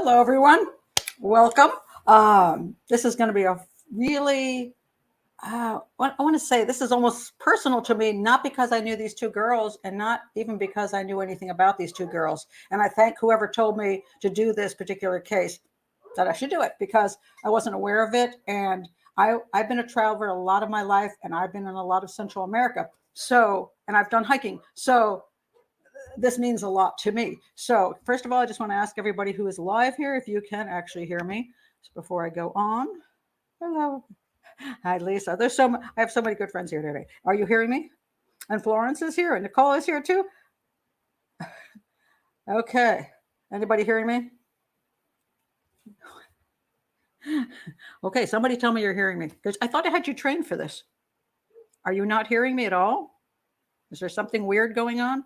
Hello, everyone. Welcome. This is going to be a really, I want to say this is almost personal to me, not because I knew these two girls and not even because I knew anything about these two girls. And I thank whoever told me to do this particular case that I should do it because I wasn't aware of it. And I've been a traveler a lot of my life, and I've been in a lot of Central America. So, and I've done hiking. So this means a lot to me. So first of all, I just want to ask everybody who is live here if you can actually hear me. So before I go on, hello, hi Lisa. I have so many good friends here today. Are you hearing me? And Florence is here, and Nicole is here too. Okay, anybody hearing me? Okay, somebody tell me you're hearing me because I thought I had you trained for this. Are you not hearing me at all? Is there something weird going on?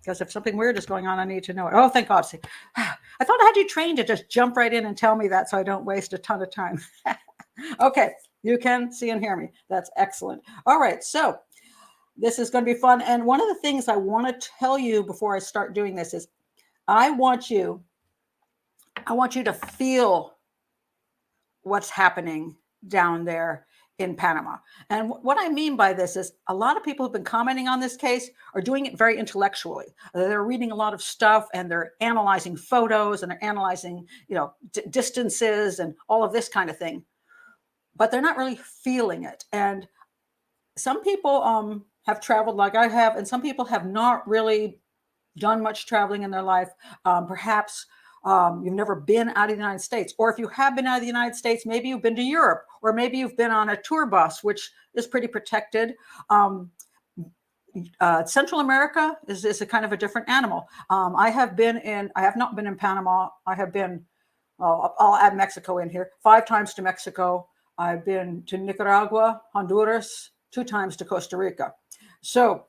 Because if something weird is going on, I need to know it. Oh, thank God. See, I thought I had you trained to just jump right in and tell me that so I don't waste a ton of time. Okay, you can see and hear me. That's excellent. All right, so this is going to be fun. And one of the things I want to tell you before I start doing this is I want you to feel what's happening down there in Panama. And what I mean by this is a lot of people who've been commenting on this case are doing it very intellectually. They're reading a lot of stuff and they're analyzing photos and they're analyzing, distances and all of this kind of thing. But they're not really feeling it. And some people have traveled like I have, and some people have not really done much traveling in their life. Perhaps you've never been out of the United States, or if you have been out of the United States, maybe you've been to Europe, or maybe you've been on a tour bus, which is pretty protected. Central America is a kind of a different animal. I have not been in Panama. I have been, I'll add Mexico in here, 5 times to Mexico. I've been to Nicaragua, Honduras, 2 times to Costa Rica. So,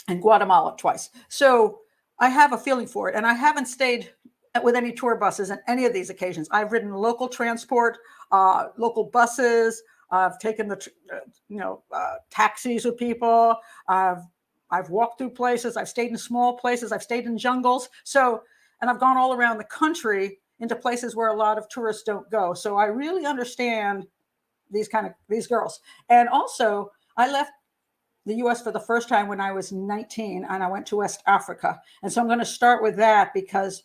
and Guatemala twice. So I have a feeling for it, and I haven't stayed with any tour buses on any of these occasions. I've ridden local transport, local buses. I've taken the taxis with people. I've walked through places. I've stayed in small places. I've stayed in jungles. So, and I've gone all around the country into places where a lot of tourists don't go. So I really understand these girls. And also, I left the US for the first time when I was 19, and I went to West Africa. And so I'm going to start with that because,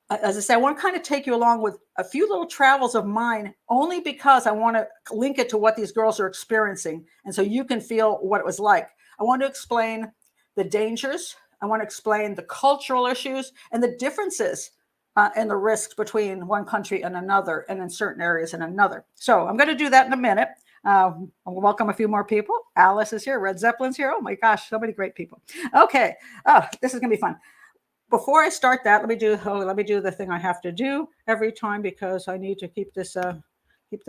as I say, I want to kind of take you along with a few little travels of mine, only because I want to link it to what these girls are experiencing. And so you can feel what it was like. I want to explain the dangers. I want to explain the cultural issues and the differences and the risks between one country and another, and in certain areas and another. So I'm going to do that in a minute. I'll welcome a few more people. Alice is here. Red Zeppelin's here. Oh my gosh, so many great people. Okay, this is going to be fun. Before I start that, let me do the thing I have to do every time because I need to keep this keep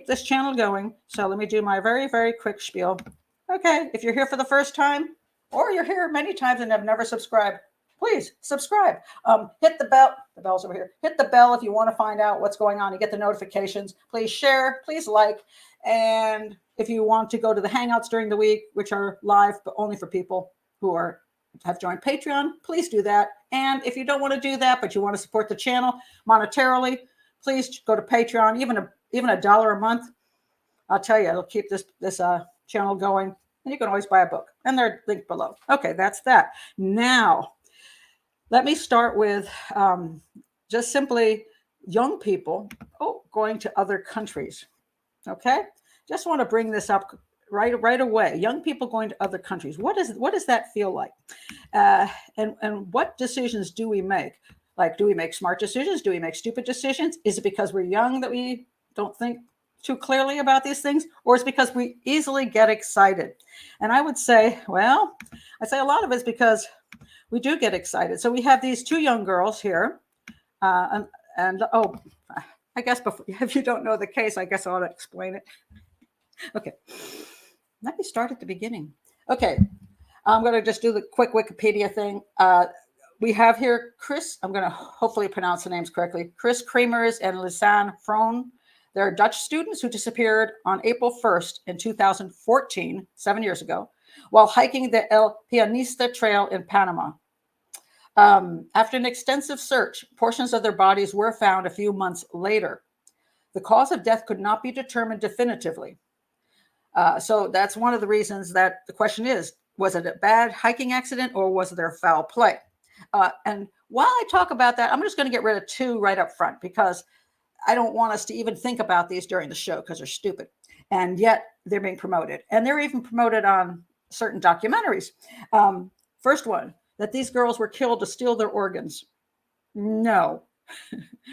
this channel going. So let me do my very, very quick spiel. Okay, if you're here for the first time, or you're here many times and have never subscribed, please subscribe. Hit the bell. The bell's over here. Hit the bell if you want to find out what's going on. You get the notifications. Please share. Please like. And if you want to go to the Hangouts during the week, which are live, but only for people who have joined Patreon, please do that. And if you don't want to do that, but you want to support the channel monetarily, please go to Patreon. Even $1 a month, I'll tell you, it'll keep this channel going. And you can always buy a book, and they're linked below. Okay, that's that. Now, let me start with just simply young people going to other countries. Okay, just want to bring this up right away. Young people going to other countries. What does that feel like? And what decisions do we make? Like, do we make smart decisions? Do we make stupid decisions? Is it because we're young that we don't think too clearly about these things, or is it because we easily get excited? And I would say, I'd say a lot of it's because we do get excited. So we have these 2 young girls here, I guess if you don't know the case, I guess I ought to explain it. Okay, let me start at the beginning. Okay, I'm going to just do the quick Wikipedia thing. We have here Kris. I'm going to hopefully pronounce the names correctly. Kris Kremers and Lisanne Froon. They're Dutch students who disappeared on April 1st in 2014, 7 years ago, while hiking the El Pianista Trail in Panama. After an extensive search, portions of their bodies were found a few months later. The cause of death could not be determined definitively. So that's one of the reasons that the question is, was it a bad hiking accident or was there foul play? And while I talk about that, I'm just going to get rid of two right up front because I don't want us to even think about these during the show because they're stupid. And yet they're being promoted. And they're even promoted on certain documentaries. First one, that these girls were killed to steal their organs. No.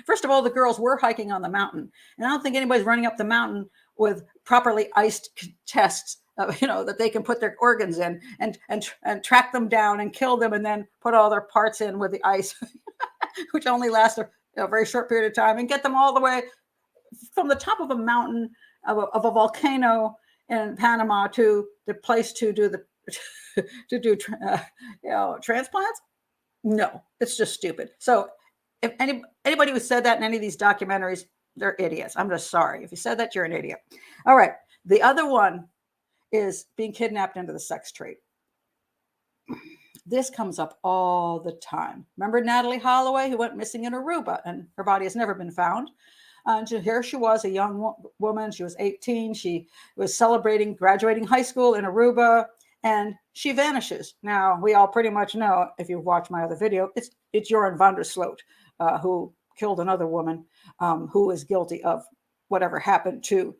First of all, the girls were hiking on the mountain. And I don't think anybody's running up the mountain with properly iced tests, that they can put their organs in and track them down and kill them and then put all their parts in with the ice, which only lasts a very short period of time, and get them all the way from the top of a mountain of a volcano in Panama to the place to do transplants. No, it's just stupid. So if anybody who said that in any of these documentaries, they're idiots. I'm just sorry. If you said that, you're an idiot. All right. The other one is being kidnapped into the sex trade. This comes up all the time. Remember Natalie Holloway, who went missing in Aruba, and her body has never been found. And here she was, a young woman. She was 18. She was celebrating graduating high school in Aruba, and she vanishes. Now, we all pretty much know, if you've watched my other video, it's Joran van der Sloot, who killed another woman who is guilty of whatever happened to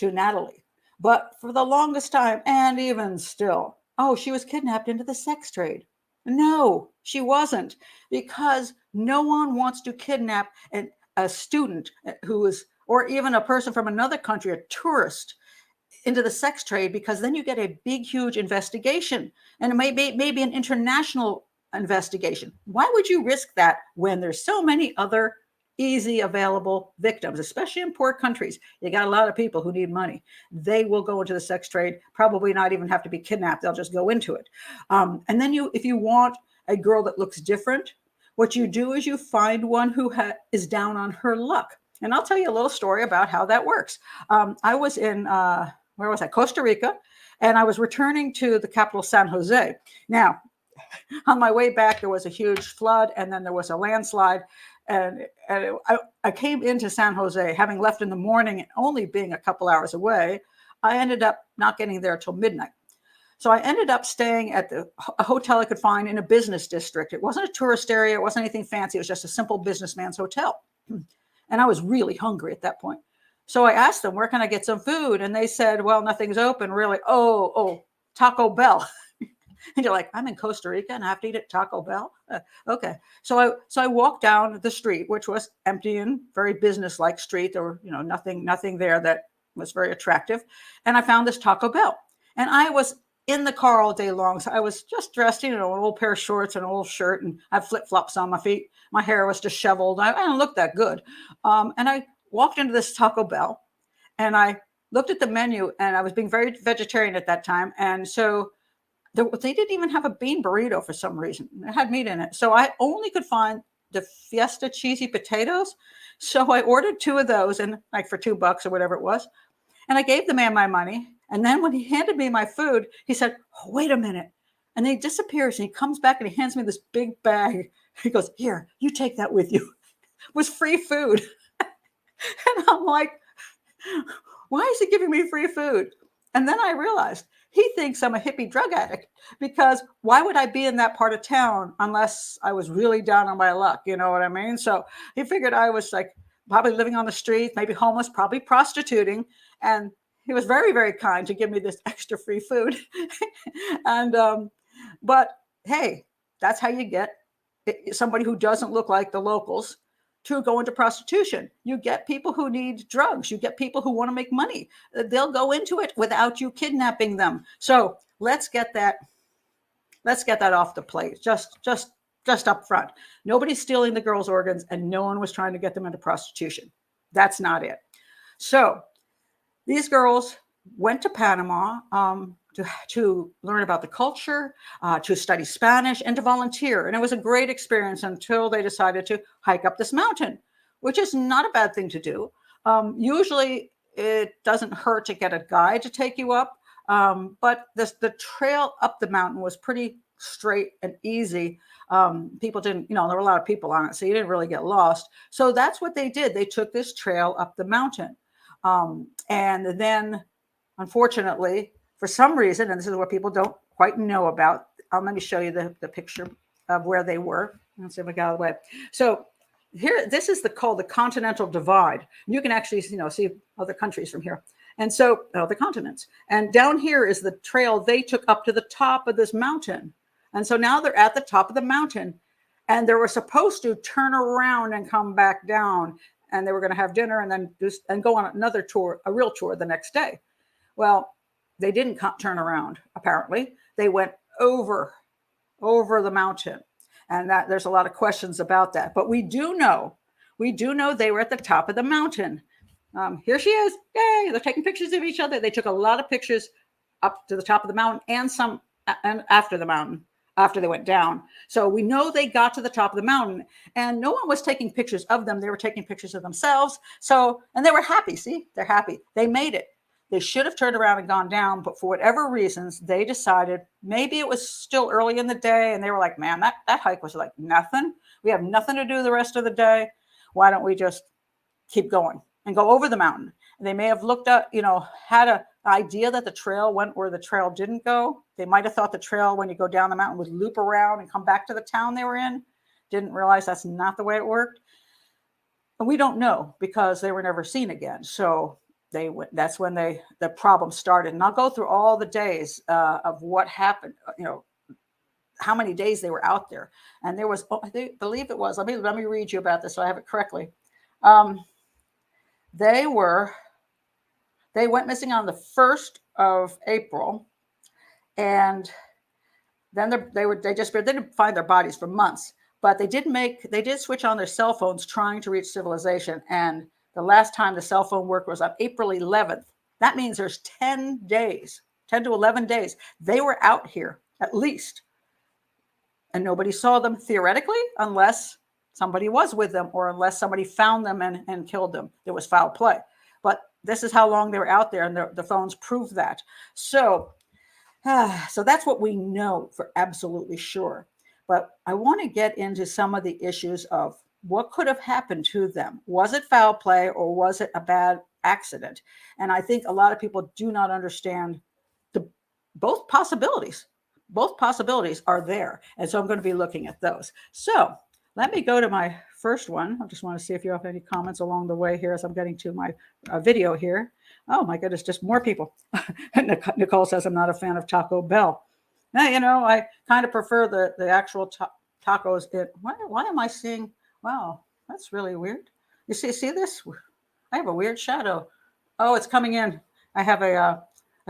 Natalie. But for the longest time, and even still, she was kidnapped into the sex trade. No, she wasn't, because no one wants to kidnap a student who is, or even a person from another country, a tourist, into the sex trade, because then you get a big, huge investigation, and it may be an international investigation. Why would you risk that when there's so many other easy available victims, especially in poor countries? You got a lot of people who need money. They will go into the sex trade, probably not even have to be kidnapped. They'll just go into it. And then if you want a girl that looks different, what you do is you find one who is down on her luck. And I'll tell you a little story about how that works. I was in, where was I? Costa Rica. And I was returning to the capital, San Jose. Now, on my way back, there was a huge flood, and then there was a landslide. And I came into San Jose, having left in the morning and only being a couple hours away. I ended up not getting there till midnight. So I ended up staying at a hotel I could find in a business district. It wasn't a tourist area. It wasn't anything fancy. It was just a simple businessman's hotel. And I was really hungry at that point. So I asked them, where can I get some food? And they said, well, nothing's open, really. Oh, Taco Bell. And you're like, I'm in Costa Rica and I have to eat at Taco Bell? Okay. So I walked down the street, which was empty and very business-like street. There were, nothing there that was very attractive. And I found this Taco Bell. And I was in the car all day long. So I was just dressed, an old pair of shorts and an old shirt, and I had flip-flops on my feet. My hair was disheveled. I didn't look that good. And I walked into this Taco Bell and I looked at the menu, and I was being very vegetarian at that time. And so they didn't even have a bean burrito for some reason. It had meat in it. So I only could find the Fiesta cheesy potatoes. So I ordered 2 of those, and like for $2 or whatever it was. And I gave the man my money. And then when he handed me my food, he said, oh, wait a minute. And then he disappears, and he comes back and he hands me this big bag. He goes, here, you take that with you. It was free food. And I'm like, why is he giving me free food? And then I realized he thinks I'm a hippie drug addict, because why would I be in that part of town unless I was really down on my luck? You know what I mean? So he figured I was like probably living on the street, maybe homeless, probably prostituting. And he was very, very kind to give me this extra free food. But hey, that's how you get somebody who doesn't look like the locals to go into prostitution. You get people who need drugs. You get people who want to make money. They'll go into it without you kidnapping them. So let's get that off the plate. Just up front. Nobody's stealing the girls' organs, and no one was trying to get them into prostitution. That's not it. So these girls went to Panama to learn about the culture, to study Spanish, and to volunteer. And it was a great experience until they decided to hike up this mountain, which is not a bad thing to do. Usually it doesn't hurt to get a guide to take you up. But the trail up the mountain was pretty straight and easy. People didn't, there were a lot of people on it, so you didn't really get lost. So that's what they did. They took this trail up the mountain. And then, unfortunately, for some reason, and this is what people don't quite know about, let me show you the picture of where they were. Let's see if I got out of the way. So here, this is called the Continental Divide. You can actually, see other countries from here. And so, the continents. And down here is the trail they took up to the top of this mountain. And so now they're at the top of the mountain, and they were supposed to turn around and come back down, and they were going to have dinner and then go on another tour, a real tour the next day. Well, they didn't turn around, apparently. They went over the mountain. And that there's a lot of questions about that. But we do know they were at the top of the mountain. Here she is. Yay, they're taking pictures of each other. They took a lot of pictures up to the top of the mountain and some after the mountain, after they went down. So we know they got to the top of the mountain, and no one was taking pictures of them. They were taking pictures of themselves. And they were happy. See, they're happy. They made it. They should have turned around and gone down, but for whatever reasons, they decided maybe it was still early in the day, and they were like, man, that hike was like nothing. We have nothing to do the rest of the day. Why don't we just keep going and go over the mountain? And they may have looked at, had an idea that the trail went where the trail didn't go. They might have thought the trail, when you go down the mountain, would loop around and come back to the town they were in. Didn't realize that's not the way it worked. And we don't know, because they were never seen again. So that's when the problem started. And I'll go through all the days of what happened, how many days they were out there. And there was, I believe it was, let me read you about this so I have it correctly. They went missing on the 1st of April, and then they didn't find their bodies for months, but they did switch on their cell phones trying to reach civilization. And the last time the cell phone worked was on April 11th. That means there's 10 to 11 days. They were out here at least. And nobody saw them theoretically, unless somebody was with them or unless somebody found them and killed them. There was foul play. But this is how long they were out there, and the phones prove that. So that's what we know for absolutely sure. But I want to get into some of the issues of what could have happened to them. Was it foul play, or was it a bad accident? And I think a lot of people do not understand both possibilities. Both possibilities are there. And so I'm going to be looking at those. So let me go to my first one. I just want to see if you have any comments along the way here as I'm getting to my video here. Oh my goodness, just more people. Nicole says, I'm not a fan of Taco Bell. Now, I kind of prefer the actual tacos. Why am I seeing... Wow, that's really weird. You see this? I have a weird shadow. Oh, it's coming in. I have a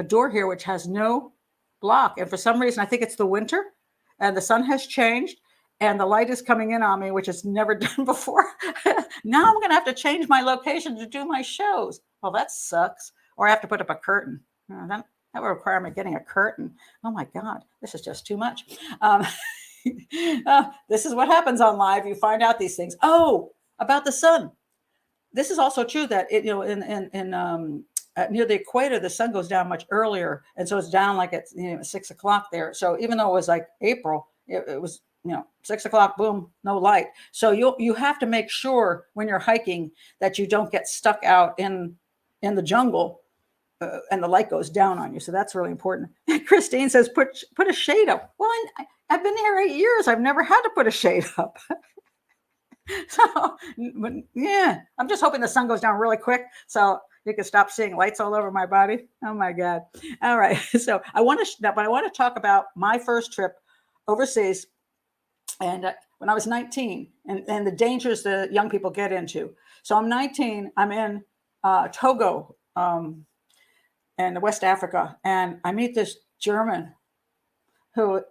door here which has no block. And for some reason, I think it's the winter, and the sun has changed, and the light is coming in on me, which is never done before. Now I'm going to have to change my location to do my shows. Well, that sucks. Or I have to put up a curtain. That would require me getting a curtain. Oh, my God. This is just too much. This is what happens on live. You find out these things. Oh, about the sun. This is also true that near the equator, the sun goes down much earlier, and so it's down like at 6 o'clock there. So even though it was like April, it was 6 o'clock, boom, no light. So you have to make sure when you're hiking that you don't get stuck out in the jungle. And the light goes down on you. So that's really important. Christine says, put a shade up. Well, I've been here 8 years. I've never had to put a shade up. So, yeah, I'm just hoping the sun goes down really quick so you can stop seeing lights all over my body. Oh my God. All right. So I want to talk about my first trip overseas. And when I was 19 and the dangers that young people get into. So I'm 19, I'm in Togo, in West Africa, and I meet this German who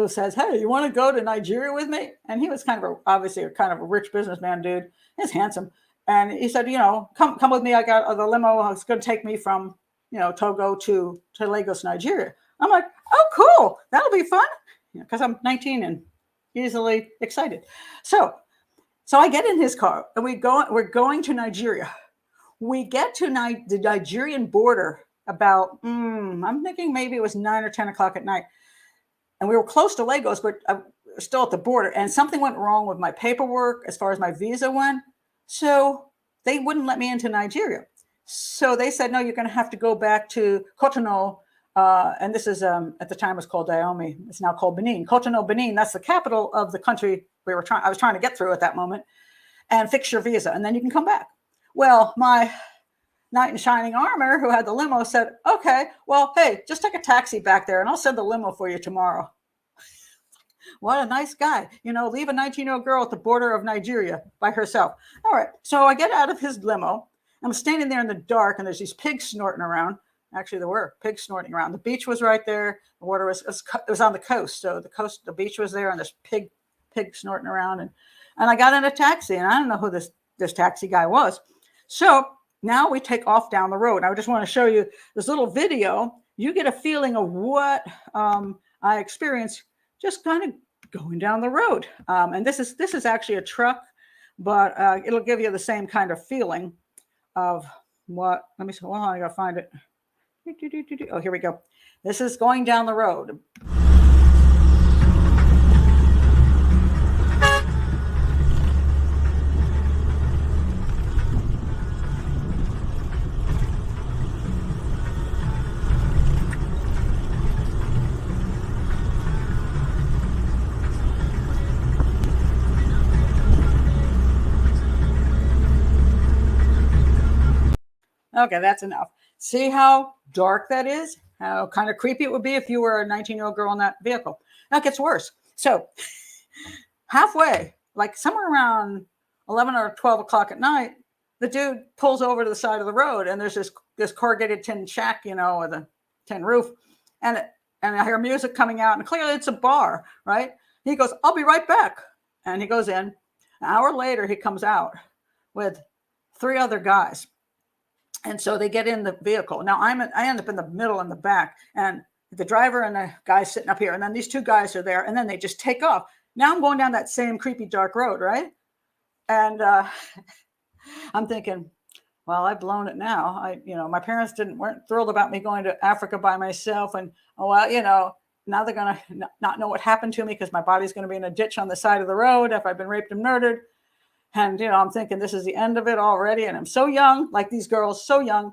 says, hey, you want to go to Nigeria with me? And he was obviously a rich businessman dude. He's handsome. And he said, come with me. I got the limo. It's going to take me from, Togo to Lagos, Nigeria. I'm like, oh, cool. That'll be fun. Because I'm 19 and easily excited. So I get in his car and we're going to Nigeria. We get to the Nigerian border about, I'm thinking maybe it was 9 or 10 o'clock at night. and we were close to Lagos, but still at the border. And something went wrong with my paperwork as far as my visa went. So they wouldn't let me into Nigeria. So they said, no, you're going to have to go back to Cotonou. And this is, at the time, it was called Dahomey. It's now called Benin. Cotonou, Benin, that's the capital of the country I was trying to get through at that moment, and fix your visa, and then you can come back. Well, my knight in shining armor who had the limo said, okay, well, hey, just take a taxi back there and I'll send the limo for you tomorrow. What a nice guy. Leave a 19-year-old girl at the border of Nigeria by herself. All right. So I get out of his limo. I'm standing there in the dark, and there's these pigs snorting around. Actually, there were pigs snorting around. The beach was right there. The water was on the coast. So the beach was there, and this pig snorting around. And I got in a taxi, and I don't know who this taxi guy was. So now we take off down the road. I just want to show you this little video. You get a feeling of what I experienced just kind of going down the road. And this is actually a truck, but it'll give you the same kind of feeling of what. Let me see. Hold on, I gotta find it. Oh, here we go. This is going down the road. Okay, that's enough. See how dark that is? How kind of creepy it would be if you were a 19-year-old girl in that vehicle. Now it gets worse. So halfway, like somewhere around 11 or 12 o'clock at night, the dude pulls over to the side of the road, and there's this corrugated tin shack, with a tin roof, and I hear music coming out, and clearly it's a bar, right? He goes, I'll be right back. And he goes in. An hour later, he comes out with 3 other guys. And so they get in the vehicle. Now I end up in the middle in the back, and the driver and the guy sitting up here. And then these 2 guys are there, and then they just take off. Now I'm going down that same creepy dark road, right? And I'm thinking, well, I've blown it now. My parents weren't thrilled about me going to Africa by myself. And now they're going to not know what happened to me because my body's going to be in a ditch on the side of the road if I've been raped and murdered. And, I'm thinking this is the end of it already. And I'm so young, like these girls, so young.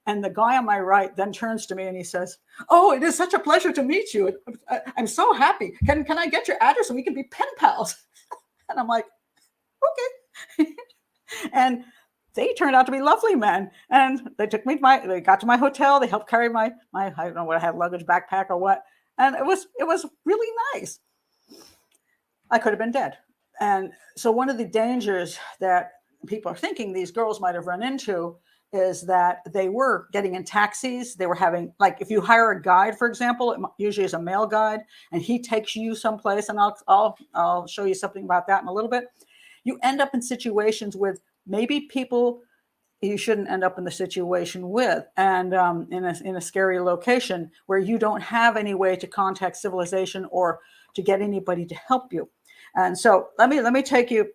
And the guy on my right then turns to me and he says, oh, it is such a pleasure to meet you. I'm so happy. Can I get your address and we can be pen pals? And I'm like, okay. And they turned out to be lovely men. And they took me they got to my hotel. They helped carry my I don't know what I had, luggage, backpack or what. And it was really nice. I could have been dead. And so one of the dangers that people are thinking these girls might have run into is that they were getting in taxis. They were having, like, if you hire a guide, for example, it usually is a male guide, and he takes you someplace, and I'll show you something about that in a little bit. You end up in situations with maybe people you shouldn't end up in the situation with, and in a scary location where you don't have any way to contact civilization or to get anybody to help you. And so let me take you.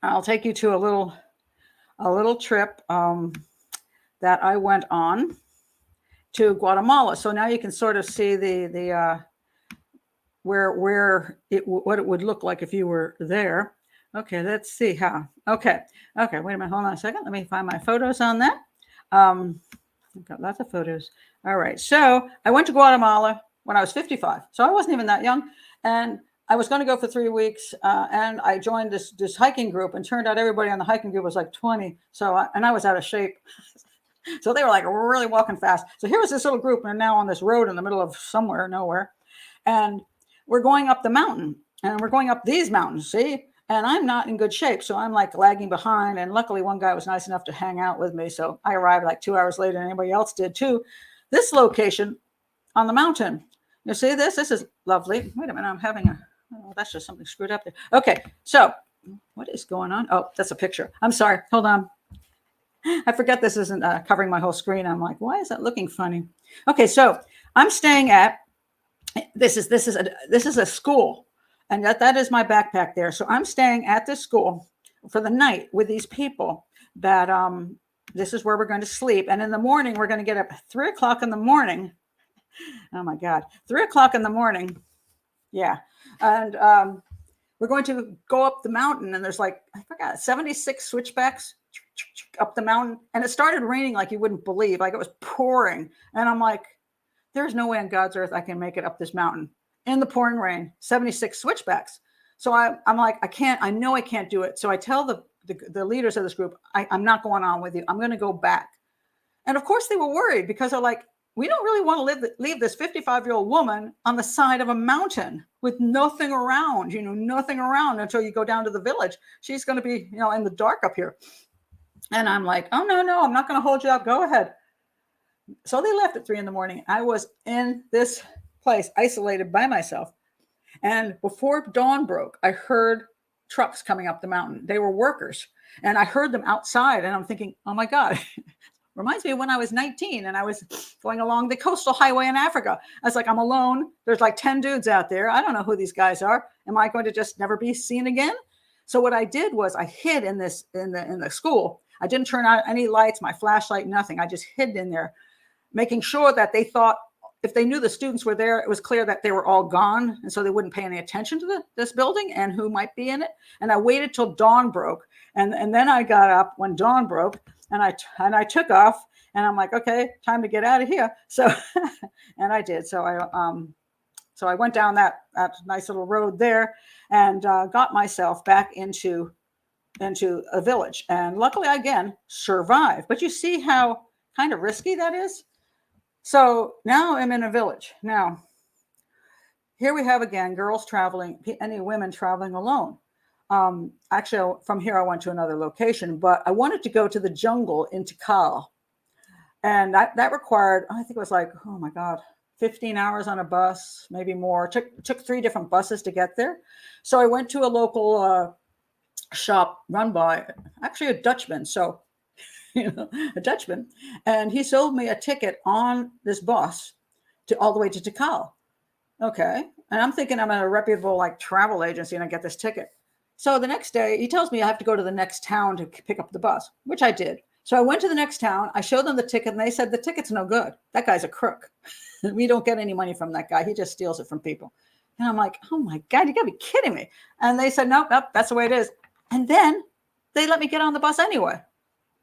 I'll take you to a little trip that I went on to Guatemala. So now you can sort of see the what it would look like if you were there. Okay, let's see how. Okay, wait a minute, hold on a second. Let me find my photos on that. I've got lots of photos. All right, so I went to Guatemala when I was 55. So I wasn't even that young. And I was going to go for 3 weeks, and I joined this hiking group, and turned out everybody on the hiking group was like 20. So I was out of shape. So they were like really walking fast. So here was this little group, and they're now on this road in the middle of somewhere, nowhere. And we're going up the mountain, and we're going up these mountains, see? And I'm not in good shape. So I'm like lagging behind. And luckily one guy was nice enough to hang out with me. So I arrived like 2 hours later than anybody else did too. This location on the mountain. You see this? This is lovely. Wait a minute, I'm having that's just something screwed up there. Okay, so what is going on? Oh, that's a picture. I'm sorry. Hold on. I forget this isn't covering my whole screen. I'm like, why is that looking funny? Okay, so I'm staying at this is a school, and that is my backpack there. So I'm staying at this school for the night with these people that this is where we're going to sleep. And in the morning, we're going to get up at 3 o'clock in the morning. Oh my God, 3 o'clock in the morning. Yeah. And we're going to go up the mountain, and there's like, I forgot, 76 switchbacks up the mountain. And it started raining like you wouldn't believe. Like it was pouring. And I'm like, there's no way on God's earth I can make it up this mountain in the pouring rain, 76 switchbacks. So I'm like, I know I can't do it. So I tell the leaders of this group, I'm not going on with you. I'm going to go back. And of course they were worried, because they're like, we don't really want to leave this 55-year-old woman on the side of a mountain with nothing around, nothing around until you go down to the village. She's going to be, in the dark up here. And I'm like, oh, no, I'm not going to hold you up. Go ahead. So they left at 3 a.m. I was in this place isolated by myself. And before dawn broke, I heard trucks coming up the mountain. They were workers. And I heard them outside. And I'm thinking, oh, my God. Reminds me of when I was 19 and I was going along the coastal highway in Africa. I was like, I'm alone. There's like 10 dudes out there. I don't know who these guys are. Am I going to just never be seen again? So what I did was I hid in the school. I didn't turn on any lights, my flashlight, nothing. I just hid in there, making sure that they thought, if they knew the students were there, it was clear that they were all gone. And so they wouldn't pay any attention to this building and who might be in it. And I waited till dawn broke. And then I got up when dawn broke. And I took off, and I'm like, okay, time to get out of here. So, and I did. So I went down that nice little road there, and got myself back into a village. And luckily, again, survived. But you see how kind of risky that is. So now I'm in a village. Now, here we have again girls traveling, any women traveling alone. Actually, from here, I went to another location, but I wanted to go to the jungle in Tikal. And that required, I think it was like, oh my God, 15 hours on a bus, maybe more. Took 3 different buses to get there. So I went to a local shop run by actually a Dutchman. So, a Dutchman. And he sold me a ticket on this bus all the way to Tikal. Okay. And I'm thinking I'm at a reputable travel agency and I get this ticket. So the next day, he tells me I have to go to the next town to pick up the bus, which I did. So I went to the next town. I showed them the ticket, and they said, the ticket's no good. That guy's a crook. We don't get any money from that guy. He just steals it from people. And I'm like, oh, my God, you got to be kidding me. And they said, nope, that's the way it is. And then they let me get on the bus anyway.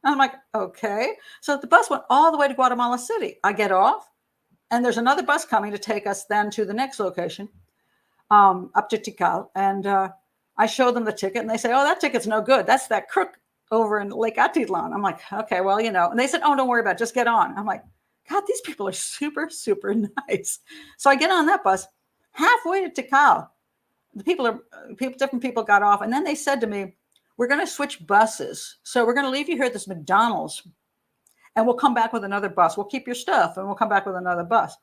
And I'm like, okay. So the bus went all the way to Guatemala City. I get off, and there's another bus coming to take us then to the next location, up to Tikal. And I show them the ticket, and they say, oh, that ticket's no good. That's that crook over in Lake Atitlan. I'm like, okay, well, And they said, oh, don't worry about it. Just get on. I'm like, God, these people are super, super nice. So I get on that bus. Halfway to Tikal, different people got off. And then they said to me, we're going to switch buses. So we're going to leave you here at this McDonald's, and we'll come back with another bus. We'll keep your stuff, and we'll come back with another bus.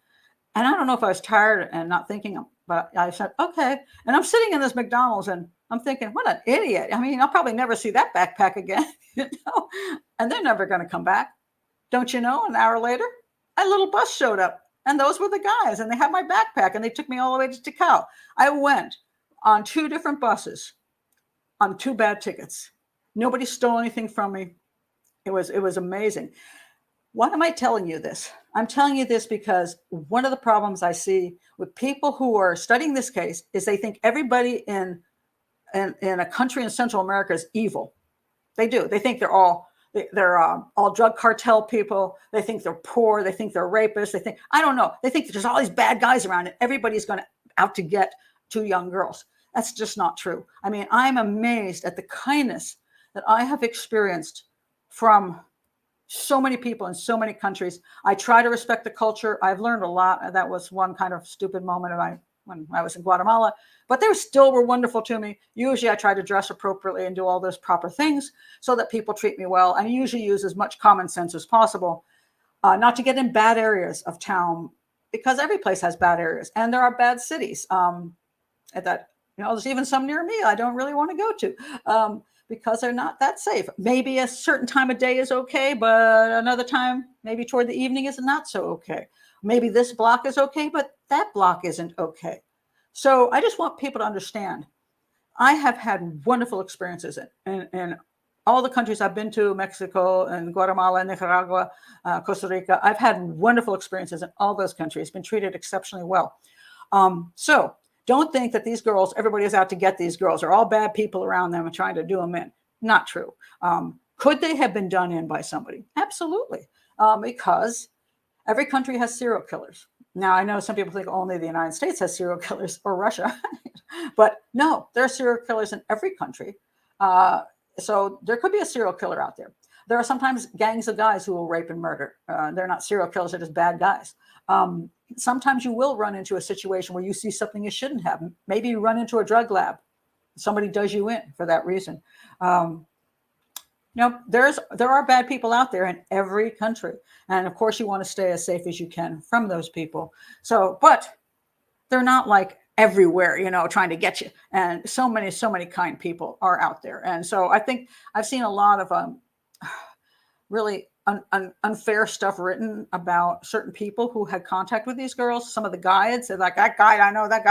And I don't know if I was tired and not thinking, but I said, okay. And I'm sitting in this McDonald's, and I'm thinking, what an idiot. I mean, I'll probably never see that backpack again, and they're never going to come back. Don't you know, an hour later, a little bus showed up, and those were the guys, and they had my backpack, and they took me all the way to Tikal. I went on 2 different buses on 2 bad tickets. Nobody stole anything from me. It was amazing. Why am I telling you this? I'm telling you this because one of the problems I see with people who are studying this case is they think everybody in a country in Central America is evil. They do. They think they're all drug cartel people. They think they're poor. They think they're rapists. They think, I don't know. They think there's all these bad guys around and everybody's going out to get 2 young girls. That's just not true. I mean, I'm amazed at the kindness that I have experienced from so many people in so many countries. I try to respect the culture. I've learned a lot. That was one kind of stupid moment when I was in Guatemala, but they still were wonderful to me. Usually I try to dress appropriately and do all those proper things so that people treat me well. And usually use as much common sense as possible, not to get in bad areas of town, because every place has bad areas and there are bad cities. There's even some near me I don't really want to go to. Because they're not that safe. Maybe a certain time of day is okay, but another time, maybe toward the evening, is not so okay. Maybe this block is okay, but that block isn't okay. So I just want people to understand, I have had wonderful experiences in all the countries I've been to, Mexico and Guatemala, Nicaragua, Costa Rica. I've had wonderful experiences in all those countries, been treated exceptionally well. So don't think that these girls, everybody is out to get these girls. They're all bad people around them and trying to do them in. Not true. Could they have been done in by somebody? Absolutely. Because every country has serial killers. Now, I know some people think only the United States has serial killers, or Russia, but no, there are serial killers in every country. So there could be a serial killer out there. There are sometimes gangs of guys who will rape and murder. They're not serial killers, they're just bad guys. Sometimes you will run into a situation where you see something you shouldn't have. Maybe you run into a drug lab. Somebody does you in for that reason. There are bad people out there in every country. And of course, you want to stay as safe as you can from those people. So, but they're not like everywhere, trying to get you. And so many kind people are out there. And so I think I've seen a lot of really unfair stuff written about certain people who had contact with these girls. Some of the guides, they're like, that guide, I know that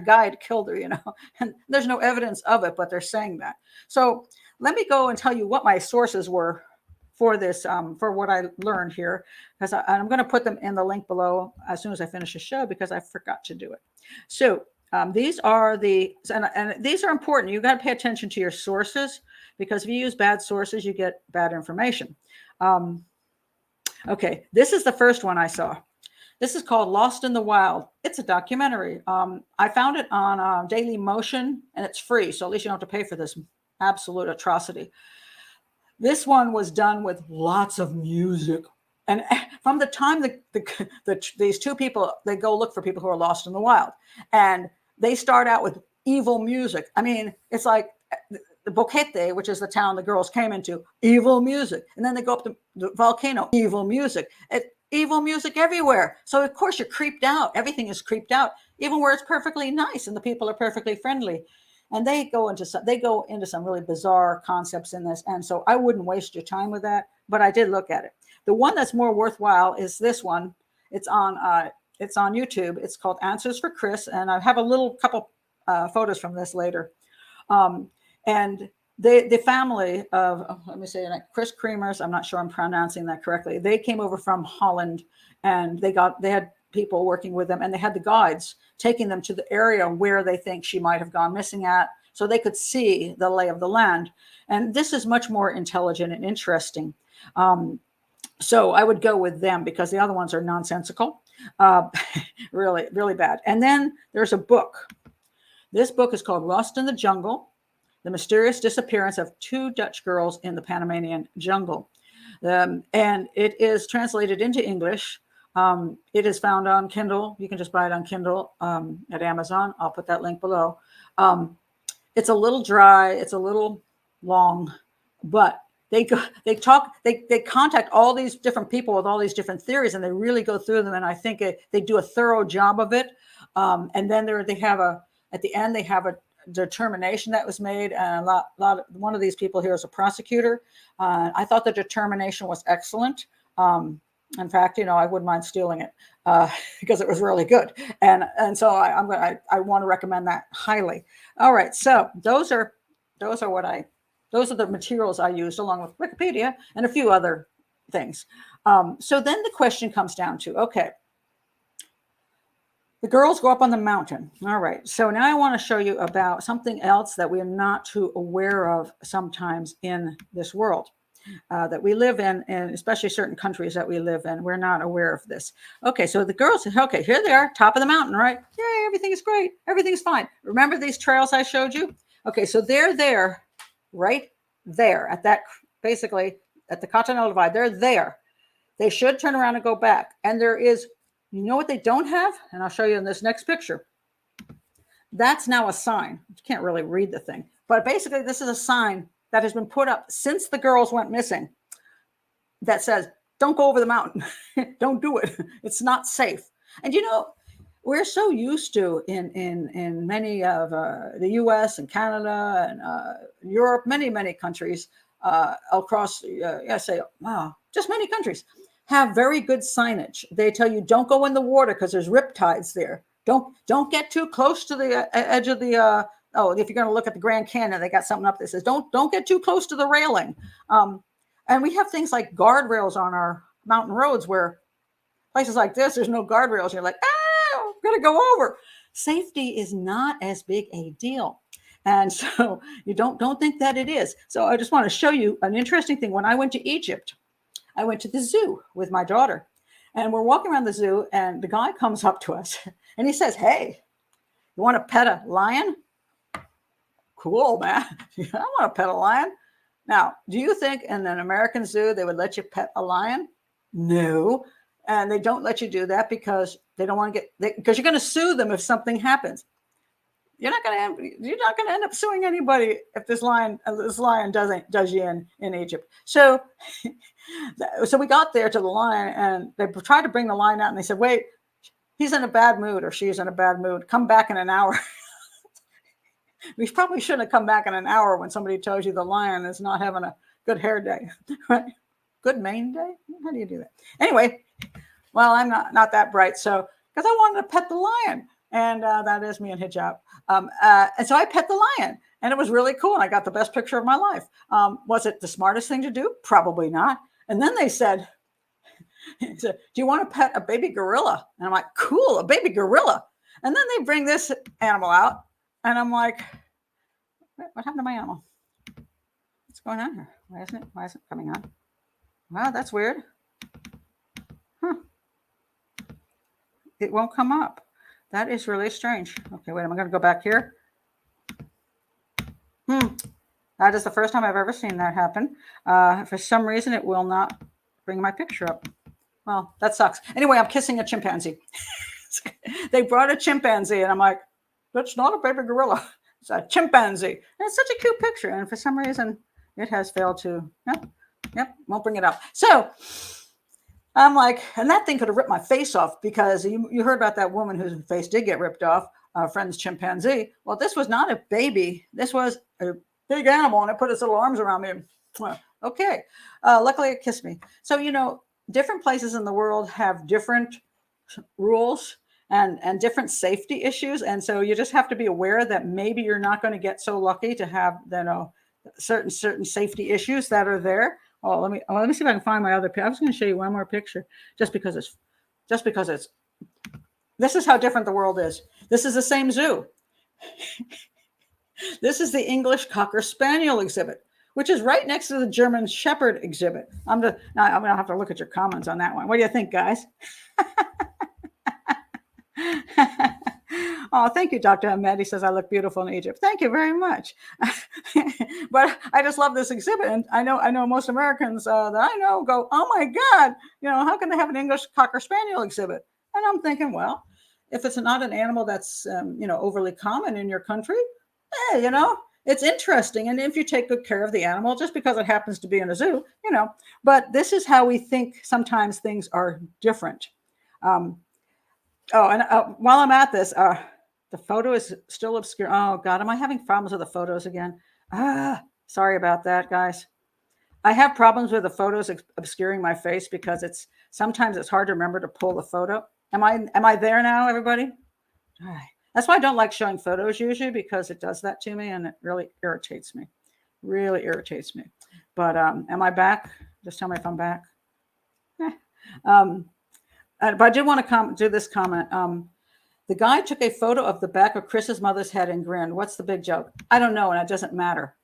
guide killed her, and there's no evidence of it, but they're saying that. So let me go and tell you what my sources were for this, for what I learned here, because I'm going to put them in the link below as soon as I finish the show, because I forgot to do it. So these are and these are important. You got to pay attention to your sources, because if you use bad sources, you get bad information. Okay, this is the first one I saw. This is called Lost in the Wild. It's a documentary. I found it on Daily Motion, and it's free, so at least you don't have to pay for this absolute atrocity. This one was done with lots of music. And from the time these two people, they go look for people who are lost in the wild, and they start out with evil music. I mean, it's like the Boquete, which is the town the girls came into, evil music. And then they go up to the volcano, evil music. Evil music everywhere. So of course you're creeped out. Everything is creeped out, even where it's perfectly nice and the people are perfectly friendly. And they go into some really bizarre concepts in this. And so I wouldn't waste your time with that, but I did look at it. The one that's more worthwhile is this one. It's on YouTube. It's called Answers for Kris. And I have a couple photos from this later. And the family of, let me say, Kris Kremers, I'm not sure I'm pronouncing that correctly. They came over from Holland, and they had people working with them, and they had the guides taking them to the area where they think she might have gone missing at, so they could see the lay of the land. And this is much more intelligent and interesting. So I would go with them, because the other ones are nonsensical, really, really bad. And then there's a book. This book is called Lost in the Jungle: The Mysterious Disappearance of Two Dutch Girls in the Panamanian Jungle. And it is translated into English. It is found on Kindle. You can just buy it on Kindle at Amazon. I'll put that link below. It's a little dry. It's a little long, but they contact all these different people with all these different theories, and they really go through them. And I think they do a thorough job of it. And then at the end, they have a determination that was made, and one of these people here is a prosecutor. I thought the determination was excellent. In fact, I wouldn't mind stealing it because it was really good, and so I want to recommend that highly. All right, so those are the materials I used, along with Wikipedia and a few other things. So then the question comes down to, okay, the girls go up on the mountain. All right. So now I want to show you about something else that we are not too aware of sometimes in this world that we live in, and especially certain countries that we live in. We're not aware of this. Okay. So the girls, okay, here they are, top of the mountain, right? Yay, everything is great. Everything's fine. Remember these trails I showed you? Okay. So they're there, right there at that, basically at the Continental Divide. They're there. They should turn around and go back. And there is, you know what they don't have? And I'll show you in this next picture. That's now a sign. You can't really read the thing. But basically, this is a sign that has been put up since the girls went missing that says, don't go over the mountain. Don't do it. It's not safe. And we're so used to in many of the US and Canada and Europe, many countries across, just many countries have very good signage. They tell you don't go in the water because there's riptides there. Don't get too close to the edge of the if you're going to look at the Grand Canyon, they got something up that says don't get too close to the railing. And we have things like guardrails on our mountain roads, where places like this, there's no guardrails. You're like, I'm going to go over. Safety is not as big a deal. And so you don't think that it is. So I just want to show you an interesting thing. When I went to Egypt, I went to the zoo with my daughter, and we're walking around the zoo, and the guy comes up to us and he says, "Hey, you want to pet a lion?" Cool, man. I want to pet a lion. Now, do you think in an American zoo they would let you pet a lion? No. And they don't let you do that because they don't want to because you're going to sue them if something happens. You're not going to end up suing anybody if this lion does you in Egypt. So we got there to the lion, and they tried to bring the lion out, and they said, "Wait, he's in a bad mood, or she's in a bad mood. Come back in an hour." We probably shouldn't have come back in an hour when somebody tells you the lion is not having a good hair day, right? Good mane day? How do you do that? Anyway, well, I'm not that bright, so because I wanted to pet the lion, and that is me in hijab. And so I pet the lion, and it was really cool, and I got the best picture of my life. Was it the smartest thing to do? Probably not. And then they said, "Do you want to pet a baby gorilla?" And I'm like, "Cool, a baby gorilla." And then they bring this animal out, and I'm like, "What happened to my animal? What's going on here? Why isn't it coming on? Wow, that's weird. Huh. It won't come up. That is really strange. Okay, wait, I'm going to go back here. That is the first time I've ever seen that happen. For some reason, it will not bring my picture up. Well, that sucks. Anyway, I'm kissing a chimpanzee. They brought a chimpanzee, and I'm like, "That's not a baby gorilla. It's a chimpanzee." And it's such a cute picture, and for some reason, it has failed to. Yep, won't bring it up. So I'm like, and that thing could have ripped my face off, because you heard about that woman whose face did get ripped off, our friend's chimpanzee. Well, this was not a baby. This was a big animal, and it put its little arms around me. Okay. Luckily, it kissed me. So, different places in the world have different rules and different safety issues. And so you just have to be aware that maybe you're not going to get so lucky to have, certain safety issues that are there. Oh, let me see if I can find my other picture. I was going to show you one more picture just because it's, this is how different the world is. This is the same zoo. This is the English Cocker Spaniel exhibit, which is right next to the German Shepherd exhibit. I'm going to have to look at your comments on that one. What do you think, guys? Oh, thank you, Dr. Ahmed. He says I look beautiful in Egypt. Thank you very much. But I just love this exhibit, and I know most Americans that I know go, "Oh my God, how can they have an English Cocker Spaniel exhibit?" And I'm thinking, well, if it's not an animal that's overly common in your country, it's interesting. And if you take good care of the animal, just because it happens to be in a zoo, but this is how we think sometimes things are different. And while I'm at this, the photo is still obscure. Oh God, am I having problems with the photos again? Sorry about that, guys. I have problems with the photos obscuring my face because sometimes it's hard to remember to pull the photo. Am I there now, everybody? All right. That's why I don't like showing photos usually, because it does that to me, and it really irritates me. Really irritates me. But am I back? Just tell me if I'm back. But I did want to do this comment. The guy took a photo of the back of Chris's mother's head and grinned. What's the big joke? I don't know, and it doesn't matter.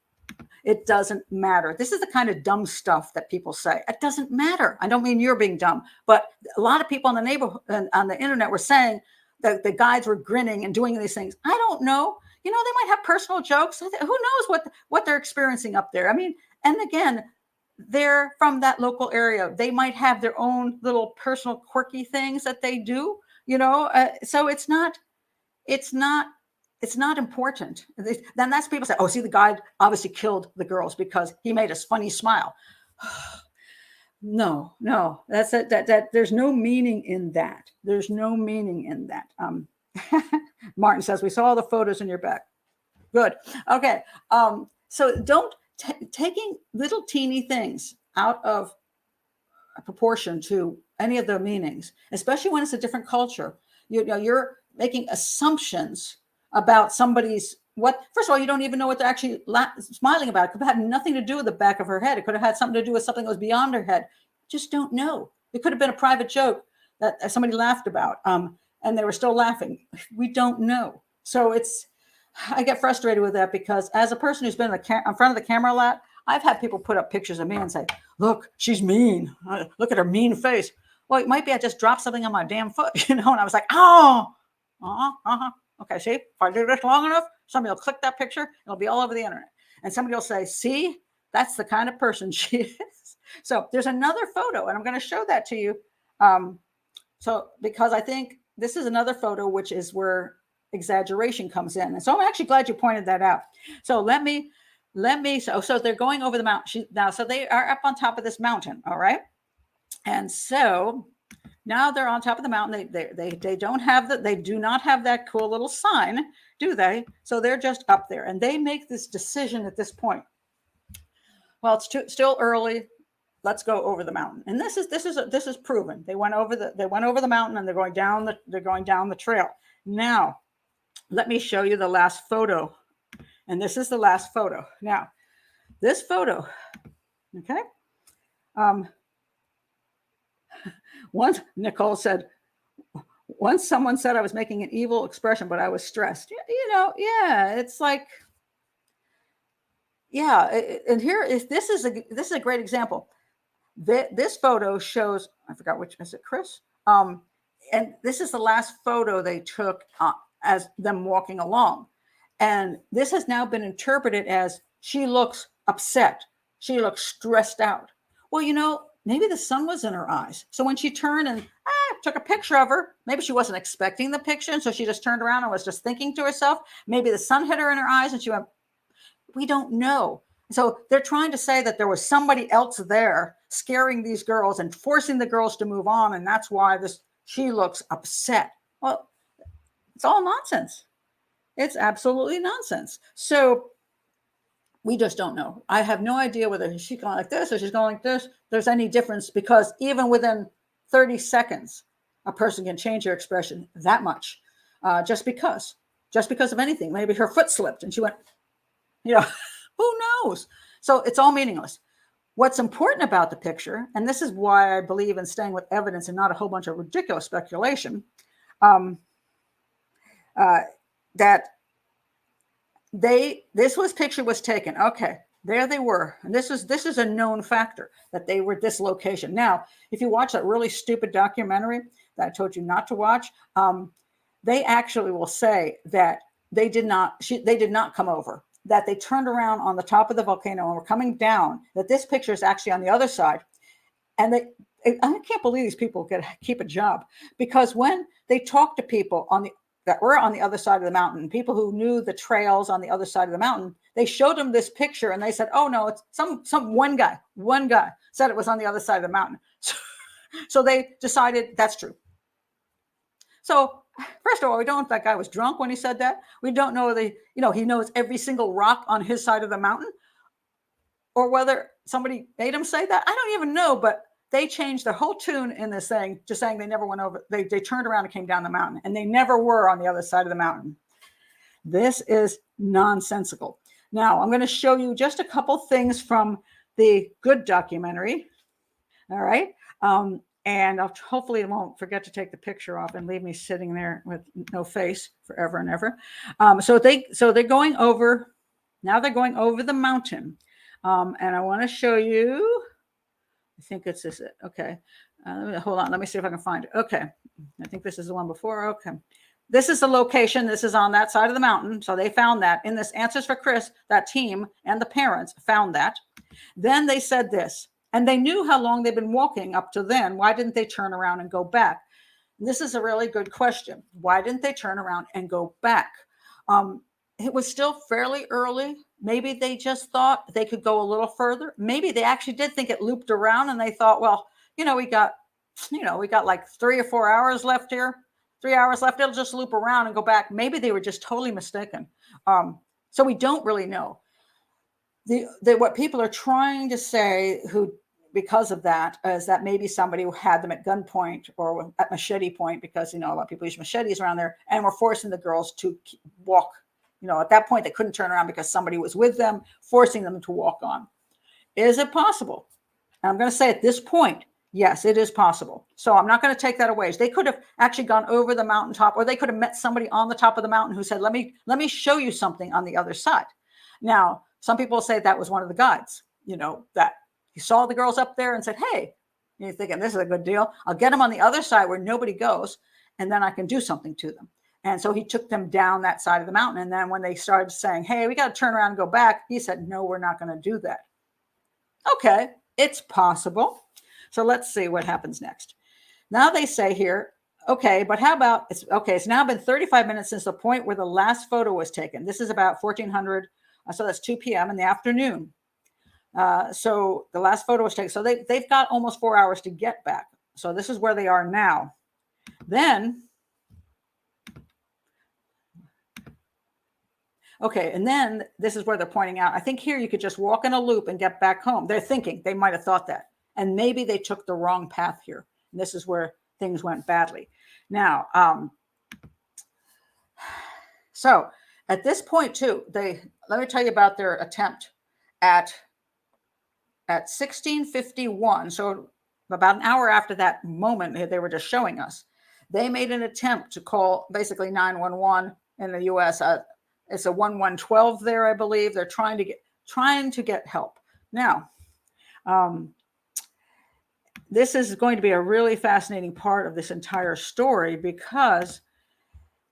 It doesn't matter. This is the kind of dumb stuff that people say. It doesn't matter. I don't mean you're being dumb, but a lot of people in the neighborhood and on the internet were saying that the guides were grinning and doing these things. I don't know. They might have personal jokes. Who knows what they're experiencing up there? I mean, and again, they're from that local area. They might have their own little personal quirky things that they do, so it's not important. Then that's people say, "Oh, see, the guide obviously killed the girls because he made a funny smile." No, that's it. That there's no meaning in that. There's no meaning in that. Martin says, "We saw all the photos in your back." Good. Okay. So don't taking little teeny things out of proportion to any of the meanings, especially when it's a different culture. You're making assumptions about somebody's first of all, you don't even know what they're actually smiling about. It could have had nothing to do with the back of her head. It could have had something to do with something that was beyond her head. Just don't know. It could have been a private joke that somebody laughed about. and they were still laughing. We don't know. So I get frustrated with that because as a person who's been in front of the camera a lot, I've had people put up pictures of me and say, look, she's mean. Look at her mean face. Well, it might be I just dropped something on my damn foot, and I was like, oh, okay, see, if I do this long enough, somebody will click that picture, it'll be all over the internet. And somebody will say, see, that's the kind of person she is. So there's another photo, and I'm going to show that to you. So because I think this is another photo, which is where exaggeration comes in. And so I'm actually glad you pointed that out. So so they're going over the mountain now. So they are up on top of this mountain. All right. And so now they're on top of the mountain. They do not have that cool little sign, do they? So they're just up there, and they make this decision at this point. Well, it's still early. Let's go over the mountain. And this is proven. They went over the mountain, and they're going down the trail. Now, let me show you the last photo. And this is the last photo. Now, this photo, okay? Once Nicole said, once someone said I was making an evil expression, but I was stressed. It's like, and this is a great example. This photo shows, I forgot which, is it Kris? And this is the last photo they took as them walking along. And this has now been interpreted as she looks upset. She looks stressed out. Well, maybe the sun was in her eyes. So when she turned and took a picture of her, maybe she wasn't expecting the picture. And so she just turned around and was just thinking to herself, maybe the sun hit her in her eyes and she went, we don't know. So they're trying to say that there was somebody else there scaring these girls and forcing the girls to move on. And that's why she looks upset. Well, it's all nonsense. It's absolutely nonsense. So we just don't know. I have no idea whether she's going like this or she's going like this. There's any difference, because even within 30 seconds, a person can change their expression that much, just because of anything. Maybe her foot slipped and she went, who knows? So it's all meaningless. What's important about the picture, and this is why I believe in staying with evidence and not a whole bunch of ridiculous speculation, that this picture was taken. Okay, there they were. And this is a known factor that they were at this location. Now, if you watch that really stupid documentary that I told you not to watch, they actually will say that they did not come over, that they turned around on the top of the volcano and were coming down, that this picture is actually on the other side. And I can't believe these people keep a job, because when they talk to people that were on the other side of the mountain, people who knew the trails on the other side of the mountain, they showed them this picture and they said, oh no, it's one guy said it was on the other side of the mountain. So they decided that's true. So first of all, we don't know if that guy was drunk when he said that. We don't know he knows every single rock on his side of the mountain, or whether somebody made him say that. I don't even know, but they changed their whole tune in this thing, just saying they never went over. They turned around and came down the mountain, and they never were on the other side of the mountain. This is nonsensical. Now, I'm going to show you just a couple things from the good documentary. All right. And hopefully it won't forget to take the picture off and leave me sitting there with no face forever and ever. So they're going over. Now they're going over the mountain. And I want to show you. I think this is it. Okay. Hold on. Let me see if I can find it. Okay. I think this is the one before. Okay. This is the location. This is on that side of the mountain. So they found that in this Answers for Kris, that team and the parents found that. Then they said this, and they knew how long they've been walking up to then. Why didn't they turn around and go back? This is a really good question. Why didn't they turn around and go back? It was still fairly early. Maybe they just thought they could go a little further. Maybe they actually did think it looped around, and they thought, well, we got like 3 or 4 hours left here. 3 hours left. It'll just loop around and go back. Maybe they were just totally mistaken. So we don't really know. What people are trying to say, because of that, is that maybe somebody had them at gunpoint or at machete point, because a lot of people use machetes around there, and were forcing the girls to walk. At that point, they couldn't turn around because somebody was with them, forcing them to walk on. Is it possible? And I'm going to say at this point, Yes, it is possible. So I'm not going to take that away. They could have actually gone over the mountaintop, or they could have met somebody on the top of the mountain who said, let me show you something on the other side. Now, some people say that was one of the guides, that he saw the girls up there and said, hey, you're thinking this is a good deal. I'll get them on the other side where nobody goes, and then I can do something to them. And so he took them down that side of the mountain. And then when they started saying, hey, we got to turn around and go back, he said, no, we're not going to do that. Okay, it's possible. So let's see what happens next. Now they say here, okay, but how about, it's now been 35 minutes since the point where the last photo was taken. This is about 1400, so that's 2 p.m. in the afternoon. So the last photo was taken. So they've got almost 4 hours to get back. So this is where they are now. Then, okay, and then this is where they're pointing out, I think here you could just walk in a loop and get back home. They're thinking they might have thought that. And maybe they took the wrong path here. And this is where things went badly. Now, so at this point too, let me tell you about their attempt at 16:51. So about an hour after that moment they were just showing us, they made an attempt to call basically 911 in the U.S. It's a 1112 there, I believe. They're trying to get help. Now, this is going to be a really fascinating part of this entire story because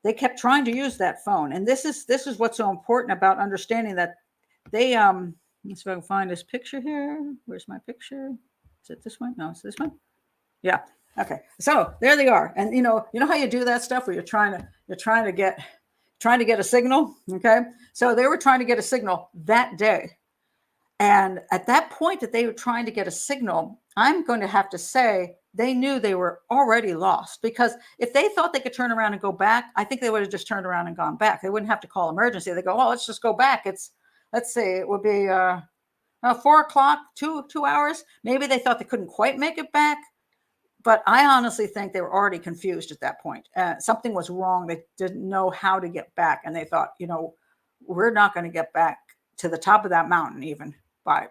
they kept trying to use that phone. And this is what's so important about understanding that they, let's see if I can find this picture here. Where's my picture? Is it this one? No, it's this one. Yeah. Okay. So there they are. And you know how you do that stuff where you're trying to get a signal. Okay. So they were trying to get a signal that day. And at that point that they were trying to get a signal, I'm going to have to say they knew they were already lost, because if they thought they could turn around and go back, I think they would have just turned around and gone back. They wouldn't have to call emergency. They go, oh, let's just go back. Let's see, it would be 4 o'clock, 2 hours. Maybe they thought they couldn't quite make it back. But I honestly think they were already confused at that point. Something was wrong. They didn't know how to get back. And they thought, we're not going to get back to the top of that mountain even by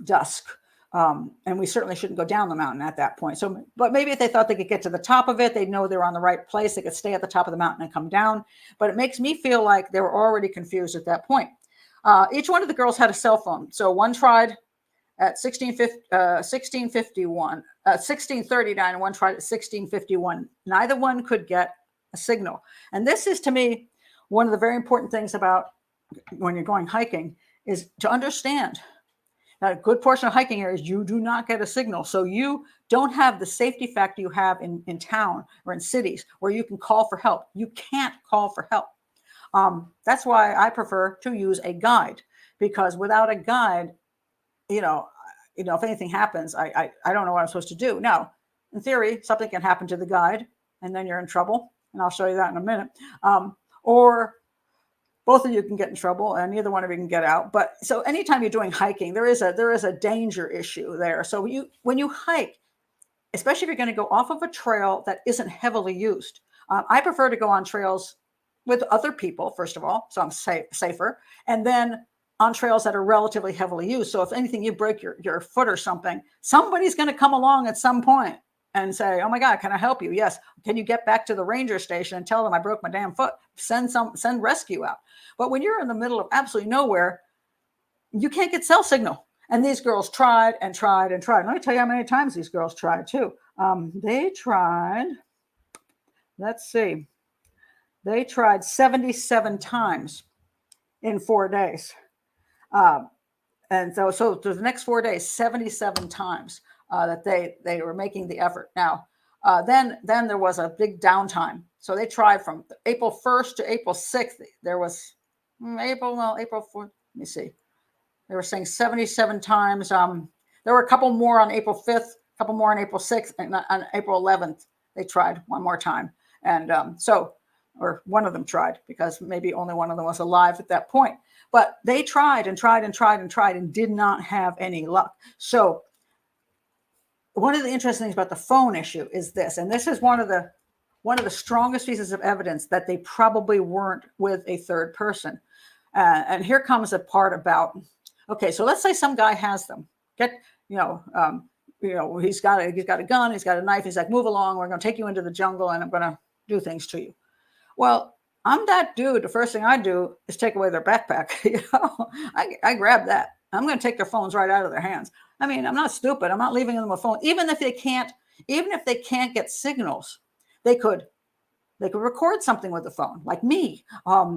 dusk. And we certainly shouldn't go down the mountain at that point. So, but maybe if they thought they could get to the top of it, they'd know they were on the right place. They could stay at the top of the mountain and come down. But it makes me feel like they were already confused at that point. Each one of the girls had a cell phone. So one tried at 16:39, and one tried at 16:51. Neither one could get a signal. And this is, to me, one of the very important things about when you're going hiking is to understand that a good portion of hiking areas, you do not get a signal. So you don't have the safety factor you have in town or in cities where you can call for help. You can't call for help. That's why I prefer to use a guide, because without a guide, if anything happens, I don't know what I'm supposed to do. Now, in theory, something can happen to the guide and then you're in trouble. And I'll show you that in a minute. Or both of you can get in trouble and neither one of you can get out. But so anytime you're doing hiking, there is a danger issue there. So when you hike, especially if you're going to go off of a trail that isn't heavily used, I prefer to go on trails with other people, first of all, so I'm safer. And then on trails that are relatively heavily used. So if anything, you break your foot or something, somebody's going to come along at some point and say, oh my God, can I help you? Yes. Can you get back to the ranger station and tell them I broke my damn foot? Send rescue out. But when you're in the middle of absolutely nowhere, you can't get cell signal. And these girls tried and tried and tried. Let me tell you how many times these girls tried too. They tried, let's see, they tried 77 times in 4 days. And so the next 4 days, 77 times that they were making the effort. Now, then there was a big downtime. So they tried from April 1st to April 6th. There was April 4th. Let me see. They were saying 77 times. There were a couple more on April 5th, a couple more on April 6th, and on April 11th, they tried one more time. And or one of them tried, because maybe only one of them was alive at that point. But they tried and tried and tried and tried and did not have any luck. So one of the interesting things about the phone issue is this, and this is one of the strongest pieces of evidence that they probably weren't with a third person. And here comes a part about, okay, so let's say some guy has them get, he's got a gun, he's got a knife. He's like, move along. We're going to take you into the jungle and I'm going to do things to you. Well, I'm that dude. The first thing I do is take away their backpack. I grab that. I'm going to take their phones right out of their hands. I mean, I'm not stupid. I'm not leaving them a phone. Even if they can't get signals, they could record something with the phone, like me.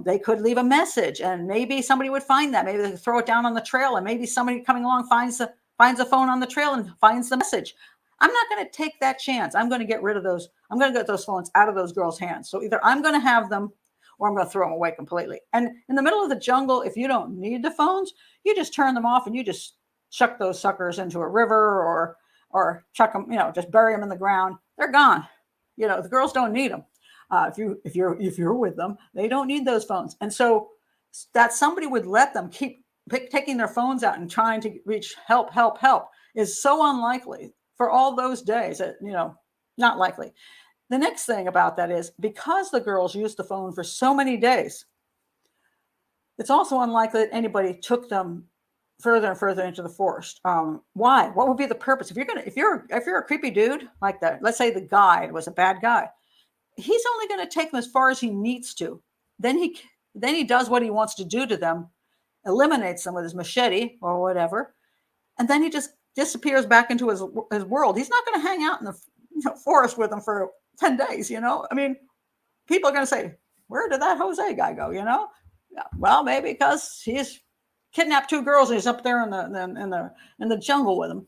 They could leave a message, and maybe somebody would find that. Maybe they could throw it down on the trail, and maybe somebody coming along finds the phone on the trail and finds the message. I'm not going to take that chance. I'm going to get rid of those. I'm going to get those phones out of those girls' hands. So either I'm going to have them or I'm going to throw them away completely. And in the middle of the jungle, if you don't need the phones, you just turn them off and you just chuck those suckers into a river or chuck them, just bury them in the ground. They're gone. The girls don't need them. If you're with them, they don't need those phones. And so that somebody would let them keep taking their phones out and trying to reach help is so unlikely for all those days that, not likely. The next thing about that is because the girls used the phone for so many days, it's also unlikely that anybody took them further and further into the forest. Why? What would be the purpose? If you're a creepy dude like that, let's say the guide was a bad guy, he's only going to take them as far as he needs to. Then he does what he wants to do to them, eliminates them with his machete or whatever, and then he just disappears back into his world. He's not going to hang out in the forest with them for 10 days. I mean, people are going to say, where did that Jose guy go? Well, maybe because he's kidnapped 2 girls and he's up there in the jungle with them.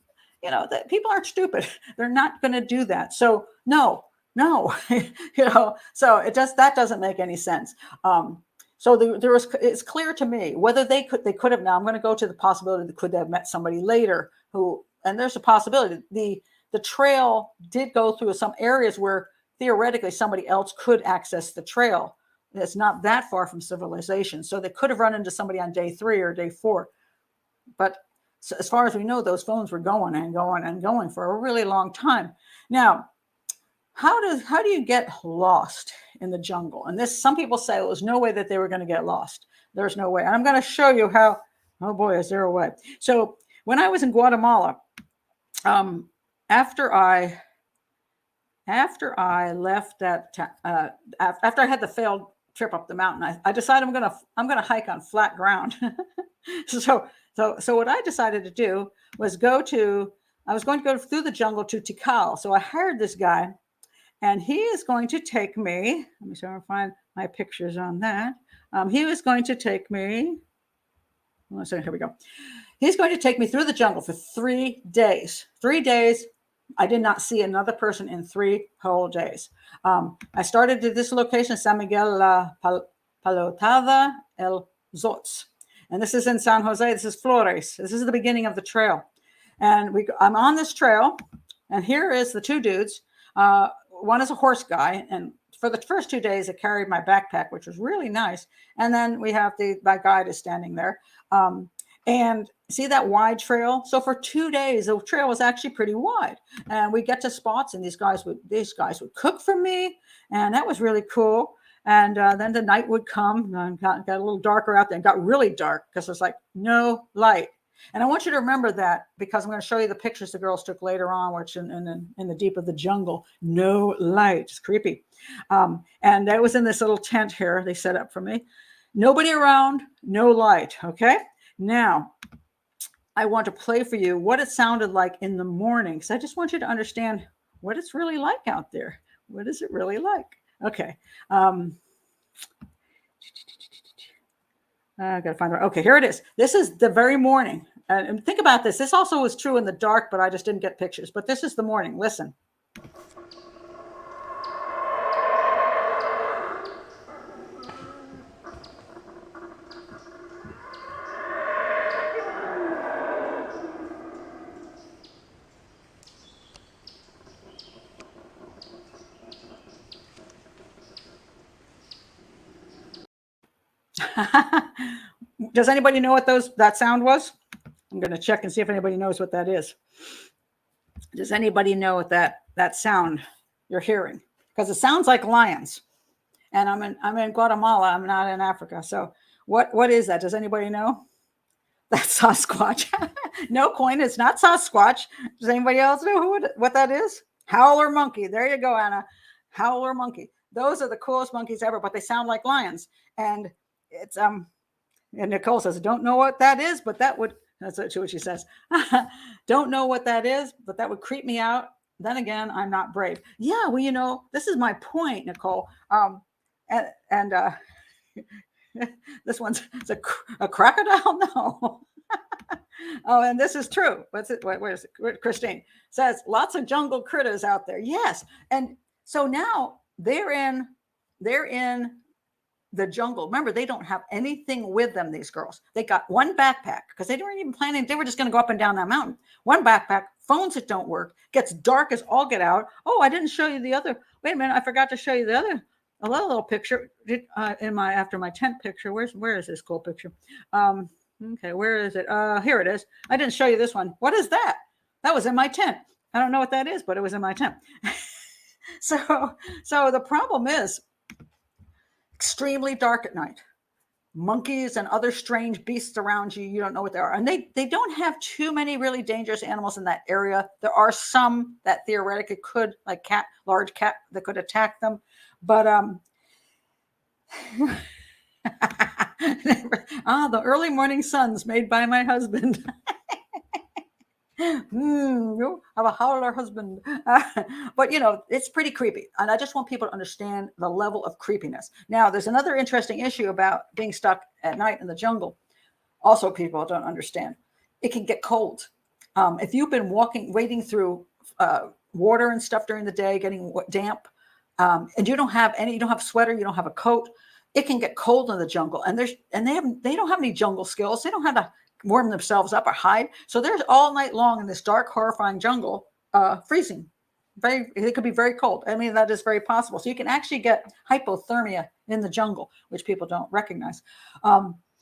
People aren't stupid. They're not going to do that. So no, so that doesn't make any sense. So it's clear to me whether they could have. Now I'm going to go to the possibility that could have met somebody later and there's a possibility. The trail did go through some areas where theoretically somebody else could access the trail. It's not that far from civilization. So they could have run into somebody on day 3 or day 4. But so as far as we know, those phones were going and going and going for a really long time. Now, how do you get lost in the jungle? And some people say there was no way that they were going to get lost. There's no way. And I'm going to show you how. Oh boy, is there a way? So when I was in Guatemala, after I left that, after I had the failed trip up the mountain, I decided I'm gonna hike on flat ground. So what I decided to do was I was going to go through the jungle to Tikal. So I hired this guy, and he is going to take me. Let me see if I can find my pictures on that. He was going to take me. One second, here we go. He's going to take me through the jungle for 3 days. 3 days. I did not see another person in 3 whole days. I started at this location, San Miguel La Palotada El Zots. And this is in San Jose. This is Flores. This is the beginning of the trail. And I'm on this trail, and here is the 2 dudes. One is a horse guy, and for the first 2 days, I carried my backpack, which was really nice. And then we have my guide is standing there. And see that wide trail? So for 2 days, the trail was actually pretty wide. And we get to spots, and these guys would cook for me, and that was really cool. And then the night would come, and got a little darker out there, and got really dark because there's like no light. And I want you to remember that, because I'm going to show you the pictures the girls took later on, which in the deep of the jungle, no light. It's creepy. And that was in this little tent here they set up for me. Nobody around, no light. Okay. Now, I want to play for you what it sounded like in the morning, because I just want you to understand what it's really like out there. What is it really like? Okay. I got to find it. Okay, here it is. This is the very morning. And think about this. This also was true in the dark, but I just didn't get pictures. But this is the morning. Listen. Does anybody know what that sound was? I'm going to check and see if anybody knows what that is. Does anybody know what that sound you're hearing? Because it sounds like lions. And I'm in Guatemala. I'm not in Africa. So what is that? Does anybody know? That's Sasquatch. No, coin, it's not Sasquatch. Does anybody else know what that is? Howler monkey. There you go, Anna. Howler monkey. Those are the coolest monkeys ever, but they sound like lions. And it's and Nicole says, don't know what that is, but that would, that's what she says. Don't know what that is, but that would creep me out. Then again, I'm not brave. Yeah, well, this is my point, Nicole. And this one's a crocodile. No. Oh, and this is true. What's it? Where is it? Christine says lots of jungle critters out there. Yes, and so now they're in the jungle. Remember, they don't have anything with them. These girls, they got one backpack because they weren't even planning. They were just going to go up and down that mountain. One backpack, phones that don't work. Gets dark as all get out. Oh, I didn't show you the other. Wait a minute, I forgot to show you the other. A little picture after my tent picture. Where is this cool picture? Okay, where is it? Here it is. I didn't show you this one. What is that? That was in my tent. I don't know what that is, but it was in my tent. So the problem is extremely dark at night. Monkeys and other strange beasts around you. You don't know what they are. And they don't have too many really dangerous animals in that area. There are some that theoretically could, like large cat that could attack them. But the early morning suns made by my husband. You have a howler husband. But it's pretty creepy, and I just want people to understand the level of creepiness. Now, there's another interesting issue about being stuck at night in the jungle. Also, people don't understand. It can get cold. If you've been wading through water and stuff during the day, getting damp, and you don't have sweater, you don't have a coat, it can get cold in the jungle. And they don't have any jungle skills. They don't have to warm themselves up or hide. So they're all night long in this dark, horrifying jungle, freezing. It could be very cold. I mean, that is very possible. So you can actually get hypothermia in the jungle, which people don't recognize.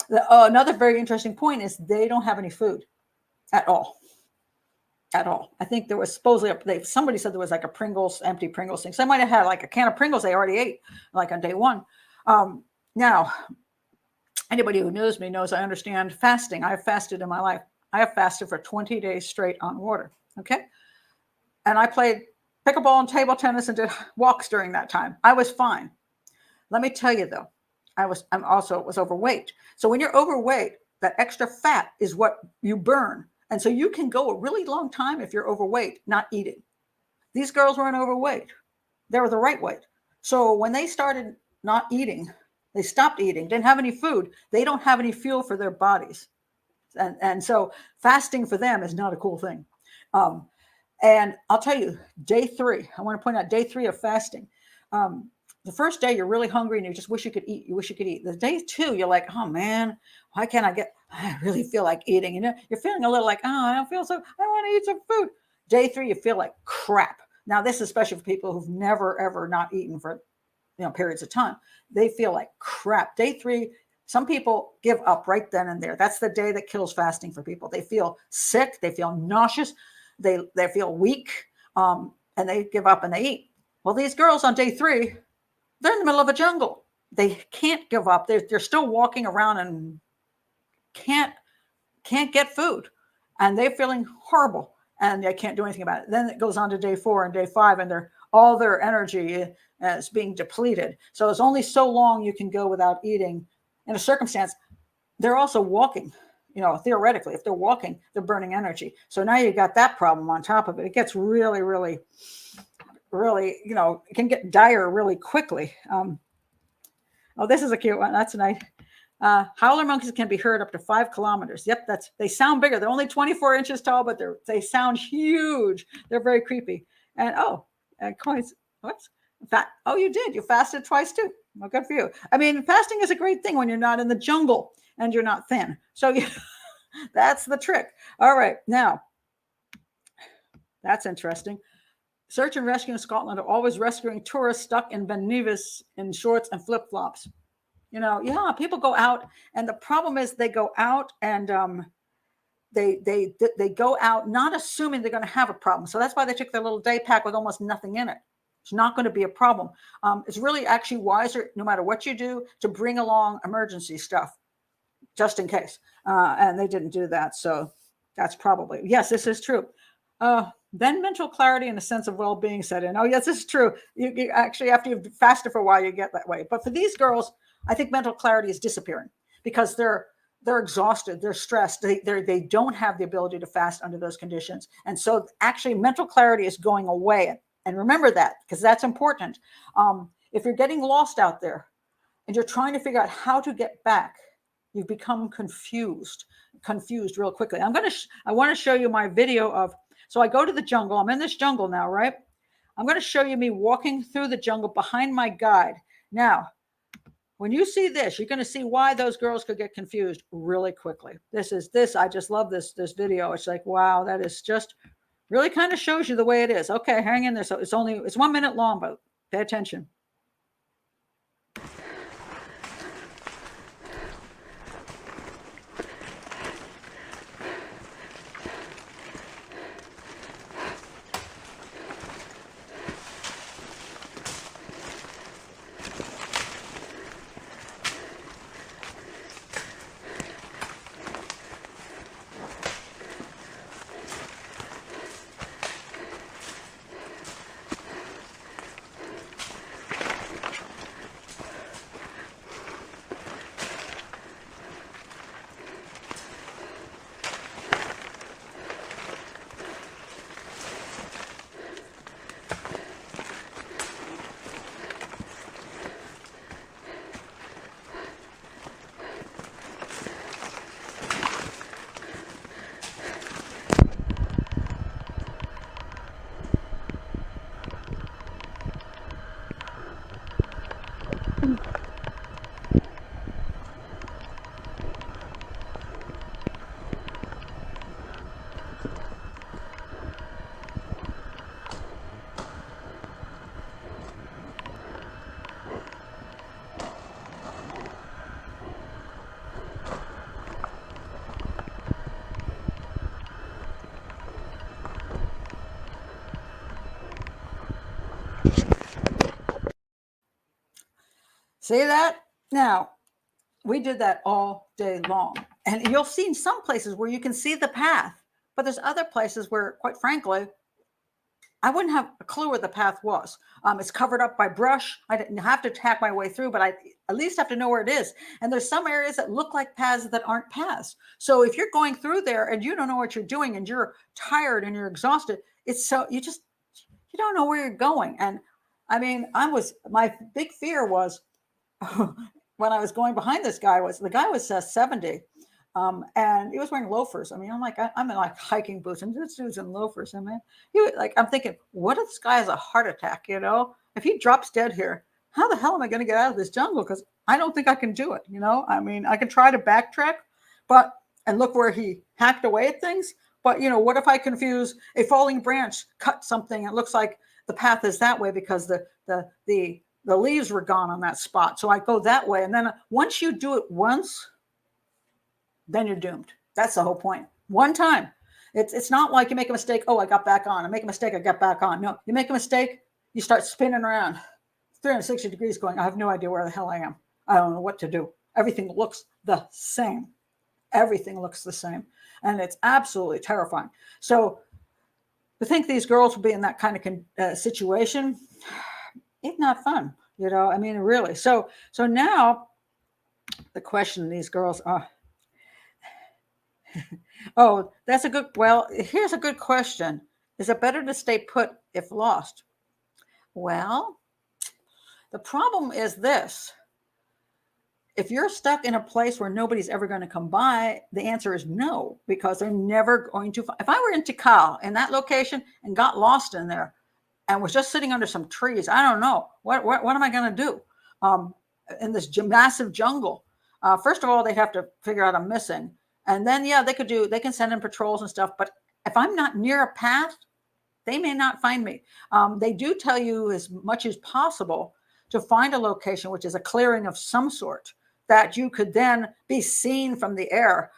Another very interesting point is they don't have any food at all. At all. I think there was supposedly somebody said there was like a empty Pringles thing. So they might have had like a can of Pringles they already ate, like on day one. Now, anybody who knows me knows I understand fasting. I've fasted in my life. I have fasted for 20 days straight on water. Okay. And I played pickleball and table tennis and did walks during that time. I was fine. Let me tell you though, I was overweight. So when you're overweight, that extra fat is what you burn. And so you can go a really long time if you're overweight, not eating. These girls weren't overweight. They were the right weight. So when they started not eating, they stopped eating, didn't have any food. They don't have any fuel for their bodies. And so fasting for them is not a cool thing. And I'll tell you, day 3, I want to point out day 3 of fasting. The first day you're really hungry and you just wish you could eat. You wish you could eat. The day 2, you're like, oh man, why can't I really feel like eating. You're feeling a little like, oh, I want to eat some food. Day 3, you feel like crap. Now, this is especially for people who've never, ever not eaten for periods of time. They feel like crap. Day 3, some people give up right then and there. That's the day that kills fasting for people. They feel sick. They feel nauseous. They feel weak, and they give up and they eat. Well, these girls on day 3, they're in the middle of a jungle. They can't give up. They're still walking around and can't get food, and they're feeling horrible, and they can't do anything about it. Then it goes on to day 4 and day 5, and all their energy is being depleted. So it's only so long you can go without eating. In a circumstance, they're also walking. Theoretically, if they're walking, they're burning energy. So now you got that problem on top of it. It gets really, really, really, it can get dire really quickly. Oh, this is a cute one. That's nice. Howler monkeys can be heard up to 5 kilometers. Yep, they sound bigger. They're only 24 inches tall, but they sound huge. They're very creepy. And coins. Whoops. Oh, you did. You fasted twice too. Well, good for you. I mean, fasting is a great thing when you're not in the jungle and you're not thin. So that's the trick. All right. Now, that's interesting. Search and rescue in Scotland are always rescuing tourists stuck in demise in shorts and flip-flops. People go out, and the problem is they go out and they go out not assuming they're going to have a problem. So that's why they took their little day pack with almost nothing in it. It's not going to be a problem. It's really actually wiser, no matter what you do, to bring along emergency stuff. just in case. And they didn't do that. So that's probably, yes, this is true. Then mental clarity and a sense of well-being set in. Oh, yes, this is true. You actually, after you've fasted for a while, you get that way. But for these girls, I think mental clarity is disappearing because they're exhausted, they're stressed, they don't have the ability to fast under those conditions. And so actually mental clarity is going away. And remember that, because that's important. If you're getting lost out there and you're trying to figure out how to get back, you've become confused real quickly. I want to show you my video of, so I go to the jungle. I'm in this jungle now, right? I'm going to show you me walking through the jungle behind my guide. Now, when you see this, you're going to see why those girls could get confused really quickly. I just love this video. It's like, wow, that is just really kind of shows you the way it is. Okay, hang in there. So it's 1 minute long, but pay attention. See that? Now, we did that all day long. And you'll see in some places where you can see the path, but there's other places where, quite frankly, I wouldn't have a clue where the path was. It's covered up by brush. I didn't have to tack my way through, but I at least have to know where it is. And there's some areas that look like paths that aren't paths. So if you're going through there and you don't know what you're doing and you're tired and you're exhausted, you don't know where you're going. And I mean, my big fear was when I was going behind this guy the guy was 70. And he was wearing loafers. I mean, I'm in like hiking boots, and this dude's in loafers. I mean, I'm thinking, what if this guy has a heart attack? If he drops dead here, how the hell am I going to get out of this jungle? Because I don't think I can do it. I mean, I can try to backtrack, and look where he hacked away at things. But what if I confuse a falling branch, cut something? It looks like the path is that way because the leaves were gone on that spot. So I go that way, and then once you do it once, then you're doomed. That's the whole point. One time. It's not like you make a mistake. Oh, I got back on. I make a mistake. I got back on. No, you make a mistake. You start spinning around 360 degrees going, I have no idea where the hell I am. I don't know what to do. Everything looks the same. Everything looks the same. And it's absolutely terrifying. So to think these girls will be in that kind of situation, it's not fun. I mean, really. So now the question these girls are, oh, here's a good question. Is it better to stay put if lost? Well, the problem is this. If you're stuck in a place where nobody's ever going to come by, the answer is no, because they're never going to. If I were in Tikal in that location and got lost in there and was just sitting under some trees, I don't know. What am I going to do in this massive jungle? First of all, they'd have to figure out I'm missing. And then, they can send in patrols and stuff. But if I'm not near a path, they may not find me. They do tell you as much as possible to find a location, which is a clearing of some sort, that you could then be seen from the air.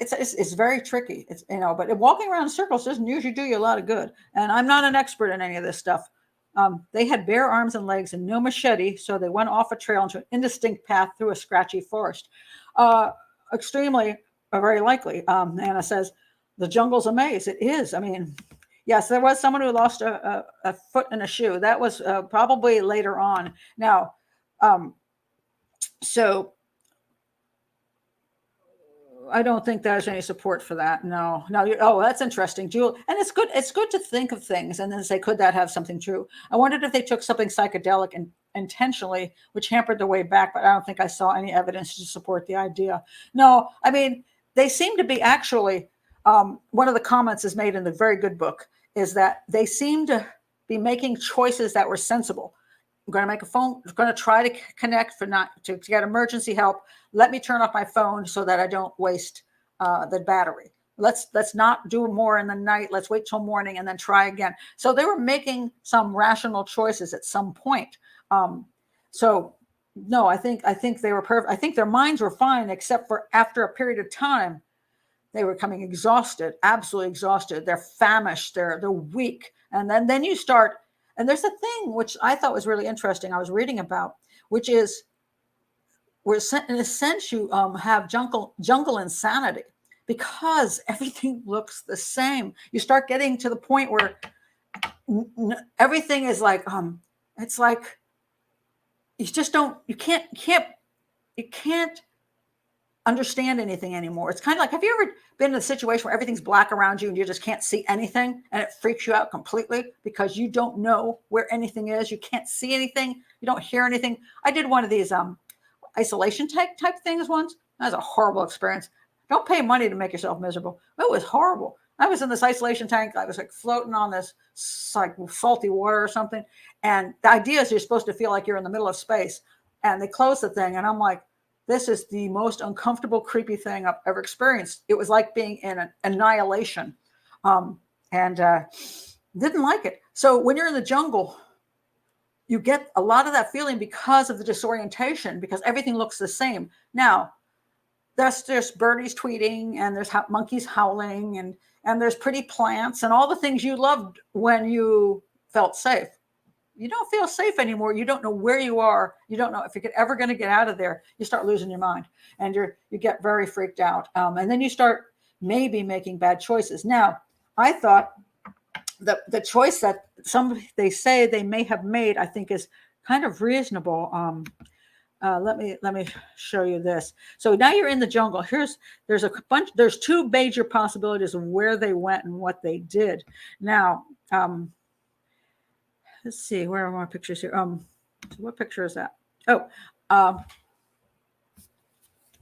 It's very tricky. But walking around in circles doesn't usually do you a lot of good. And I'm not an expert in any of this stuff. They had bare arms and legs and no machete, so they went off a trail into an indistinct path through a scratchy forest. Extremely, very likely. Anna says, the jungle's a maze. It is. I mean, yes, there was someone who lost a foot and a shoe. That was probably later on. Now, so I don't think there's any support for that. No. Oh, that's interesting, Jewel. And it's good. It's good to think of things and then say, could that have something true? I wondered if they took something psychedelic and intentionally, which hampered the way back, but I don't think I saw any evidence to support the idea. No, I mean, they seem to be actually, one of the comments is made in the very good book is that they seem to be making choices that were sensible. I'm going to make a phone, I'm going to try to connect to get emergency help. Let me turn off my phone so that I don't waste the battery. Let's not do more in the night. Let's wait till morning and then try again. So they were making some rational choices at some point. So no, I think they were perfect. I think their minds were fine, except for after a period of time, they were becoming exhausted, absolutely exhausted. They're famished. They're weak. And then you start. And there's a thing which I thought was really interesting. I was reading about, which is where in a sense you have jungle insanity because everything looks the same. You start getting to the point where everything is like it's like you can't understand anything anymore. It's kind of like, have you ever been in a situation where everything's black around you and you just can't see anything and it freaks you out completely because you don't know where anything is? You can't see anything. You don't hear anything. I did one of these isolation type things once. That was a horrible experience. Don't pay money to make yourself miserable. It was horrible. I was in this isolation tank. I was like floating on this like salty water or something. And the idea is you're supposed to feel like you're in the middle of space. And they closed the thing and I'm like, this is the most uncomfortable, creepy thing I've ever experienced. It was like being in an annihilation, and didn't like it. So when you're in the jungle, you get a lot of that feeling because of the disorientation, because everything looks the same. Now, there's birdies tweeting, and there's monkeys howling, and there's pretty plants, and all the things you loved when you felt safe. You don't feel safe anymore. You don't know where you are. You don't know if you're ever going to get out of there. You start losing your mind and you get very freaked out. And then you start maybe making bad choices. Now, I thought the choice that they say they may have made, I think is kind of reasonable. Let me show you this. So now you're in the jungle. There's two major possibilities of where they went and what they did. Now, let's see, where are my pictures here? So what picture is that?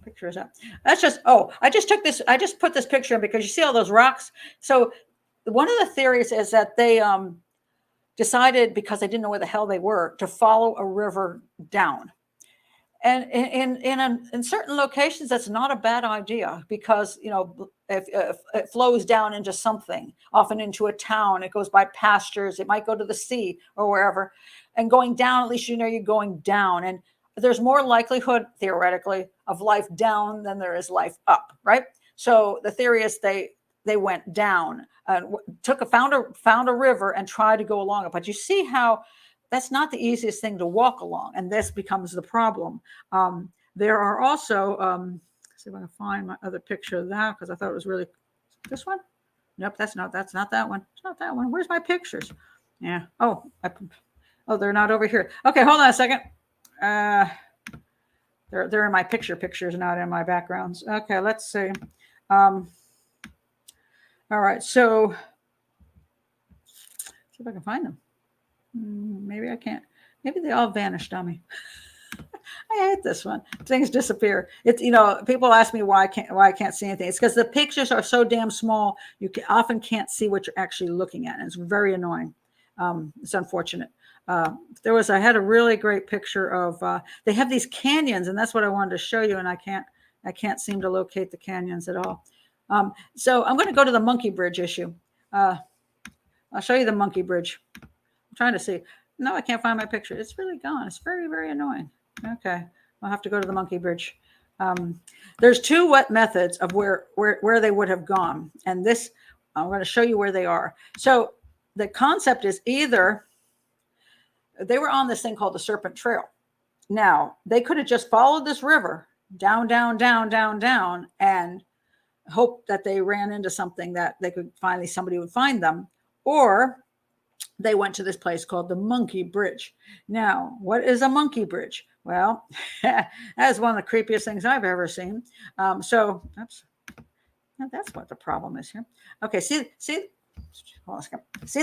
Picture is that? That's just, I just put this picture in because you see all those rocks. So one of the theories is that they decided, because they didn't know where the hell they were, to follow a river down. And in certain locations, that's not a bad idea because, if it flows down into something, often into a town, it goes by pastures, it might go to the sea or wherever. And going down, at least you're going down. And there's more likelihood, theoretically, of life down than there is life up, right? So the theory is they went down and found a river and tried to go along it. But you see how that's not the easiest thing to walk along, and this becomes the problem. There are also, let's see if I can find my other picture of that, because I thought it was really, this one? Nope, that's not that one. It's not that one. Where's my pictures? Yeah. They're not over here. Okay, hold on a second. They're in my pictures, not in my backgrounds. Okay, let's see. All right, so see if I can find them. Maybe I can't. Maybe they all vanished on me. I hate this one. Things disappear. It's, people ask me why I can't see anything. It's because the pictures are so damn small. You often can't see what you're actually looking at. And it's very annoying. It's unfortunate. I had a really great picture of, they have these canyons, and that's what I wanted to show you. And I can't seem to locate the canyons at all. So I'm going to go to the monkey bridge issue. I'll show you the monkey bridge. Trying to see. No, I can't find my picture. It's really gone. It's very, very annoying. Okay. I'll have to go to the monkey bridge. There's two methods of where they would have gone. And this, I'm going to show you where they are. So the concept is either they were on this thing called the Serpent Trail. Now, they could have just followed this river down, down, down, down, down, and hope that they ran into something that they could finally, somebody would find them. Or they went to this place called the Monkey Bridge. Now, what is a monkey bridge? Well, that's one of the creepiest things I've ever seen. Oops. That's what the problem is here. Okay, see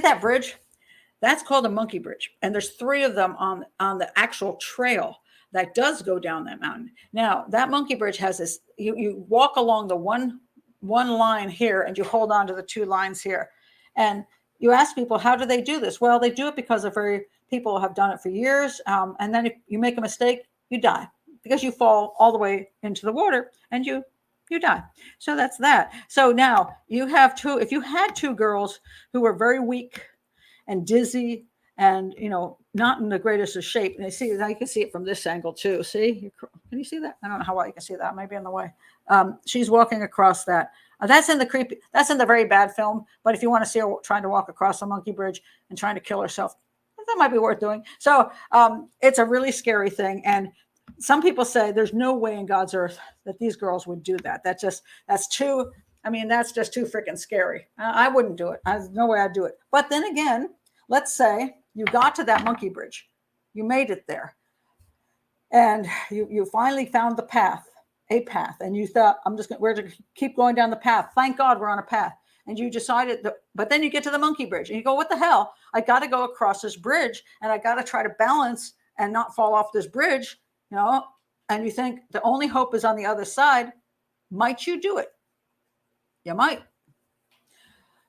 that bridge? That's called a monkey bridge. And there's 3 of them on the actual trail that does go down that mountain. Now, that monkey bridge has this, you walk along the one line here and you hold on to the 2 lines here. And you ask people, how do they do this? Well, they do it because people have done it for years. And then if you make a mistake, you die because you fall all the way into the water and you die. So that's that. So now you have if you had 2 girls who were very weak and dizzy and, not in the greatest of shape. And you can see it from this angle too. See, can you see that? I don't know how well you can see that. Maybe in the way. She's walking across that. That's in the very bad film. But if you want to see her trying to walk across the monkey bridge and trying to kill herself, that might be worth doing. So it's a really scary thing. And some people say there's no way in God's earth that these girls would do that. That's just too freaking scary. I wouldn't do it. There's no way I'd do it. But then again, let's say you got to that monkey bridge. You made it there. And you finally found a path. And you thought, we're going to keep going down the path. Thank God we're on a path. And you decided but then you get to the monkey bridge and you go, what the hell? I got to go across this bridge and I got to try to balance and not fall off this bridge, and you think the only hope is on the other side. Might you do it? You might.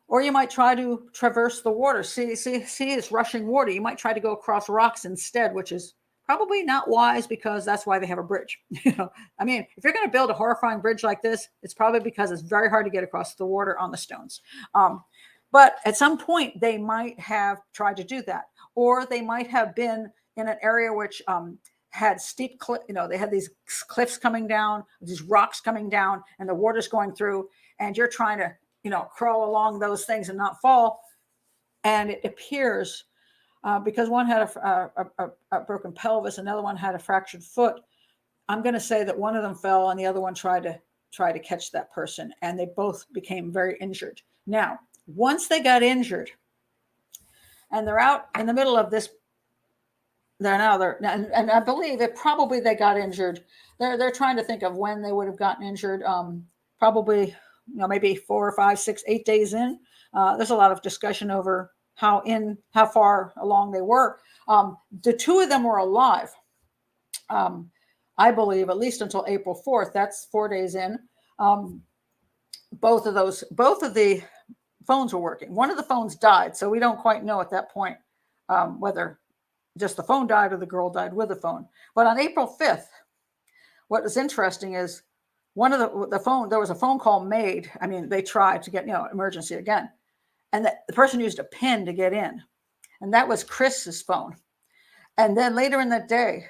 Or you might try to traverse the water. See, it's rushing water. You might try to go across rocks instead, which is probably not wise because that's why they have a bridge. If you're going to build a horrifying bridge like this, it's probably because it's very hard to get across the water on the stones. But at some point they might have tried to do that, or they might have been in an area which had steep they had these cliffs coming down, these rocks coming down, and the water's going through, and you're trying to crawl along those things and not fall. And it appears because one had a broken pelvis, another one had a fractured foot. I'm going to say that one of them fell and the other one tried to catch that person, and they both became very injured. Now, once they got injured and they're out in the middle of this, and I believe they got injured. They're trying to think of when they would have gotten injured. Probably, maybe 4 or 5, 6, 8 days in. There's a lot of discussion over how far along they were. The 2 of them were alive, I believe, at least until April 4th. That's 4 days in. Both of the phones were working. One of the phones died, so we don't quite know at that point whether just the phone died or the girl died with the phone. But on April 5th, what is interesting is one of the phone, there was a phone call made. They tried to get, emergency again. And the person used a pin to get in. And that was Kris's phone. And then later in the day,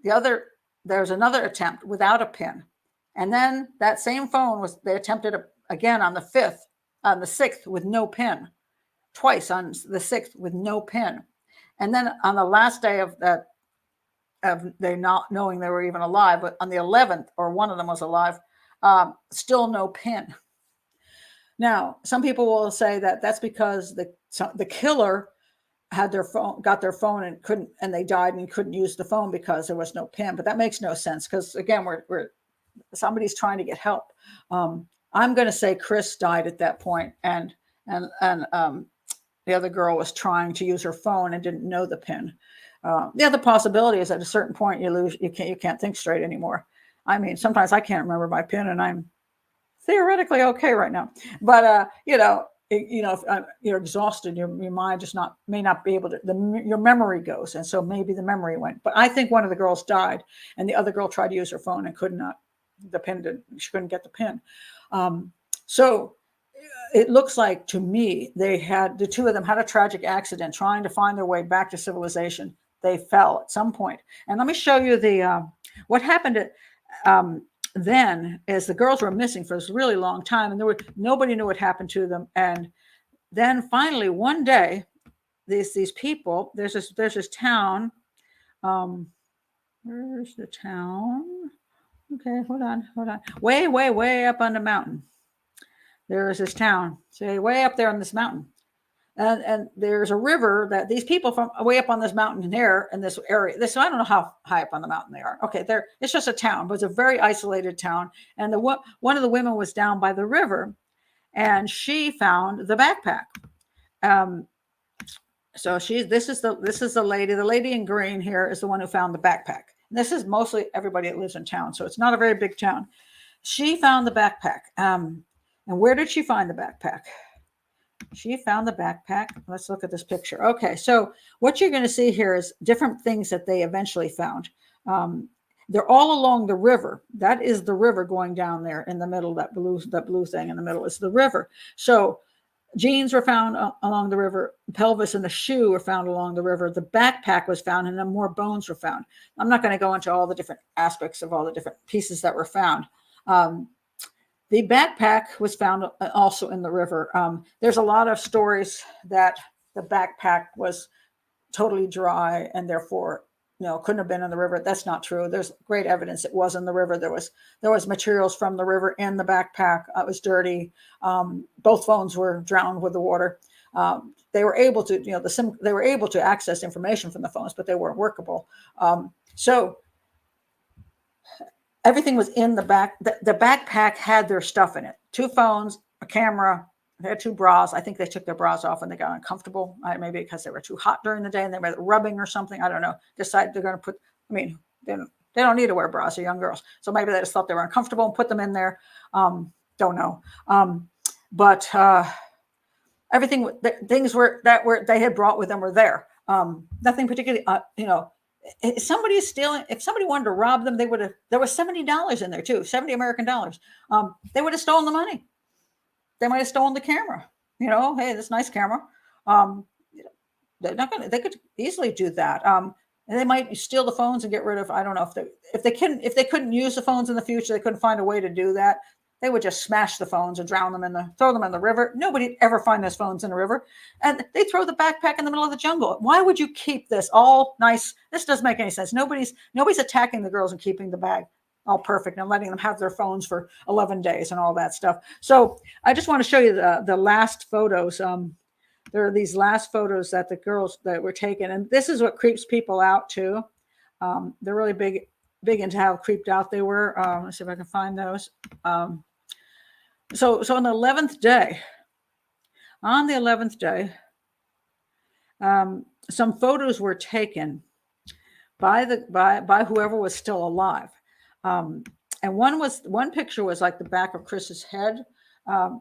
there was another attempt without a pin. And then that same phone they attempted again on the 6th with no pin. Twice on the 6th with no pin. And then on the last day of they not knowing they were even alive, but on the 11th, or one of them was alive, still no pin. Now, some people will say that that's because the killer got their phone and they died and couldn't use the phone because there was no pin. But that makes no sense because again, somebody's trying to get help. I'm going to say Kris died at that point, and the other girl was trying to use her phone and didn't know the pin. The other possibility is at a certain point you can't think straight anymore. Sometimes I can't remember my pin, and I'm theoretically okay right now. But if you're exhausted, your mind just may not be able to. Your memory goes, and so maybe the memory went. But I think one of the girls died, and the other girl tried to use her phone and could not. She couldn't get the pin. So it looks like to me the 2 of them had a tragic accident trying to find their way back to civilization. They fell at some point. And let me show you what happened then is the girls were missing for this really long time, and nobody knew what happened to them. And then finally one day these people. There's this town. Where's the town? Okay, hold on. Way up on the mountain. There is this town. Say way up there on this mountain. And there's a river that these people from way up on this mountain here in this area. I don't know how high up on the mountain they are. Okay, it's just a town, but it's a very isolated town. And one of the women was down by the river, and she found the backpack. So this is the lady. The lady in green here is the one who found the backpack. And this is mostly everybody that lives in town, so it's not a very big town. She found the backpack. And where did she find the backpack? She found the backpack. Let's look at this picture. Okay, so what you're going to see here is different things that they eventually found. They're all along the river. That is the river going down there in the middle. That blue thing in the middle is the river. So jeans were found along the river. Pelvis and the shoe were found along the river. The backpack was found, and then more bones were found. I'm not going to go into all the different aspects of all the different pieces that were found. The backpack was found also in the river. There's a lot of stories that the backpack was totally dry and therefore, couldn't have been in the river. That's not true. There's great evidence it was in the river. There was materials from the river in the backpack. It was dirty. Both phones were drowned with the water. They were able to, they were able to access information from the phones, but they weren't workable. So everything was in the back. The backpack had their stuff in it. 2 phones, a camera. They had 2 bras. I think they took their bras off and they got uncomfortable. Maybe because they were too hot during the day and they were rubbing or something. I don't know. Decided they're going to put, they don't need to wear bras. They're young girls. So maybe they just thought they were uncomfortable and put them in there. Don't know. But everything, things they had brought with them were there. Nothing particularly, if somebody is stealing, if somebody wanted to rob them, there was $70 in there too, 70 American dollars. They would have stolen the money. They might have stolen the camera. Hey, this nice camera. They could easily do that. And they might steal the phones and get rid of, I don't know if they couldn't use the phones in the future, they couldn't find a way to do that. They would just smash the phones and throw them in the river. Nobody'd ever find those phones in the river. And they throw the backpack in the middle of the jungle. Why would you keep this all nice? This doesn't make any sense. Nobody's attacking the girls and keeping the bag all perfect and letting them have their phones for 11 days and all that stuff. So I just want to show you the last photos. There are these last photos that the girls that were taken. And this is what creeps people out too. They're really big into how creeped out they were. Let's see if I can find those. So on the 11th day, some photos were taken by whoever was still alive. And one picture was like the back of Kris's head,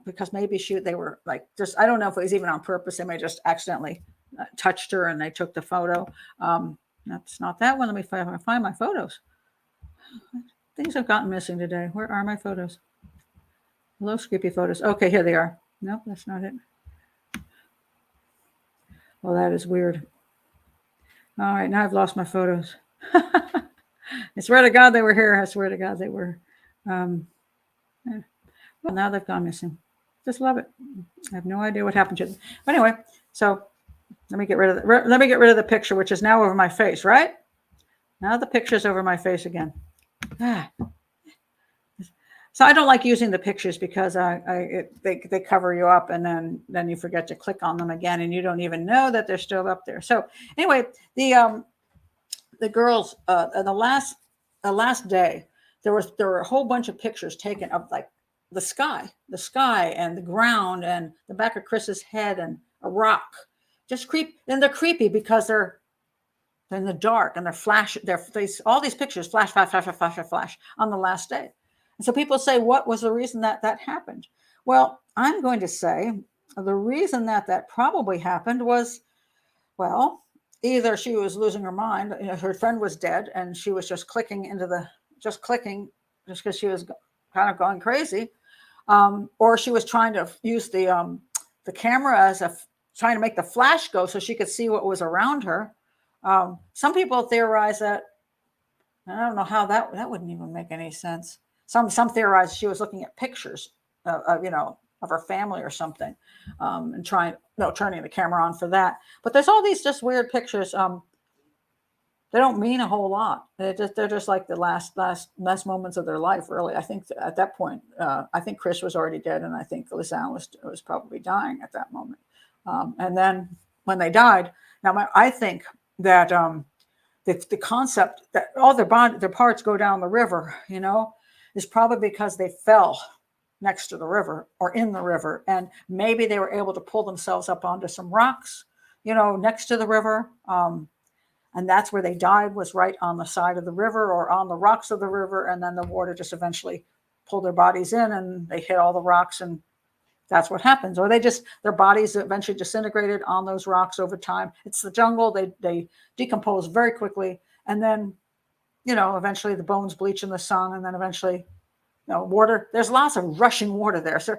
because maybe they were like, just, I don't know if it was even on purpose. They may just accidentally touched her and they took the photo. That's not that one. Let me find my photos. Things have gotten missing today. Where are my photos? Hello, creepy photos. Okay, here they are. Nope, that's not it. Well, that is weird. All right, now I've lost my photos. I swear to God they were here. I swear to God they were. Well, now they've gone missing. Just love it. I have no idea what happened to them. But anyway, so let me get rid of the picture, which is now over my face, right? Now the picture's over my face again. So I don't like using the pictures because they cover you up, and then you forget to click on them again, and you don't even know that they're still up there. So anyway, the girls, the last day, there were a whole bunch of pictures taken of like the sky and the ground and the back of Kris's head and a rock. And they're creepy because they're in the dark and all these pictures flash on the last day. And so people say, what was the reason that happened? Well, I'm going to say the reason that probably happened was, well, either she was losing her mind, her friend was dead, and she was just clicking because she was kind of going crazy, or she was trying to use the camera trying to make the flash go so she could see what was around her. Some people theorize that. I don't know how that wouldn't even make any sense. Some theorize she was looking at pictures, of of her family or something, and turning the camera on for that. But there's all these just weird pictures. They don't mean a whole lot. They're just like the last moments of their life, really. I think at that point, I think Kris was already dead, and I think Lisanne was probably dying at that moment. And then when they died, I think that the concept that all their parts go down the river, is probably because they fell next to the river or in the river, and maybe they were able to pull themselves up onto some rocks, next to the river. And that's where they died, was right on the side of the river or on the rocks of the river. And then the water just eventually pulled their bodies in, and they hit all the rocks, and that's what happens. Or their bodies eventually disintegrated on those rocks over time. It's the jungle. They decompose very quickly. And then, eventually the bones bleach in the sun, and then eventually, water, there's lots of rushing water there. So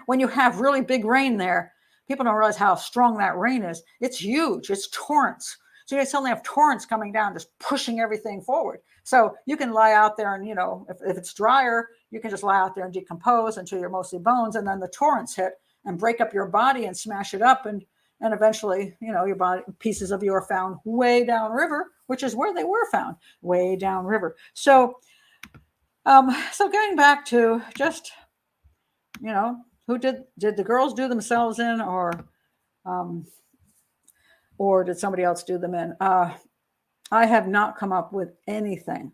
when you have really big rain there, people don't realize how strong that rain is. It's huge. It's torrents. So you suddenly have torrents coming down, just pushing everything forward. So you can lie out there and, if it's drier, you can just lie out there and decompose until you're mostly bones. And then the torrents hit and break up your body and smash it up. And eventually, your body, pieces of you are found way downriver, which is where they were found, way downriver. So, getting back to just, who did the girls do themselves in, or did somebody else do them in? I have not come up with anything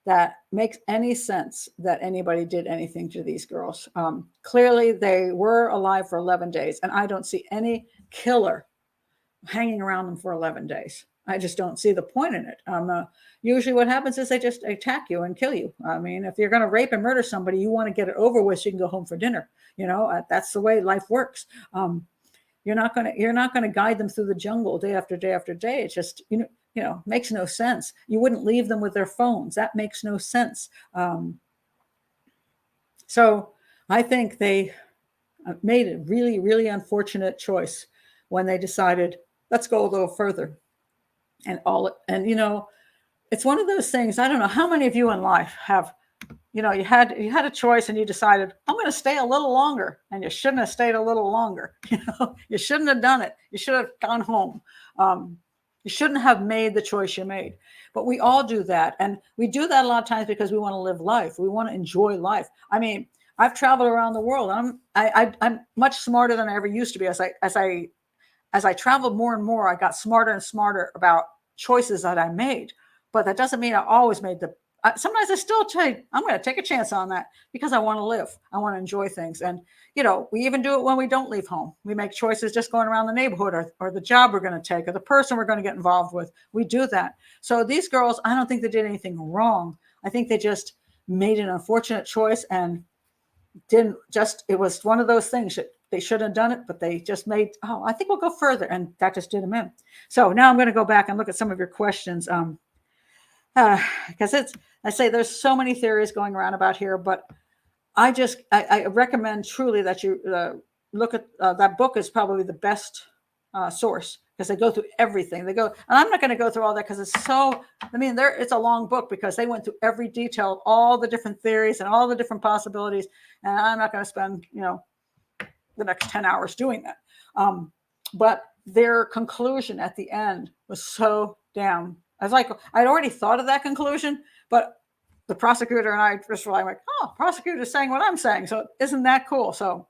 that makes any sense that anybody did anything to these girls. Clearly, they were alive for 11 days, and I don't see any killer hanging around them for 11 days. I just don't see the point in it. Usually what happens is they just attack you and kill you. I mean, if you're going to rape and murder somebody, you want to get it over with so you can go home for dinner. That's the way life works. You're not going to guide them through the jungle day after day after day. It's just, makes no sense. You wouldn't leave them with their phones. That makes no sense. So I think they made a really, really unfortunate choice when they decided, let's go a little further. And it's one of those things. I don't know how many of you in life have, you had a choice and you decided, I'm going to stay a little longer, and you shouldn't have stayed a little longer. You shouldn't have done it. You should have gone home. You shouldn't have made the choice you made. But we all do that. And we do that a lot of times because we want to live life. We want to enjoy life. I mean, I've traveled around the world. I'm much smarter than I ever used to be. As I traveled more and more, I got smarter and smarter about choices that I made. But that doesn't mean I always made sometimes I still say, I'm going to take a chance on that because I want to live. I want to enjoy things. And, we even do it when we don't leave home. We make choices just going around the neighborhood or the job we're going to take or the person we're going to get involved with. We do that. So these girls, I don't think they did anything wrong. I think they just made an unfortunate choice and it was one of those things that they should have done it, but they just made, I think we'll go further. And that just did them in. So now I'm going to go back and look at some of your questions. Because I say there's so many theories going around about here, but I recommend truly that you look at that book is probably the best source because they go through everything. And I'm not going to go through all that because it's a long book because they went through every detail, all the different theories and all the different possibilities. And I'm not going to spend, the next 10 hours doing that. But their conclusion at the end was so damn. I was like, I'd already thought of that conclusion, but the prosecutor and I just were like, prosecutor's saying what I'm saying. So isn't that cool? So,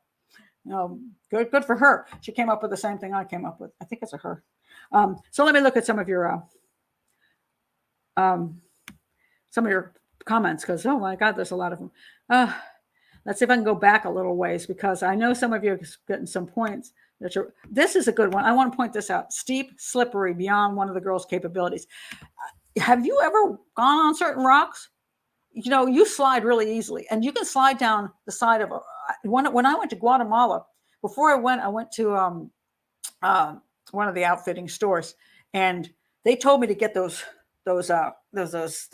good for her. She came up with the same thing I came up with. I think it's a her. So let me look at some of your comments because, oh my God, there's a lot of them. Let's see if I can go back a little ways because I know some of you are getting some points. This is a good one. I want to point this out. Steep, slippery, beyond one of the girls' capabilities. Have you ever gone on certain rocks? You slide really easily, and you can slide down the side of when I went to Guatemala, before I went to one of the outfitting stores, and they told me to get those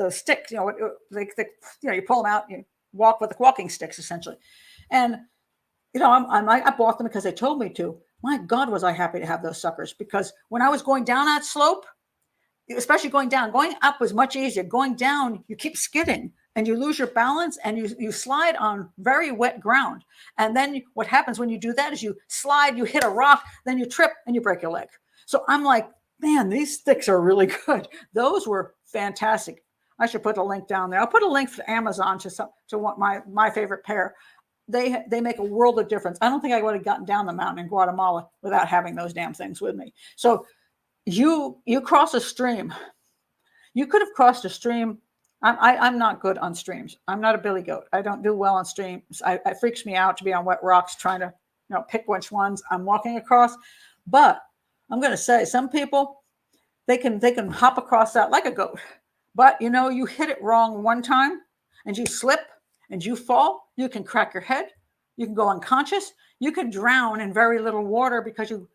sticks. You pull them out, you walk with the walking sticks essentially, and I bought them because they told me to. My God, was I happy to have those suckers because when I was going down that slope, especially going up was much easier. Going down, you keep skidding. and you lose your balance and you slide on very wet ground. And then what happens when you do that is you slide, you hit a rock, then you trip and you break your leg. So I'm like, man, these sticks are really good. Those were fantastic. I should put a link down there. I'll put a link to Amazon to what my favorite pair. They make a world of difference. I don't think I would have gotten down the mountain in Guatemala without having those damn things with me. So you cross a stream. You could have crossed a stream. I'm not good on streams. I'm not a billy goat. I don't do well on streams. It freaks me out to be on wet rocks trying to pick which ones I'm walking across. But I'm going to say some people, they can hop across that like a goat. But you hit it wrong one time and you slip and you fall, you can crack your head, you can go unconscious, you can drown in very little water because you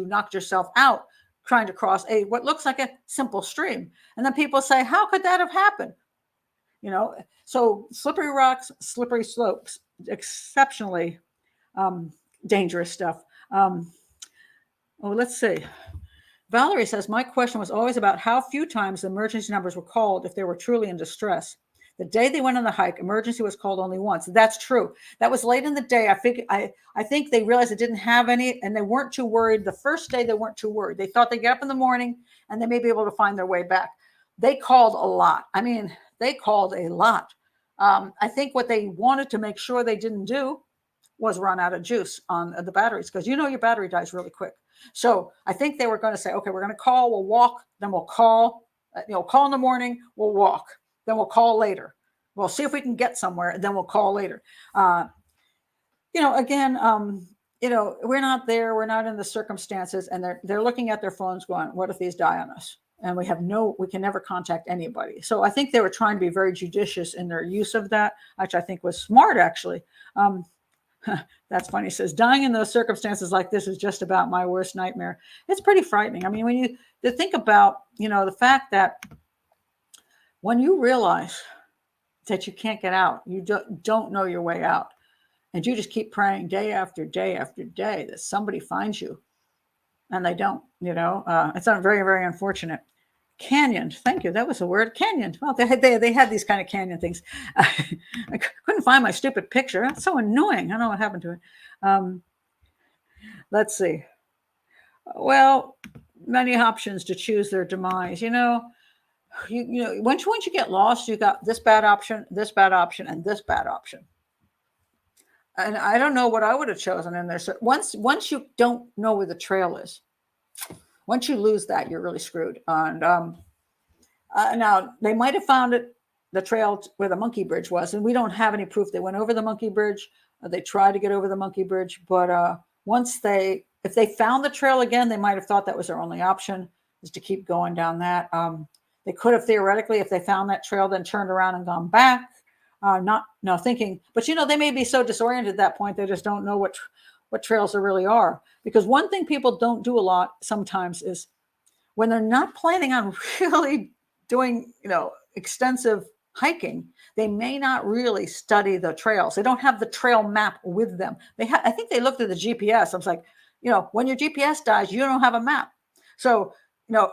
knocked yourself out trying to cross what looks like a simple stream. And then people say, how could that have happened? So slippery rocks, slippery slopes, exceptionally dangerous stuff. Let's see. Valerie says, my question was always about how few times the emergency numbers were called if they were truly in distress. The day they went on the hike, emergency was called only once. That's true. That was late in the day. I think they realized it didn't have any, and they weren't too worried. The first day, they weren't too worried. They thought they'd get up in the morning, and they may be able to find their way back. They called a lot. I mean, they called a lot. I think what they wanted to make sure they didn't do was run out of juice on the batteries, because your battery dies really quick. So I think they were going to say, okay, we're going to call, we'll walk, then we'll call, call in the morning, we'll walk, then we'll call later. We'll see if we can get somewhere, and then we'll call later. Again, we're not there, we're not in the circumstances, and they're looking at their phones going, what if these die on us? And we can never contact anybody. So I think they were trying to be very judicious in their use of that, which I think was smart, actually. That's funny. It says, dying in those circumstances like this is just about my worst nightmare. It's pretty frightening. I mean, when you think about, the fact that when you realize that you can't get out, you don't know your way out, and you just keep praying day after day after day that somebody finds you, and they don't, it's not very, very unfortunate. Canyon, thank you. That was a word, canyon. Well, they had these kind of canyon things. I couldn't find my stupid picture. That's so annoying. I don't know what happened to it. Let's see. Well, many options to choose their demise. Once you get lost, you got this bad option, and this bad option. And I don't know what I would have chosen in there. So once you don't know where the trail is, once you lose that, you're really screwed. And now they might have found the trail where the monkey bridge was, and we don't have any proof they went over the monkey bridge. They tried to get over the monkey bridge, but if they found the trail again, they might have thought that was their only option, is to keep going down that. They could have theoretically, if they found that trail, then turned around and gone back. Thinking, but they may be so disoriented at that point they just don't know what trails there really are. Because one thing people don't do a lot sometimes is when they're not planning on really doing, extensive hiking, they may not really study the trails. They don't have the trail map with them. I think they looked at the GPS. I was like, when your GPS dies, you don't have a map. So,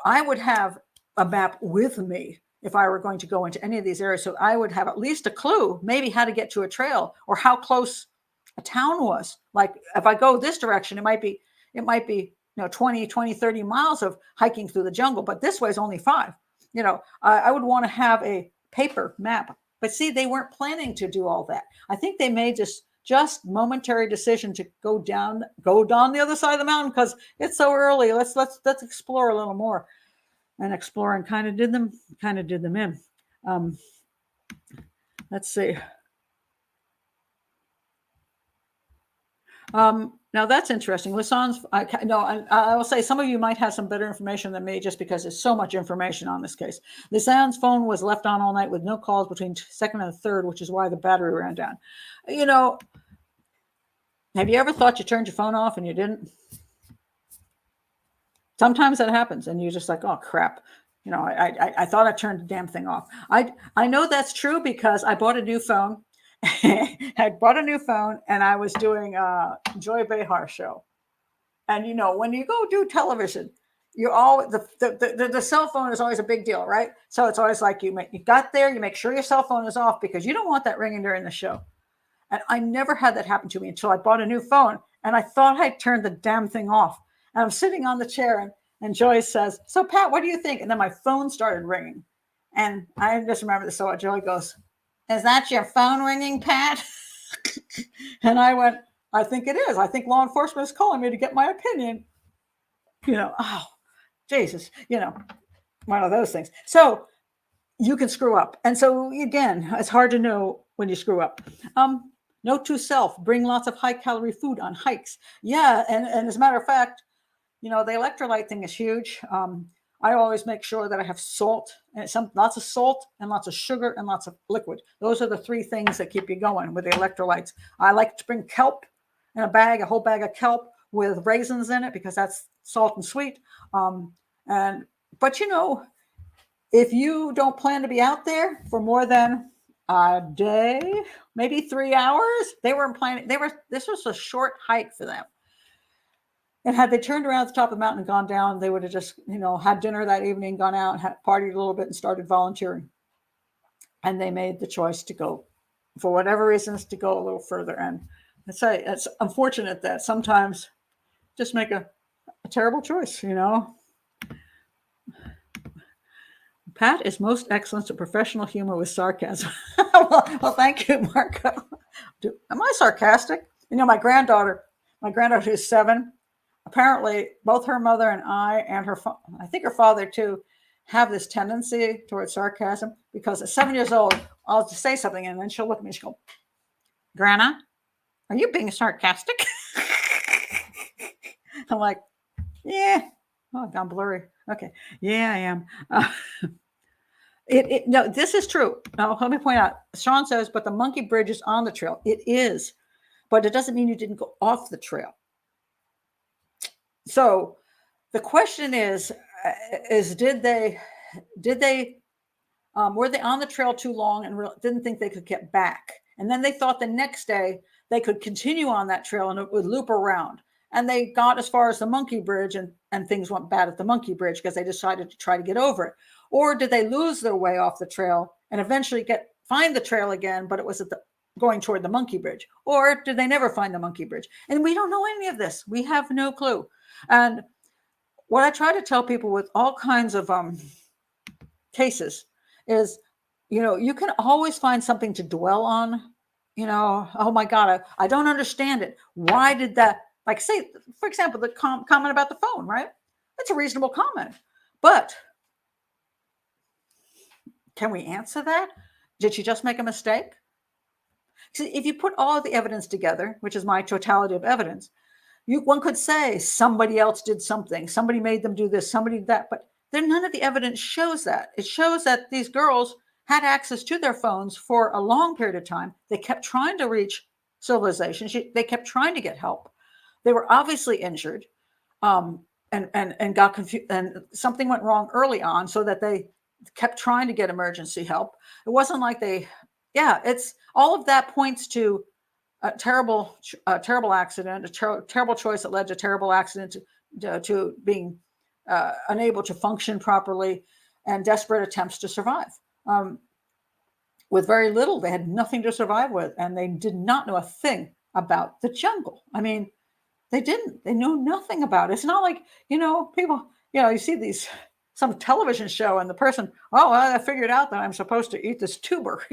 I would have a map with me if I were going to go into any of these areas. So I would have at least a clue, maybe how to get to a trail or how close a town was. Like if I go this direction, it might be 20, 30 miles of hiking through the jungle, but this way is only 5. I would want to have a paper map. But see, they weren't planning to do all that. I think they made just momentary decision to go down the other side of the mountain because it's so early. Let's explore a little more. And exploring kind of did them in. Let's see. Now that's interesting. Lisanne's, I will say some of you might have some better information than me just because there's so much information on this case. Lisanne's phone was left on all night with no calls between second and third, which is why the battery ran down. Have you ever thought you turned your phone off and you didn't? Sometimes that happens and you're just like, oh crap. I thought I turned the damn thing off. I know that's true because I bought a new phone. I bought a new phone and I was doing Joy Behar show. And when you go do television, You always the cell phone is always a big deal, right? So it's always like you got there, you make sure your cell phone is off because you don't want that ringing during the show. And I never had that happen to me until I bought a new phone, and I thought I turned the damn thing off. And I'm sitting on the chair, and Joy says, "So Pat, what do you think?" And then my phone started ringing, and I just remember this. So Joy goes, "Is that your phone ringing, Pat?" And I went, "I think it is. I think law enforcement is calling me to get my opinion." Oh, Jesus, one of those things. So you can screw up. And so again, it's hard to know when you screw up. Note to self, bring lots of high calorie food on hikes. Yeah. And as a matter of fact, the electrolyte thing is huge. I always make sure that I have salt and lots of salt and lots of sugar and lots of liquid. Those are the three things that keep you going with the electrolytes. I like to bring kelp in a whole bag of kelp with raisins in it because that's salt and sweet. But if you don't plan to be out there for more than a day, maybe 3 hours, this was a short hike for them. And had they turned around at the top of the mountain and gone down, they would have just, had dinner that evening, gone out and partied a little bit and started volunteering. And they made the choice to go, for whatever reasons, to go a little further. And I say it's unfortunate that sometimes just make a terrible choice, Pat is most excellent to professional humor with sarcasm. well, thank you, Marco. Am I sarcastic? My granddaughter who's 7, apparently both her mother and I and I think her father too, have this tendency towards sarcasm because at 7 years old, I'll just say something and then she'll look at me and she'll go, "Grandma, are you being sarcastic?" I'm like, "Yeah." Oh, I've gone blurry. Okay. Yeah, I am. No, this is true. Now, let me point out, Sean says, but the monkey bridge is on the trail. It is, but it doesn't mean you didn't go off the trail. So the question is did they were they on the trail too long and didn't think they could get back? And then they thought the next day they could continue on that trail and it would loop around. And they got as far as the monkey bridge and things went bad at the monkey bridge because they decided to try to get over it. Or did they lose their way off the trail and eventually find the trail again, but it was going toward the monkey bridge? Or did they never find the monkey bridge? And we don't know any of this. We have no clue. And what I try to tell people with all kinds of cases is, you can always find something to dwell on. Oh my God, I don't understand it. Why did that? Like, say, for example, the comment about the phone, right? That's a reasonable comment. But can we answer that? Did she just make a mistake? See, if you put all of the evidence together, which is my totality of evidence, one could say somebody else did something. Somebody made them do this, somebody did that. But none of the evidence shows that. It shows that these girls had access to their phones for a long period of time. They kept trying to reach civilization. They kept trying to get help. They were obviously injured and got confused, and something went wrong early on so that they kept trying to get emergency help. It wasn't like it's all of that points to a terrible accident, a terrible choice that led to a terrible accident, to being unable to function properly, and desperate attempts to survive. With very little, they had nothing to survive with, and they did not know a thing about the jungle. I mean, they didn't. They knew nothing about it. It's not like, people, you see some television show and the person, I figured out that I'm supposed to eat this tuber.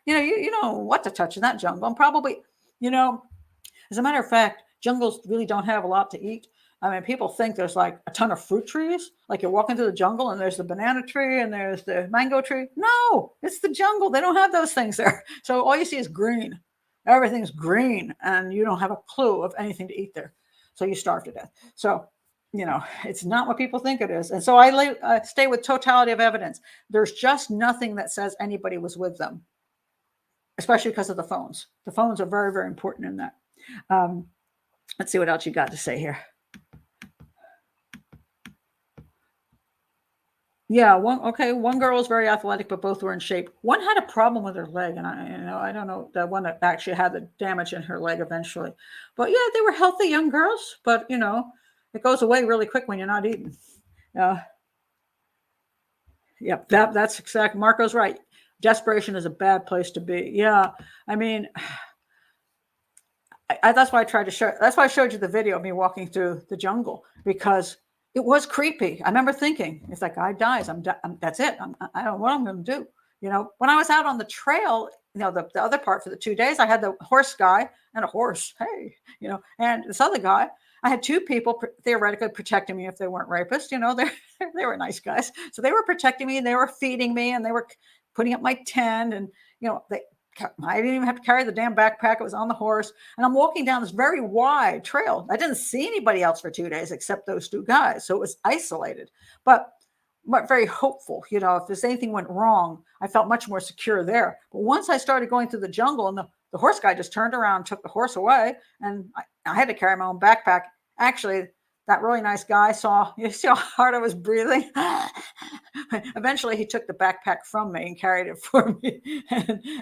You know what to touch in that jungle. And probably, as a matter of fact, jungles really don't have a lot to eat. I mean, people think there's like a ton of fruit trees. Like you're walking through the jungle and there's the banana tree and there's the mango tree. No, it's the jungle. They don't have those things there. So all you see is green. Everything's green and you don't have a clue of anything to eat there. So you starve to death. So, it's not what people think it is. And so I stay with totality of evidence. There's just nothing that says anybody was with them, especially because of the phones. The phones are very, very important in that. Let's see what else you got to say here. Yeah, one girl was very athletic, but both were in shape. One had a problem with her leg, and I don't know, the one that actually had the damage in her leg eventually. But yeah, they were healthy young girls. But it goes away really quick when you're not eating. Yep, that's exact. Marco's right. Desperation is a bad place to be. Yeah, I mean, that's why I tried to show. That's why I showed you the video of me walking through the jungle, because it was creepy. I remember thinking, if that guy dies, that's it. I don't know what I'm going to do. You know, when I was out on the trail, you know, the other part for the 2 days, I had the horse guy and a horse. Hey, you know, and this other guy. I had 2 people theoretically protecting me if they weren't rapists. You know, they were nice guys. So they were protecting me, and they were feeding me, and they were putting up my tent. And, you know, I didn't even have to carry the damn backpack. It was on the horse. And I'm walking down this very wide trail. I didn't see anybody else for 2 days except those 2 guys. So it was isolated, but very hopeful. You know, if there's anything went wrong, I felt much more secure there. But once I started going through the jungle, and the horse guy just turned around and took the horse away, and I had to carry my own backpack. Actually, that really nice guy you see how hard I was breathing? Eventually, he took the backpack from me and carried it for me.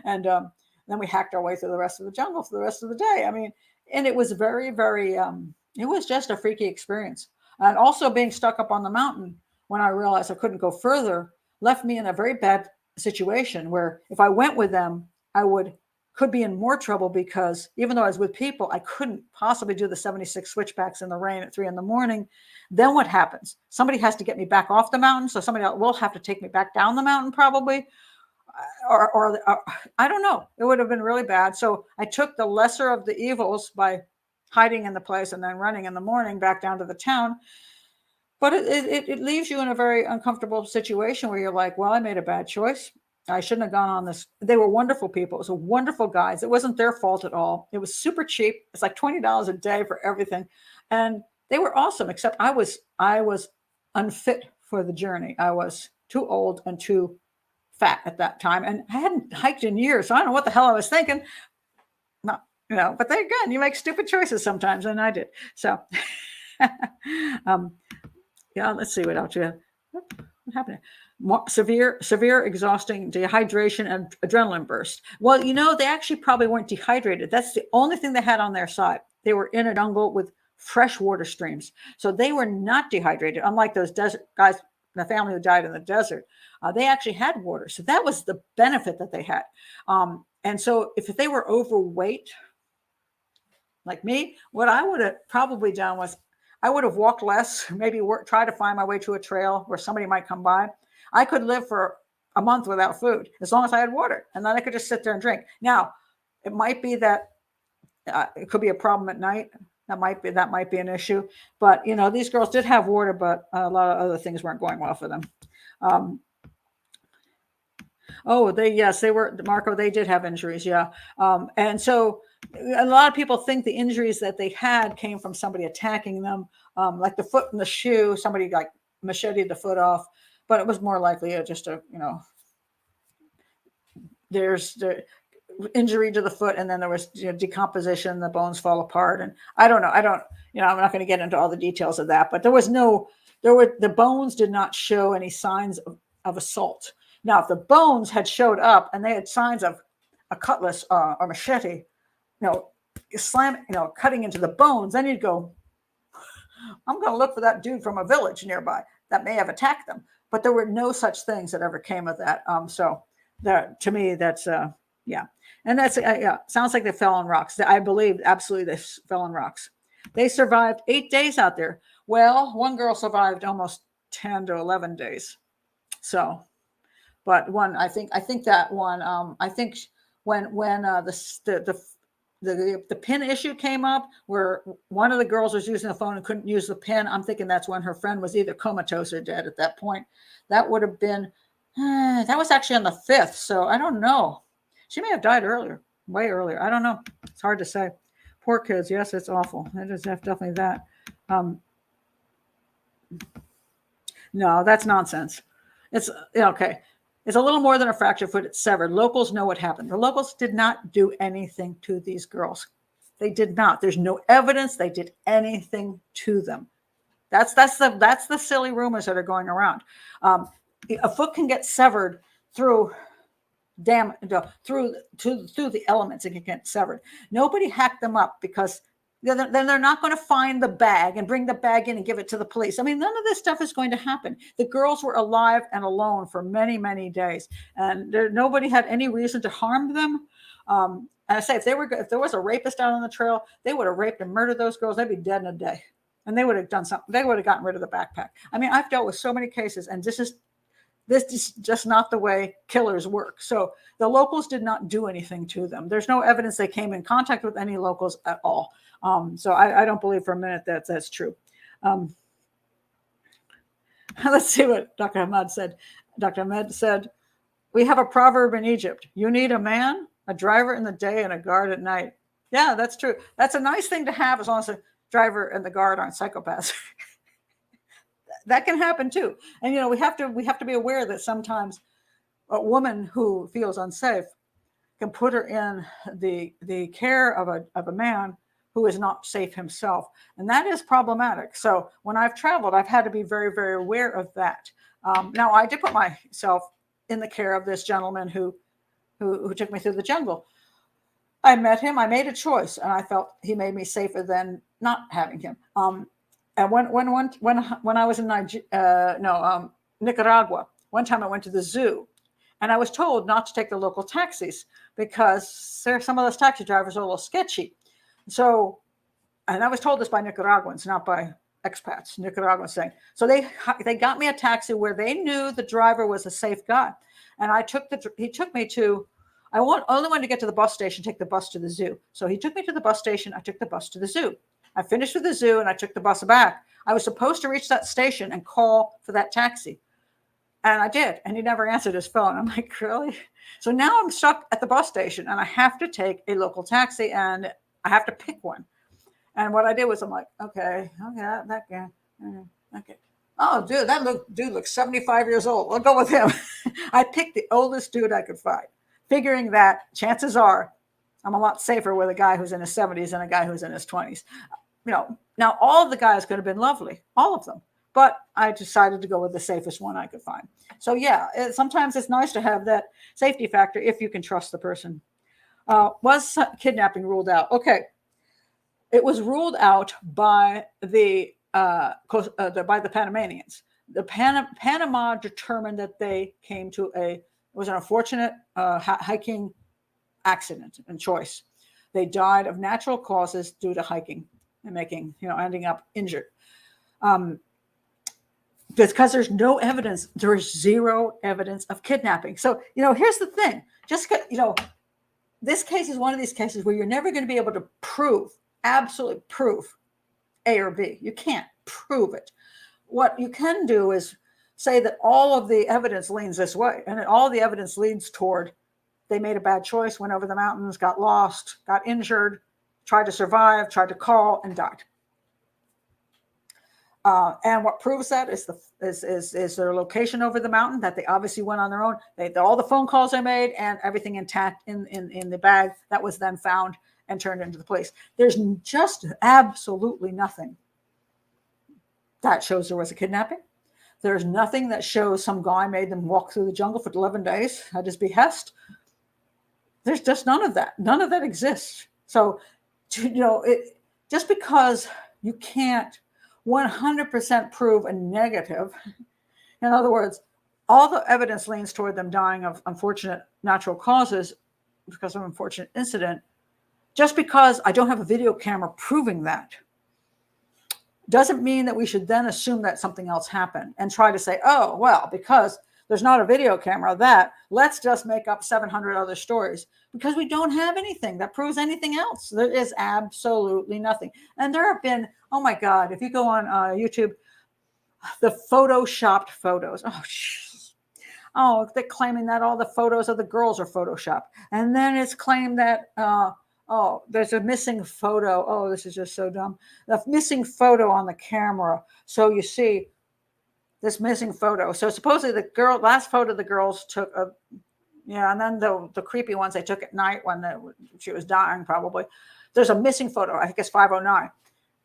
and then we hacked our way through the rest of the jungle for the rest of the day. I mean, and it was very, very, it was just a freaky experience. And also being stuck up on the mountain when I realized I couldn't go further left me in a very bad situation where if I went with them, I could be in more trouble, because even though I was with people, I couldn't possibly do the 76 switchbacks in the rain at 3 a.m. Then what happens? Somebody has to get me back off the mountain. So somebody else will have to take me back down the mountain probably. Or I don't know. It would have been really bad. So I took the lesser of the evils by hiding in the place and then running in the morning back down to the town. But it leaves you in a very uncomfortable situation where you're like, well, I made a bad choice. I shouldn't have gone on this. They were wonderful people. It was wonderful guys. It wasn't their fault at all. It was super cheap. It's like $20 a day for everything. And they were awesome, except I was unfit for the journey. I was too old and too fat at that time. And I hadn't hiked in years. So I don't know what the hell I was thinking. No, you know, but then again, you make stupid choices sometimes. And I did. So, yeah, let's see what else. What happened? More severe, exhausting dehydration and adrenaline burst. Well, you know, they actually probably weren't dehydrated. That's the only thing they had on their side. They were in a jungle with fresh water streams. So they were not dehydrated, unlike those desert guys, the family who died in the desert. They actually had water. So that was the benefit that they had. And so if they were overweight, like me, what I would have probably done was I would have walked less, maybe try to find my way to a trail where somebody might come by. I could live for a month without food as long as I had water, and then I could just sit there and drink. Now, it might be that it could be a problem at night. That might be an issue. But you know, these girls did have water, but a lot of other things weren't going well for them. They were, Marco. They did have injuries, yeah. And so a lot of people think the injuries that they had came from somebody attacking them, like the foot and the shoe. Somebody like macheted the foot off. But it was more likely there's the injury to the foot, and then there was decomposition, the bones fall apart. And I don't know. I'm not going to get into all the details of that, but the bones did not show any signs of assault. Now, if the bones had showed up and they had signs of a cutlass or machete, cutting into the bones, then you'd go, I'm going to look for that dude from a village nearby that may have attacked them. But there were no such things that ever came of that. So that, to me, that's, yeah. And that's, sounds like they fell on rocks. I believe absolutely they fell on rocks. They survived 8 days out there. Well, one girl survived almost 10 to 11 days. So, but one, I think that one, I think when the pin issue came up where one of the girls was using the phone and couldn't use the pin, I'm thinking that's when her friend was either comatose or dead at that point. That would have been, that was actually on the 5th. So I don't know. She may have died earlier, way earlier. I don't know. It's hard to say. Poor kids. Yes, it's awful. It is definitely that. No, that's nonsense. It's okay. It's a little more than a fractured foot. It's severed. Locals know what happened. The locals did not do anything to these girls. They did not. There's no evidence they did anything to them. That's the silly rumors that are going around. A foot can get severed through the elements. It can get severed. Nobody hacked them up because then they're not going to find the bag and bring the bag in and give it to the police. I mean, none of this stuff is going to happen. The girls were alive and alone for many, many days, and nobody had any reason to harm them. And I say, if there was a rapist out on the trail, they would have raped and murdered those girls. They'd be dead in a day, and they would have done something. They would have gotten rid of the backpack. I mean, I've dealt with so many cases, and this is just not the way killers work. So the locals did not do anything to them. There's no evidence they came in contact with any locals at all. So I don't believe for a minute that that's true. Let's see what Dr. Ahmed said. Dr. Ahmed said, we have a proverb in Egypt. You need a man, a driver in the day, and a guard at night. Yeah, that's true. That's a nice thing to have as long as the driver and the guard aren't psychopaths. That can happen too. And, we have to be aware that sometimes a woman who feels unsafe can put her in the care of a man who is not safe himself. And that is problematic. So when I've traveled, I've had to be very, very aware of that. Now, I did put myself in the care of this gentleman who took me through the jungle. I met him. I made a choice, and I felt he made me safer than not having him. And when I was in Nicaragua, one time I went to the zoo, and I was told not to take the local taxis because some of those taxi drivers are a little sketchy. So, and I was told this by Nicaraguans, not by expats. Nicaraguans saying, so they got me a taxi where they knew the driver was a safe guy, and he took me to. I only wanted to get to the bus station, take the bus to the zoo. So he took me to the bus station. I took the bus to the zoo. I finished with the zoo and I took the bus back. I was supposed to reach that station and call for that taxi. And I did. And he never answered his phone. I'm like, really? So now I'm stuck at the bus station and I have to take a local taxi and I have to pick one. And what I did was I'm like, okay, that guy. Okay. Oh, dude, dude looks 75 years old. I'll go with him. I picked the oldest dude I could find, figuring that chances are I'm a lot safer with a guy who's in his 70s than a guy who's in his 20s. Now all of the guys could have been lovely, all of them, but I decided to go with the safest one I could find. So yeah, sometimes it's nice to have that safety factor if you can trust the person. Was kidnapping ruled out? Okay, it was ruled out by the Panamanians. The Panama determined that they came to it was an unfortunate hiking accident and choice. They died of natural causes due to hiking and ending up injured. Because there's no evidence, there is zero evidence of kidnapping. So, here's the thing. This case is one of these cases where you're never going to be able to absolutely prove A or B. You can't prove it. What you can do is say that all of the evidence leans this way, and all the evidence leads toward they made a bad choice, went over the mountains, got lost, got injured, tried to survive, tried to call, and died. And what proves that is their location over the mountain, that they obviously went on their own. All the phone calls they made and everything intact in the bag that was then found and turned into the police. There's just absolutely nothing that shows there was a kidnapping. There's nothing that shows some guy made them walk through the jungle for 11 days at his behest. There's just none of that. None of that exists. So, just because you can't 100% prove a negative, in other words, all the evidence leans toward them dying of unfortunate natural causes because of an unfortunate incident. Just because I don't have a video camera proving that doesn't mean that we should then assume that something else happened and try to say, oh, well, because there's not a video camera, let's just make up 700 other stories, because we don't have anything that proves anything else. There is absolutely nothing. And there have been, oh my God, if you go on YouTube, the photoshopped photos. They're claiming that all the photos of the girls are photoshopped. And then it's claimed that, there's a missing photo. Oh, this is just so dumb. The missing photo on the camera. So you see this missing photo. So supposedly the last photo the girls took, and then the creepy ones they took at night when she was dying probably. There's a missing photo. I think it's 509.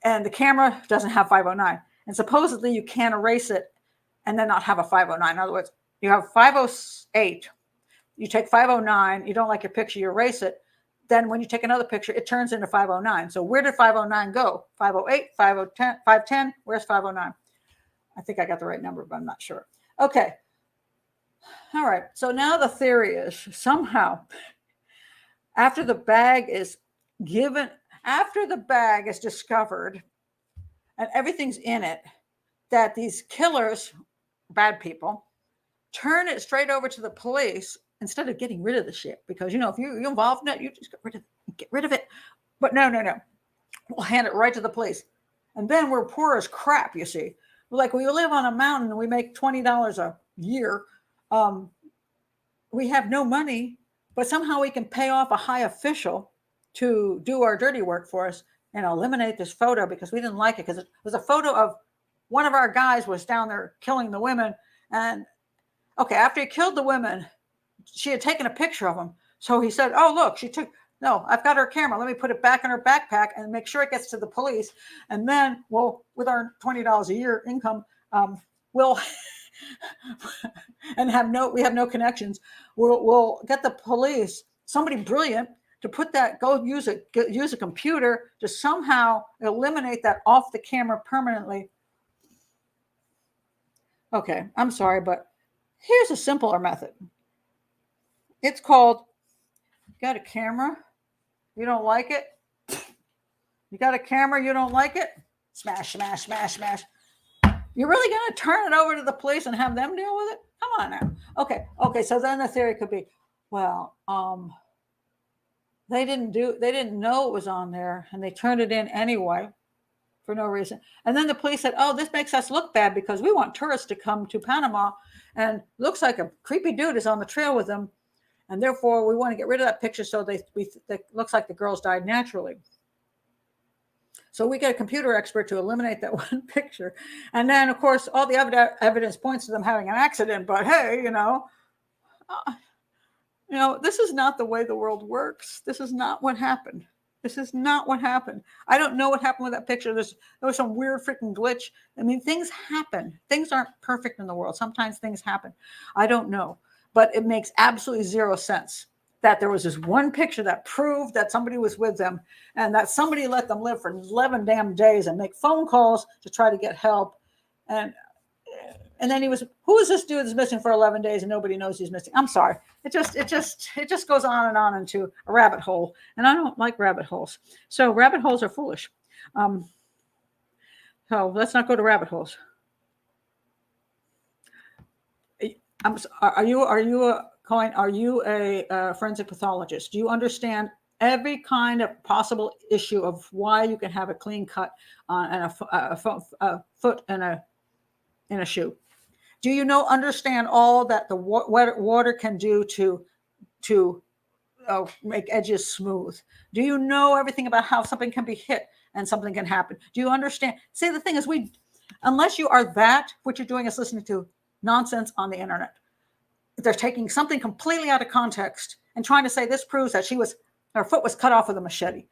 And the camera doesn't have 509. And supposedly you can't erase it and then not have a 509. In other words, you have 508. You take 509. You don't like your picture, you erase it. then when you take another picture, it turns into 509. So where did 509 go? 508, 510, 510. Where's 509? I think I got the right number, but I'm not sure. Okay. All right. So now the theory is somehow after the bag is discovered and everything's in it, that these killers, bad people, turn it straight over to the police instead of getting rid of the shit. Because, if you're involved in it, you just get rid of it. But no. We'll hand it right to the police. And then we're poor as crap, you see. Like we live on a mountain and we make $20 a year. We have no money, but somehow we can pay off a high official to do our dirty work for us and eliminate this photo because we didn't like it. Because it was a photo of one of our guys was down there killing the women. And okay, after he killed the women, she had taken a picture of him. So he said, oh, look, I've got her camera. Let me put it back in her backpack and make sure it gets to the police. And then, with our $20 a year income, we'll and we have no connections. We'll get the police, somebody brilliant, to put that, use a computer to somehow eliminate that off the camera permanently. Okay, I'm sorry, but here's a simpler method. It's called, you got a camera, you don't like it? You got a camera, you don't like it? Smash, smash, smash, smash. You're really going to turn it over to the police and have them deal with it? Come on now. Okay, so then the theory could be, they didn't know it was on there and they turned it in anyway for no reason. And then the police said, oh, this makes us look bad because we want tourists to come to Panama and looks like a creepy dude is on the trail with them. And therefore we want to get rid of that picture. So it looks like the girls died naturally. So we get a computer expert to eliminate that one picture. And then of course, all the evidence points to them having an accident, but hey, this is not the way the world works. This is not what happened. I don't know what happened with that picture. There was some weird freaking glitch. I mean, things happen. Things aren't perfect in the world. Sometimes things happen. I don't know. But it makes absolutely zero sense that there was this one picture that proved that somebody was with them and that somebody let them live for 11 damn days and make phone calls to try to get help. And then who is this dude that's missing for 11 days and nobody knows he's missing? I'm sorry. It just goes on and on into a rabbit hole. And I don't like rabbit holes. So rabbit holes are foolish. So let's not go to rabbit holes. Are you a forensic pathologist? Do you understand every kind of possible issue of why you can have a clean cut on a foot in a shoe? Do you understand all that the water can do to make edges smooth? Do you know everything about how something can be hit and something can happen? Do you understand? See, the thing is, unless you are that, what you're doing is listening to nonsense on the internet. They're taking something completely out of context and trying to say this proves that her foot was cut off with a machete.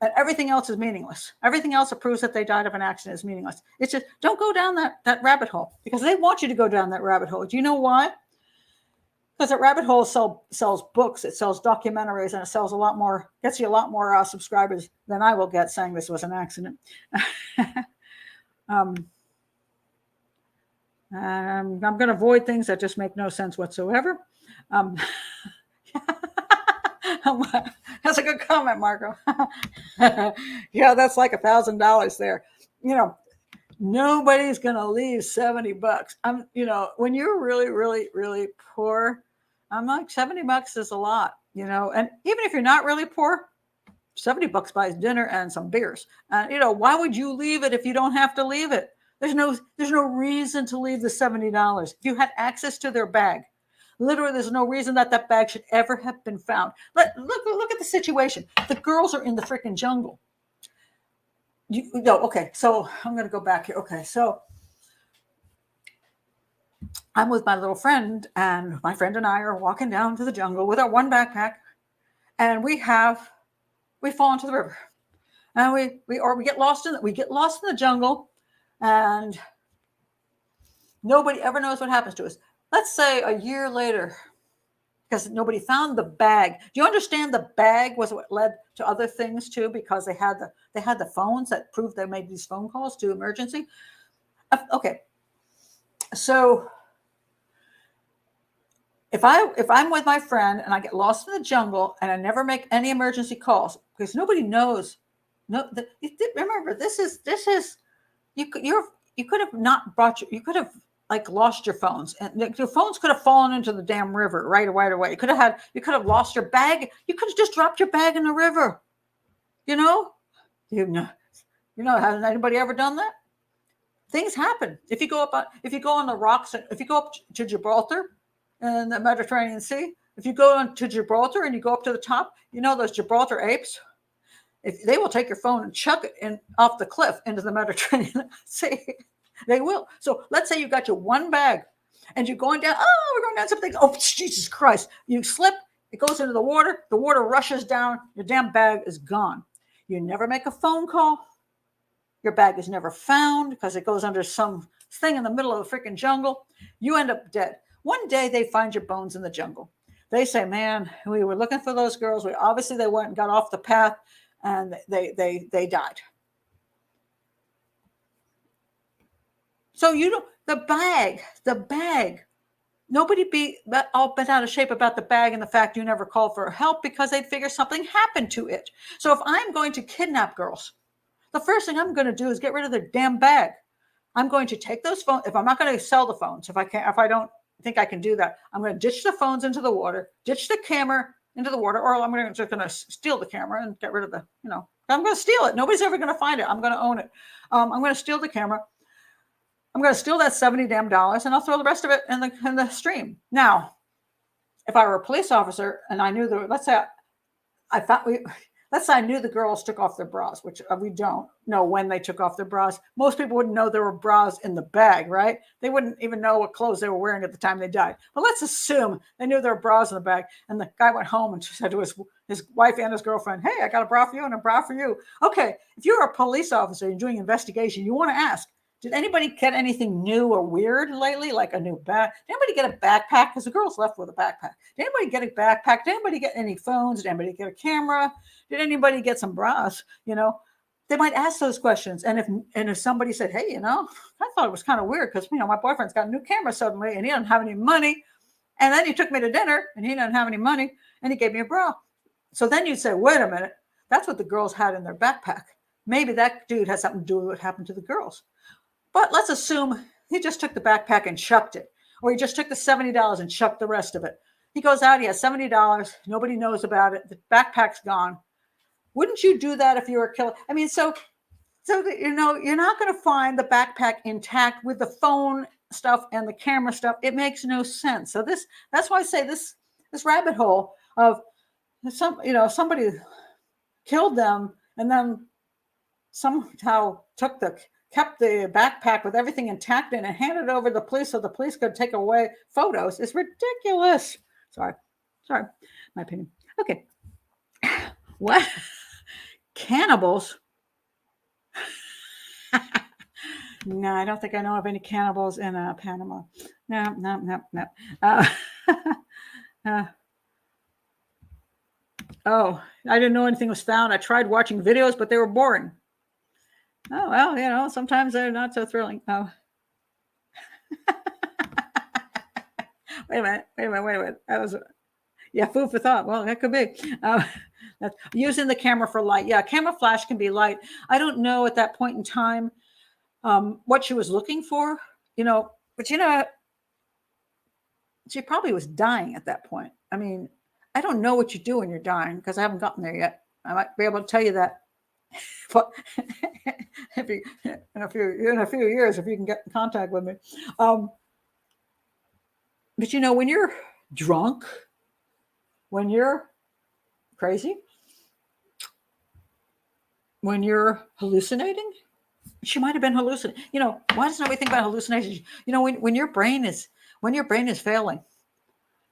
And everything else is meaningless. Everything else that proves that they died of an accident is meaningless. It's just, don't go down that rabbit hole because they want you to go down that rabbit hole. Do you know why? Because that rabbit hole sells books, it sells documentaries, and it sells gets you a lot more subscribers than I will get saying this was an accident. I'm going to avoid things that just make no sense whatsoever. That's a good comment, Marco. Yeah, that's like $1,000 there. Nobody's going to leave $70. When you're really, really, really poor, I'm like $70 is a lot, and even if you're not really poor, $70 buys dinner and some beers. And, why would you leave it if you don't have to leave it? There's no reason to leave the $70. If you had access to their bag, literally, there's no reason that bag should ever have been found. Look at the situation. The girls are in the freaking jungle. Okay, so I'm going to go back here. Okay, so I'm with my little friend, and my friend and I are walking down to the jungle with our one backpack, and we fall into the river, and we get lost in the jungle, and nobody ever knows what happens to us. Let's say a year later, because nobody found the bag. Do you understand the bag was what led to other things too? Because they had the phones that proved they made these phone calls to emergency. Okay, so if I'm with my friend and I get lost in the jungle and I never make any emergency calls because nobody knows. No, remember this is you could have not brought you could have like lost your phones, and your phones could have fallen into the damn river right away. You could have lost your bag. You could have just dropped your bag in the river. You know, has anybody ever done that? Things happen. If you go on the rocks, if you go up to Gibraltar in the Mediterranean Sea, if you go on to Gibraltar and you go up to the top, those Gibraltar apes, if they will take your phone and chuck it off the cliff into the Mediterranean Sea. They will. So let's say you got your one bag and you're going down. Oh, we're going down something. Oh, Jesus Christ. You slip. It goes into the water. The water rushes down. Your damn bag is gone. You never make a phone call. Your bag is never found because it goes under some thing in the middle of the freaking jungle. You end up dead. One day they find your bones in the jungle. They say, man, we were looking for those girls. They went and got off the path and they died. So the bag, nobody be all bent out of shape about the bag and the fact you never called for help because they'd figure something happened to it. So if I'm going to kidnap girls, the first thing I'm going to do is get rid of their damn bag. I'm going to take those phones. If I'm not going to sell the phones, if I don't think I can do that, I'm going to ditch the phones into the water, ditch the camera into the water, or I'm just going to steal the camera and get rid of I'm going to steal it. Nobody's ever going to find it. I'm going to own it. I'm going to steal the camera. I'm going to steal that $70 damn and I'll throw the rest of it in the stream. Now, if I were a police officer and I knew let's say I knew the girls took off their bras, which we don't know when they took off their bras. Most people wouldn't know there were bras in the bag, right? They wouldn't even know what clothes they were wearing at the time they died. But let's assume they knew there were bras in the bag. And the guy went home and said to his wife and his girlfriend, hey, I got a bra for you and a bra for you. Okay, if you're a police officer and doing investigation, you want to ask, did anybody get anything new or weird lately, like a new bag? Did anybody get a backpack? Because the girls left with a backpack. Did anybody get a backpack? Did anybody get any phones? Did anybody get a camera? Did anybody get some bras? They might ask those questions. And if somebody said, hey, I thought it was kind of weird because, my boyfriend's got a new camera suddenly and he doesn't have any money. And then he took me to dinner and he doesn't have any money and he gave me a bra. So then you'd say, wait a minute, that's what the girls had in their backpack. Maybe that dude has something to do with what happened to the girls. But let's assume he just took the backpack and chucked it, or he just took the $70 and chucked the rest of it. He goes out, he has $70. Nobody knows about it. The backpack's gone. Wouldn't you do that if you were a killer? I mean, so you're not going to find the backpack intact with the phone stuff and the camera stuff. It makes no sense. So that's why I say this rabbit hole of somebody killed them and then somehow kept the backpack with everything intact in and handed it over to the police so the police could take away photos. It's ridiculous. Sorry, my opinion. Okay. What? Cannibals? No, I don't think I know of any cannibals in Panama. No. Oh, I didn't know anything was found. I tried watching videos, but they were boring. Oh, well, sometimes they're not so thrilling. Oh. Wait a minute. That was, food for thought. Well, that could be. Using the camera for light. Yeah, camera flash can be light. I don't know at that point in time what she was looking for, but she probably was dying at that point. I mean, I don't know what you do when you're dying because I haven't gotten there yet. I might be able to tell you that. But in a few years, if you can get in contact with me. But when you're drunk, when you're crazy, when you're hallucinating, she might have been hallucinating. Why doesn't nobody think about hallucinations? When your brain is failing,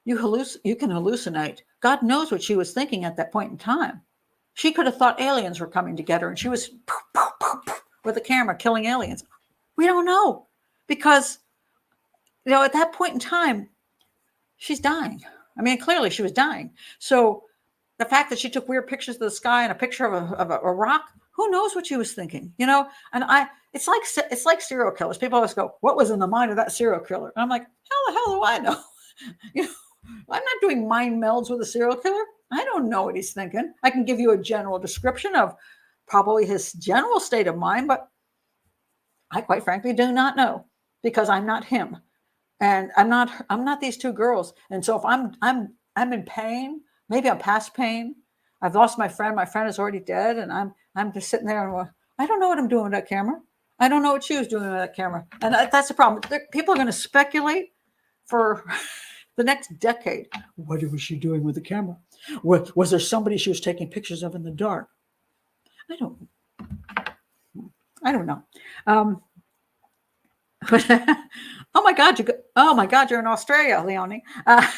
you can hallucinate. God knows what she was thinking at that point in time. She could have thought aliens were coming to get her, and she was with a camera killing aliens. We don't know because, at that point in time, she's dying. I mean, clearly she was dying. So the fact that she took weird pictures of the sky and a picture of a rock, who knows what she was thinking, you know? And it's like serial killers. People always go, "What was in the mind of that serial killer?" And I'm like, "How the hell do I know?" You know, I'm not doing mind melds with a serial killer. I don't know what he's thinking. I can give you a general description of probably his general state of mind, but I quite frankly do not know because I'm not him, and I'm not these two girls. And so if I'm in pain, maybe I'm past pain. I've lost my friend. My friend is already dead, and I'm just sitting there and I don't know what I'm doing with that camera. I don't know what she was doing with that camera, and that's the problem. People are going to speculate for the next decade. What was she doing with the camera? Was there somebody she was taking pictures of in the dark? I don't know. But, oh my God, you're in Australia, Leonie. I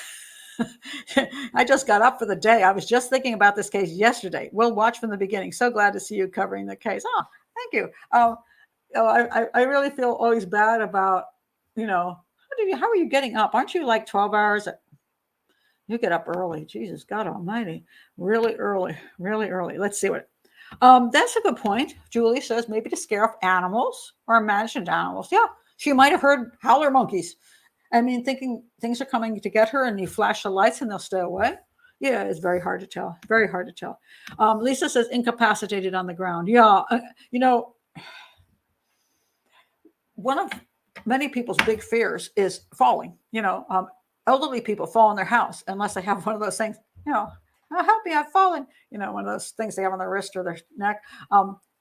just got up for the day. I was just thinking about this case yesterday. We'll watch from the beginning. So glad to see you covering the case. Oh, thank you. I really feel always bad about, how are you getting up? Aren't you like 12 hours? You get up early. Jesus, God almighty. Really early, really early. Let's see what. That's a good point. Julie says maybe to scare off animals or imagined animals. Yeah, she might have heard howler monkeys. I mean, thinking things are coming to get her and you flash the lights and they'll stay away. Yeah, it's very hard to tell. Very hard to tell. Lisa says incapacitated on the ground. Yeah, one of many people's big fears is falling. Elderly people fall in their house unless they have one of those things, "Oh, help me, I've fallen." One of those things they have on their wrist or their neck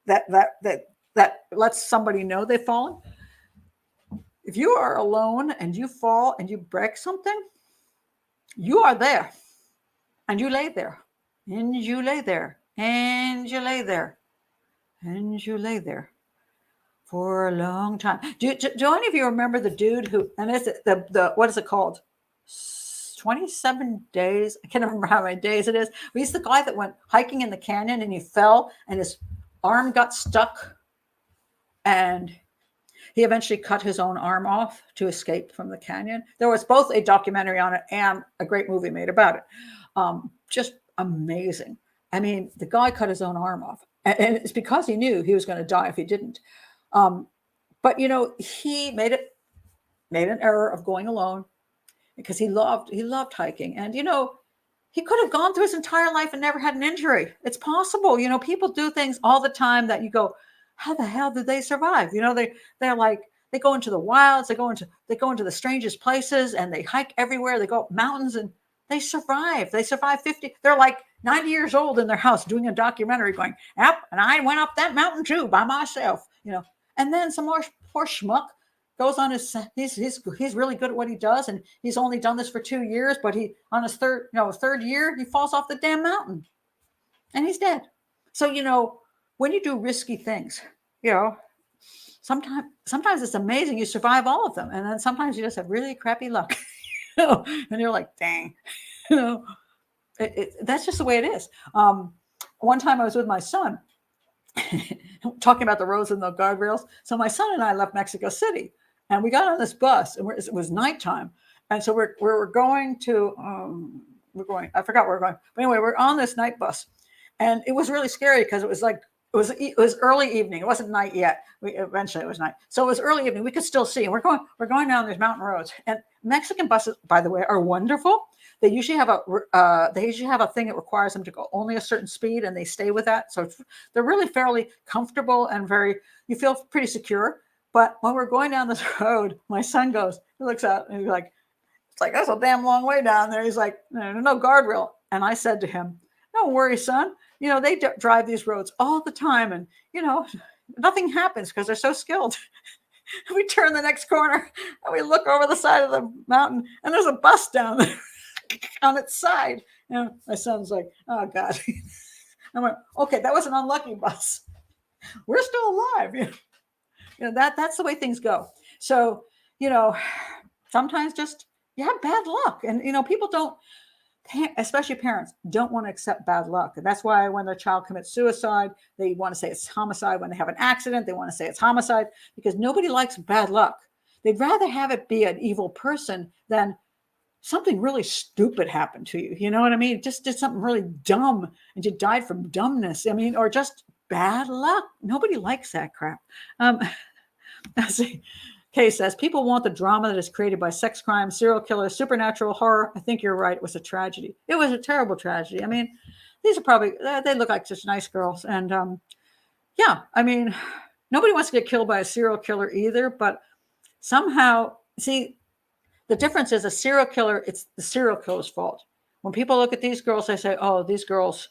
that lets somebody know they've fallen. If you are alone and you fall and you break something, you are there, and you lay there, and you lay there, and you lay there, and you lay there for a long time. Do any of you remember the dude who? And is it the what is it called? 27 days. I can't remember how many days it is. But he's the guy that went hiking in the canyon and he fell and his arm got stuck. And he eventually cut his own arm off to escape from the canyon. There was both a documentary on it and a great movie made about it. Just amazing. I mean, the guy cut his own arm off. And it's because he knew he was going to die if he didn't. But, he made an error of going alone, because he loved hiking. And, he could have gone through his entire life and never had an injury. It's possible. People do things all the time that you go, how the hell did they survive? They're like, they go into the wilds, they go into the strangest places, and they hike everywhere. They go up mountains and they survive. They survive 50. They're like 90 years old in their house doing a documentary going, "Yep, and I went up that mountain too by myself." And then some more poor schmuck goes on he's really good at what he does, and he's only done this for 2 years, but he on his third year he falls off the damn mountain and he's dead. So when you do risky things, sometimes it's amazing you survive all of them, and then sometimes you just have really crappy luck. And you're like, dang. That's just the way it is. One time I was with my son talking about the roads and the guardrails. So my son and I left Mexico City, and we got on this bus, and it was nighttime. And so we're going to, I forgot where we're going. But anyway, we're on this night bus, and it was really scary because it was early evening. It wasn't night yet. Eventually it was night. So it was early evening. We could still see. And we're going down these mountain roads. And Mexican buses, by the way, are wonderful. They usually have a thing that requires them to go only a certain speed, and they stay with that. So they're really fairly comfortable and you feel pretty secure. But when we're going down this road, my son he looks out and he's like, "It's like, that's a damn long way down there." He's like, "No guardrail." And I said to him, "Don't worry, son. They drive these roads all the time, and, nothing happens because they're so skilled." We turn the next corner and we look over the side of the mountain, and there's a bus down there on its side. My son's like, "Oh God." I went, "Okay, that was an unlucky bus. We're still alive." That's the way things go. So, sometimes just you have bad luck, and, people don't, especially parents, don't want to accept bad luck. And that's why when their child commits suicide, they want to say it's homicide. When they have an accident, they want to say it's homicide, because nobody likes bad luck. They'd rather have it be an evil person than something really stupid happened to you. You know what I mean? Just did something really dumb and you died from dumbness. I mean, or just bad luck. Nobody likes that crap. Let's see. Kay says, people want the drama that is created by sex crimes, serial killers, supernatural horror. I think you're right. It was a tragedy. It was a terrible tragedy. I mean, these are probably, they look like such nice girls. And yeah, I mean, nobody wants to get killed by a serial killer either. But somehow, see, the difference is a serial killer, it's the serial killer's fault. When people look at these girls, they say, oh, these girls,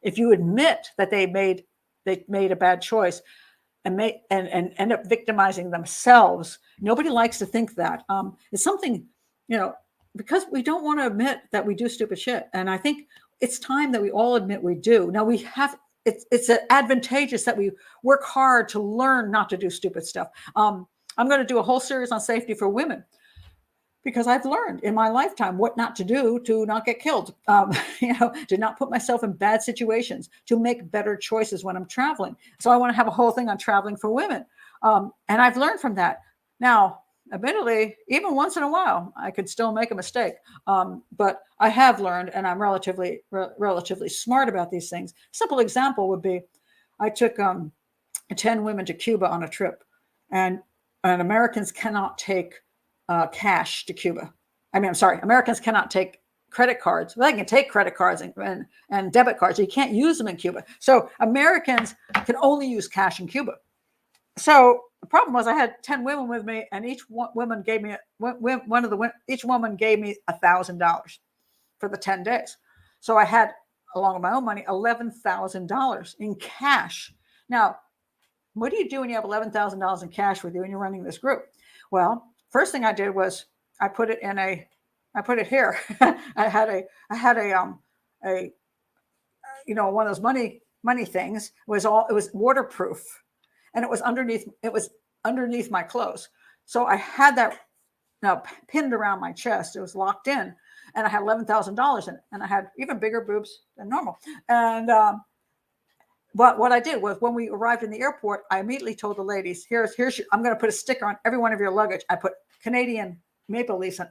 if you admit that they made a bad choice, and end up victimizing themselves. Nobody likes to think that. It's something, because we don't want to admit that we do stupid shit. And I think it's time that we all admit we do. Now it's advantageous that we work hard to learn not to do stupid stuff. I'm going to do a whole series on safety for women, because I've learned in my lifetime what not to do to not get killed, to not put myself in bad situations, to make better choices when I'm traveling. So I want to have a whole thing on traveling for women. And I've learned from that. Now, admittedly, even once in a while, I could still make a mistake. But I have learned, and I'm relatively smart about these things. Simple example would be, I took 10 women to Cuba on a trip, and Americans cannot take cash to Cuba. Americans cannot take credit cards. Well, they can take credit cards and debit cards. You can't use them in Cuba. So Americans can only use cash in Cuba. So the problem was I had 10 women with me, and each woman gave me $1,000 for the 10 days. So I had, along with my own money, $11,000 in cash. Now, what do you do when you have $11,000 in cash with you and you're running this group? Well, first thing I did was I put it here. I had a one of those money things. It was waterproof, and it was underneath my clothes. So I had that pinned around my chest. It was locked in, and I had $11,000 in it, and I had even bigger boobs than normal. And but what I did was, when we arrived in the airport, I immediately told the ladies, I'm going to put a sticker on every one of your luggage. I put Canadian maple leaves on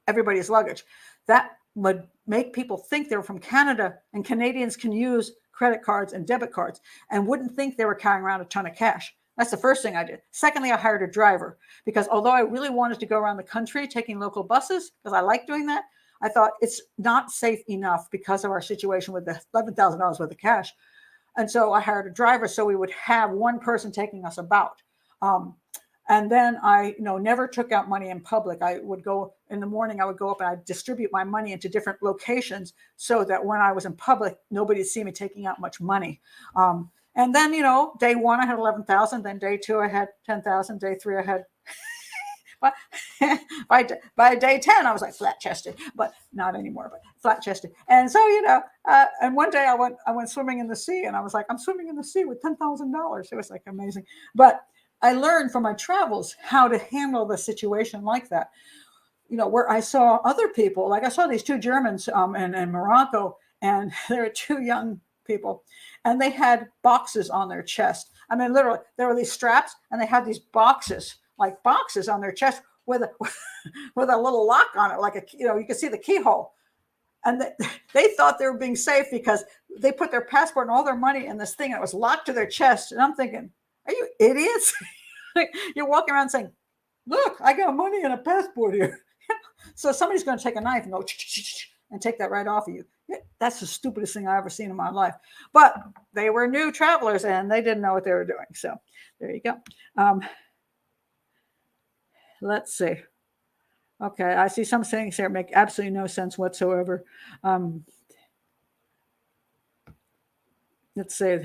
everybody's luggage. That would make people think they were from Canada, and Canadians can use credit cards and debit cards and wouldn't think they were carrying around a ton of cash. That's the first thing I did. Secondly, I hired a driver, because although I really wanted to go around the country taking local buses, because I like doing that, I thought it's not safe enough because of our situation with the $11,000 worth of cash. And so I hired a driver, so we would have one person taking us about. And then I, never took out money in public. I would go in the morning, I would go up and I'd distribute my money into different locations so that when I was in public, nobody'd see me taking out much money. And then, day one, I had 11,000. Then day two, I had 10,000. Day three, I had, by day 10, I was like flat chested, but not anymore, but flat chested. And so, and one day I went swimming in the sea, and I was like, I'm swimming in the sea with $10,000. It was like amazing. But I learned from my travels how to handle the situation like that. Where I saw other people, like I saw these two Germans in Morocco, and they were two young people, and they had boxes on their chest. I mean, literally, there were these straps, and they had these boxes on their chest with a little lock on it, like you could see the keyhole. And they thought they were being safe because they put their passport and all their money in this thing, and it was locked to their chest. And I'm thinking, are you idiots? You're walking around saying, look, I got money and a passport here. So somebody's going to take a knife and go and take that right off of you. That's the stupidest thing I've ever seen in my life. But they were new travelers, and they didn't know what they were doing. So there you go. Let's see. Okay, I see some things here make absolutely no sense whatsoever. Let's see.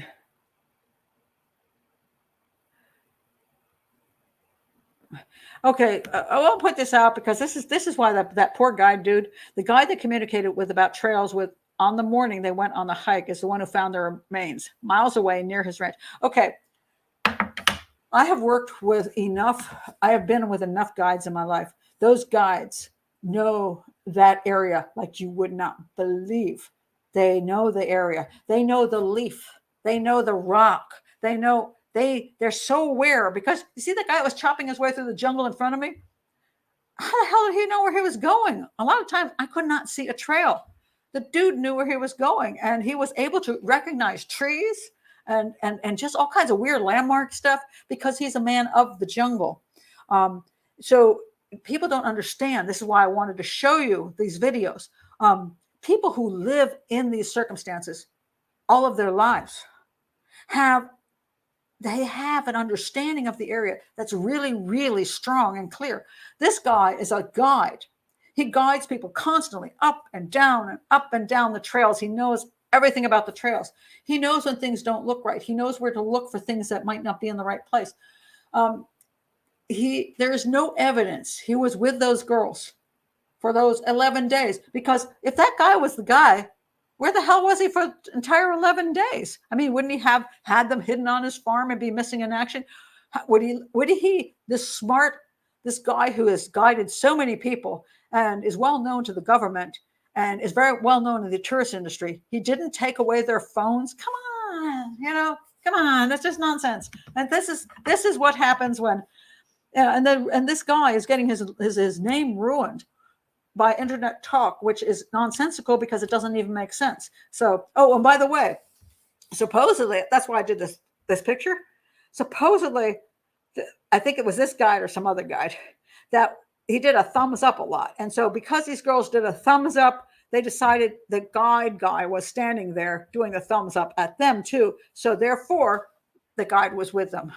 Okay, I won't put this out because this is why that poor guide dude, the guy that communicated with about trails with on the morning they went on the hike, is the one who found their remains miles away near his ranch. Okay, I have been with enough guides in my life. Those guides know that area like you would not believe. They know the area. They know the leaf. They know the rock. They know. They're so aware, because you see that guy that was chopping his way through the jungle in front of me? how the hell did he know where he was going? A lot of times I could not see a trail. The dude knew where he was going, and he was able to recognize trees and just all kinds of weird landmark stuff because he's a man of the jungle. So people don't understand. This is why I wanted to show you these videos. People who live in these circumstances all of their lives have an understanding of the area that's really, really strong and clear. This guy is a guide. He guides people constantly up and down the trails. He knows everything about the trails. He knows when things don't look right. He knows where to look for things that might not be in the right place. There is no evidence he was with those girls for those 11 days, because if that guy was the guy, where the hell was he for the entire 11 days? I mean, wouldn't he have had them hidden on his farm and be missing in action? This guy who has guided so many people and is well known to the government and is very well known in the tourist industry, he didn't take away their phones? Come on, come on, that's just nonsense. And this is what happens when, and this guy is getting his name ruined by internet talk, which is nonsensical because it doesn't even make sense. So, and by the way, supposedly, that's why I did this picture. Supposedly, I think it was this guy or some other guy that he did a thumbs up a lot. And so because these girls did a thumbs up, they decided the guide guy was standing there doing the thumbs up at them too. So therefore, the guide was with them.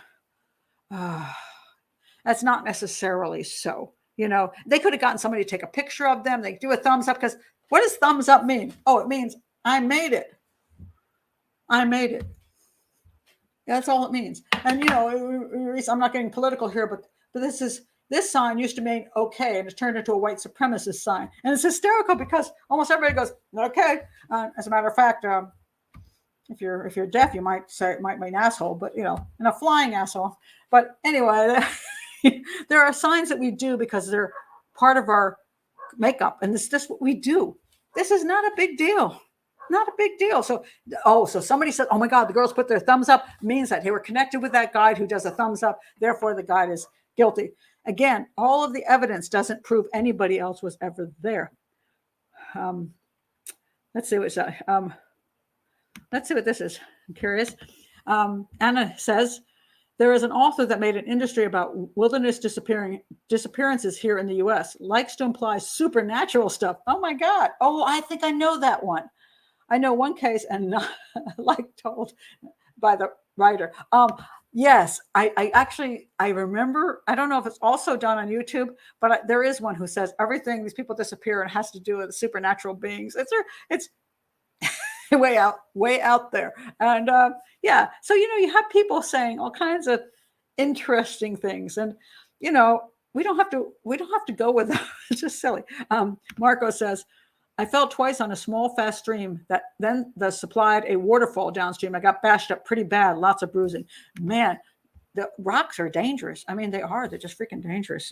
That's not necessarily so. They could have gotten somebody to take a picture of them. They do a thumbs up, because what does thumbs up mean? Oh, it means I made it. I made it. That's all it means. And, I'm not getting political here, but this sign used to mean okay, and it's turned into a white supremacist sign. And it's hysterical because almost everybody goes, okay. As a matter of fact, if you're deaf, you might say it might mean asshole, but, and a flying asshole. But anyway, there are signs that we do because they're part of our makeup, and this is what we do. This is not a big deal. Not a big deal. So somebody said, oh my God, the girls put their thumbs up, means that they were connected with that guide who does a thumbs up. Therefore, the guide is guilty. Again, all of the evidence doesn't prove anybody else was ever there. Let's see what this is. I'm curious. Anna says, there is an author that made an industry about wilderness disappearances here in the U.S. Likes to imply supernatural stuff. Oh my God. Oh, I think I know that one. I know one case, and not, like told by the writer. Yes, I remember. I don't know if it's also done on YouTube, but there is one who says everything, these people disappear and has to do with supernatural beings. It's way out there. And so you have people saying all kinds of interesting things, and we don't have to go with them. It's just silly. Marco says, I fell twice on a small, fast stream that then supplied a waterfall downstream. I got bashed up pretty bad, lots of bruising. Man, the rocks are dangerous. I mean, they're just freaking dangerous,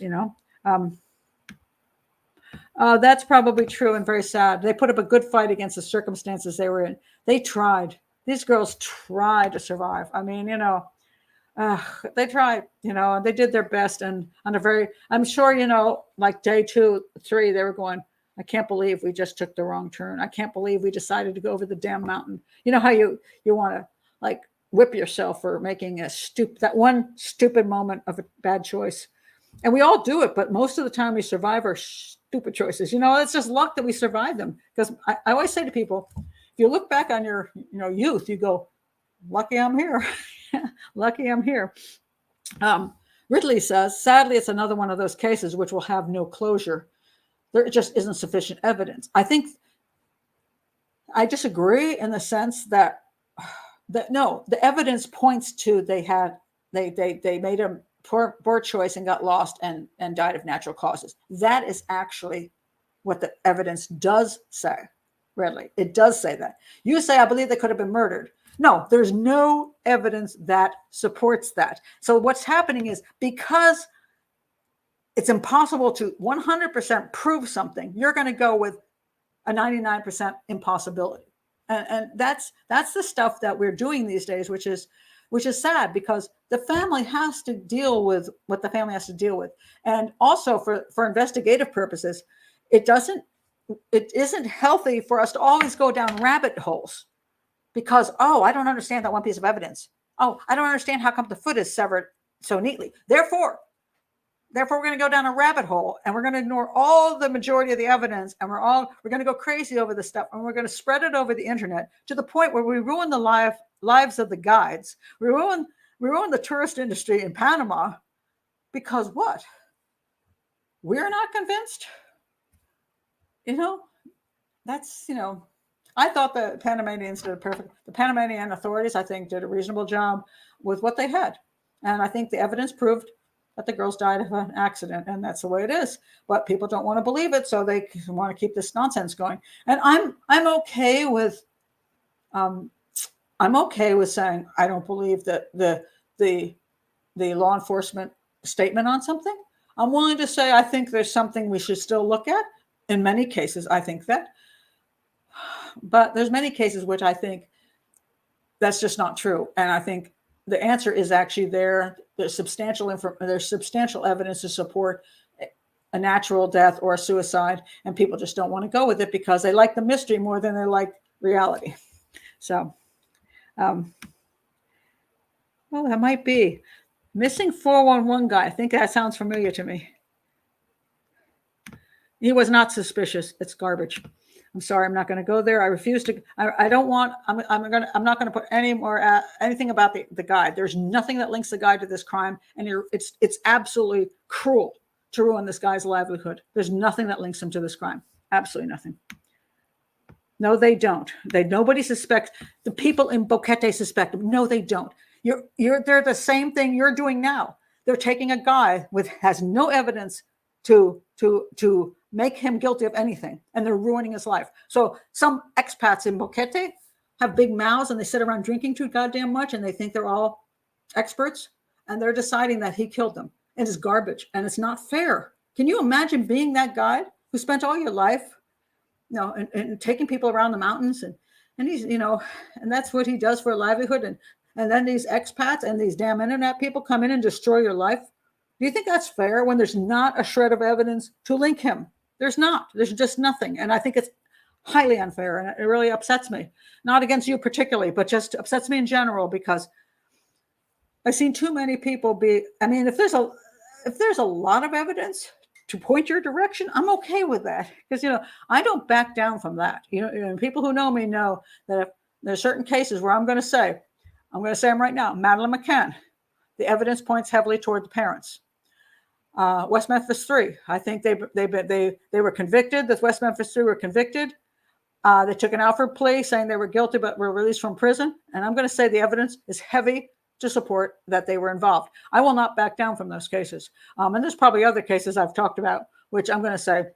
That's probably true and very sad. They put up a good fight against the circumstances they were in. They tried. These girls tried to survive. I mean, they tried, they did their best. And I'm sure, like day 2, 3, they were going, I can't believe we just took the wrong turn. I can't believe we decided to go over the damn mountain. You know how you want to like whip yourself for making that one stupid moment of a bad choice. And we all do it, but most of the time we survive our stupid choices. It's just luck that we survive them. Because I always say to people, if you look back on your youth, you go, lucky I'm here. Lucky I'm here. Ridley says, sadly, it's another one of those cases which will have no closure. There just isn't sufficient evidence. I think I disagree in the sense that no, the evidence points to they made a poor choice and got lost and died of natural causes. That is actually what the evidence does say, Ridley. It does say that. You say, I believe they could have been murdered. No, there's no evidence that supports that. So what's happening is, because it's impossible to 100% prove something, you're going to go with a 99% impossibility. And that's the stuff that we're doing these days, which is sad, because the family has to deal with what the family has to deal with. And also for investigative purposes, it isn't healthy for us to always go down rabbit holes because, oh, I don't understand that one piece of evidence. Oh, I don't understand how come the foot is severed so neatly. Therefore, we're going to go down a rabbit hole and we're going to ignore all the majority of the evidence, and we're going to go crazy over this stuff, and we're going to spread it over the internet to the point where we ruin the lives of the guides. We ruin the tourist industry in Panama because what? We're not convinced. That's, I thought the Panamanians did the Panamanian authorities, I think, did a reasonable job with what they had. And I think the evidence proved that the girls died of an accident, and that's the way it is. But people don't want to believe it, so they want to keep this nonsense going. And I'm okay with saying I don't believe that the law enforcement statement on something. I'm willing to say I think there's something we should still look at. In many cases, I think that. But there's many cases which I think that's just not true. And I think the answer is actually there. There's substantial evidence to support a natural death or a suicide, and people just don't want to go with it because they like the mystery more than they like reality. So, well, that might be missing 411 guy. I think that sounds familiar to me. He was not suspicious. It's garbage. I'm sorry, I'm not going to go there. I refuse to. I don't want. I'm not going to put any more anything about the guide. There's nothing that links the guide to this crime, and it's absolutely cruel to ruin this guy's livelihood. There's nothing that links him to this crime. Absolutely nothing. No, they don't. Nobody suspects. The people in Boquete suspect him. No, they don't. They're the same thing you're doing now. They're taking a guy has no evidence to make him guilty of anything, and they're ruining his life. So some expats in Boquete have big mouths, and they sit around drinking too goddamn much, and they think they're all experts, and they're deciding that he killed them. It is garbage, and it's not fair. Can you imagine being that guy who spent all your life, and taking people around the mountains, and he's, and that's what he does for a livelihood, and then these expats and these damn internet people come in and destroy your life? Do you think that's fair when there's not a shred of evidence to link him? There's not. There's just nothing. And I think it's highly unfair, and it really upsets me. Not against you particularly, but just upsets me in general, because I've seen too many people if there's a lot of evidence to point your direction, I'm okay with that. Because, I don't back down from that. People who know me know that if there's certain cases where I'm going to say them right now, Madeleine McCann, the evidence points heavily toward the parents. West Memphis 3, I think they were convicted. The West Memphis 3 were convicted. They took an Alford plea saying they were guilty but were released from prison. And I'm going to say the evidence is heavy to support that they were involved. I will not back down from those cases. And there's probably other cases I've talked about, which I'm going to say,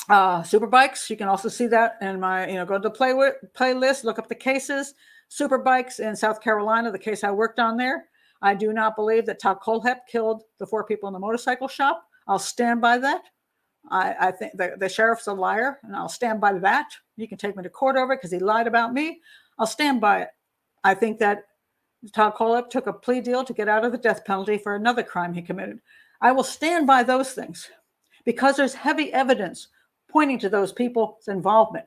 Superbikes. You can also see that in my, go to the playlist, look up the cases. Superbikes in South Carolina, the case I worked on there. I do not believe that Todd Colehep killed the 4 people in the motorcycle shop. I'll stand by that. I think the sheriff's a liar, and I'll stand by that. You can take me to court over it because he lied about me. I'll stand by it. I think that Todd Colehep took a plea deal to get out of the death penalty for another crime he committed. I will stand by those things because there's heavy evidence pointing to those people's involvement.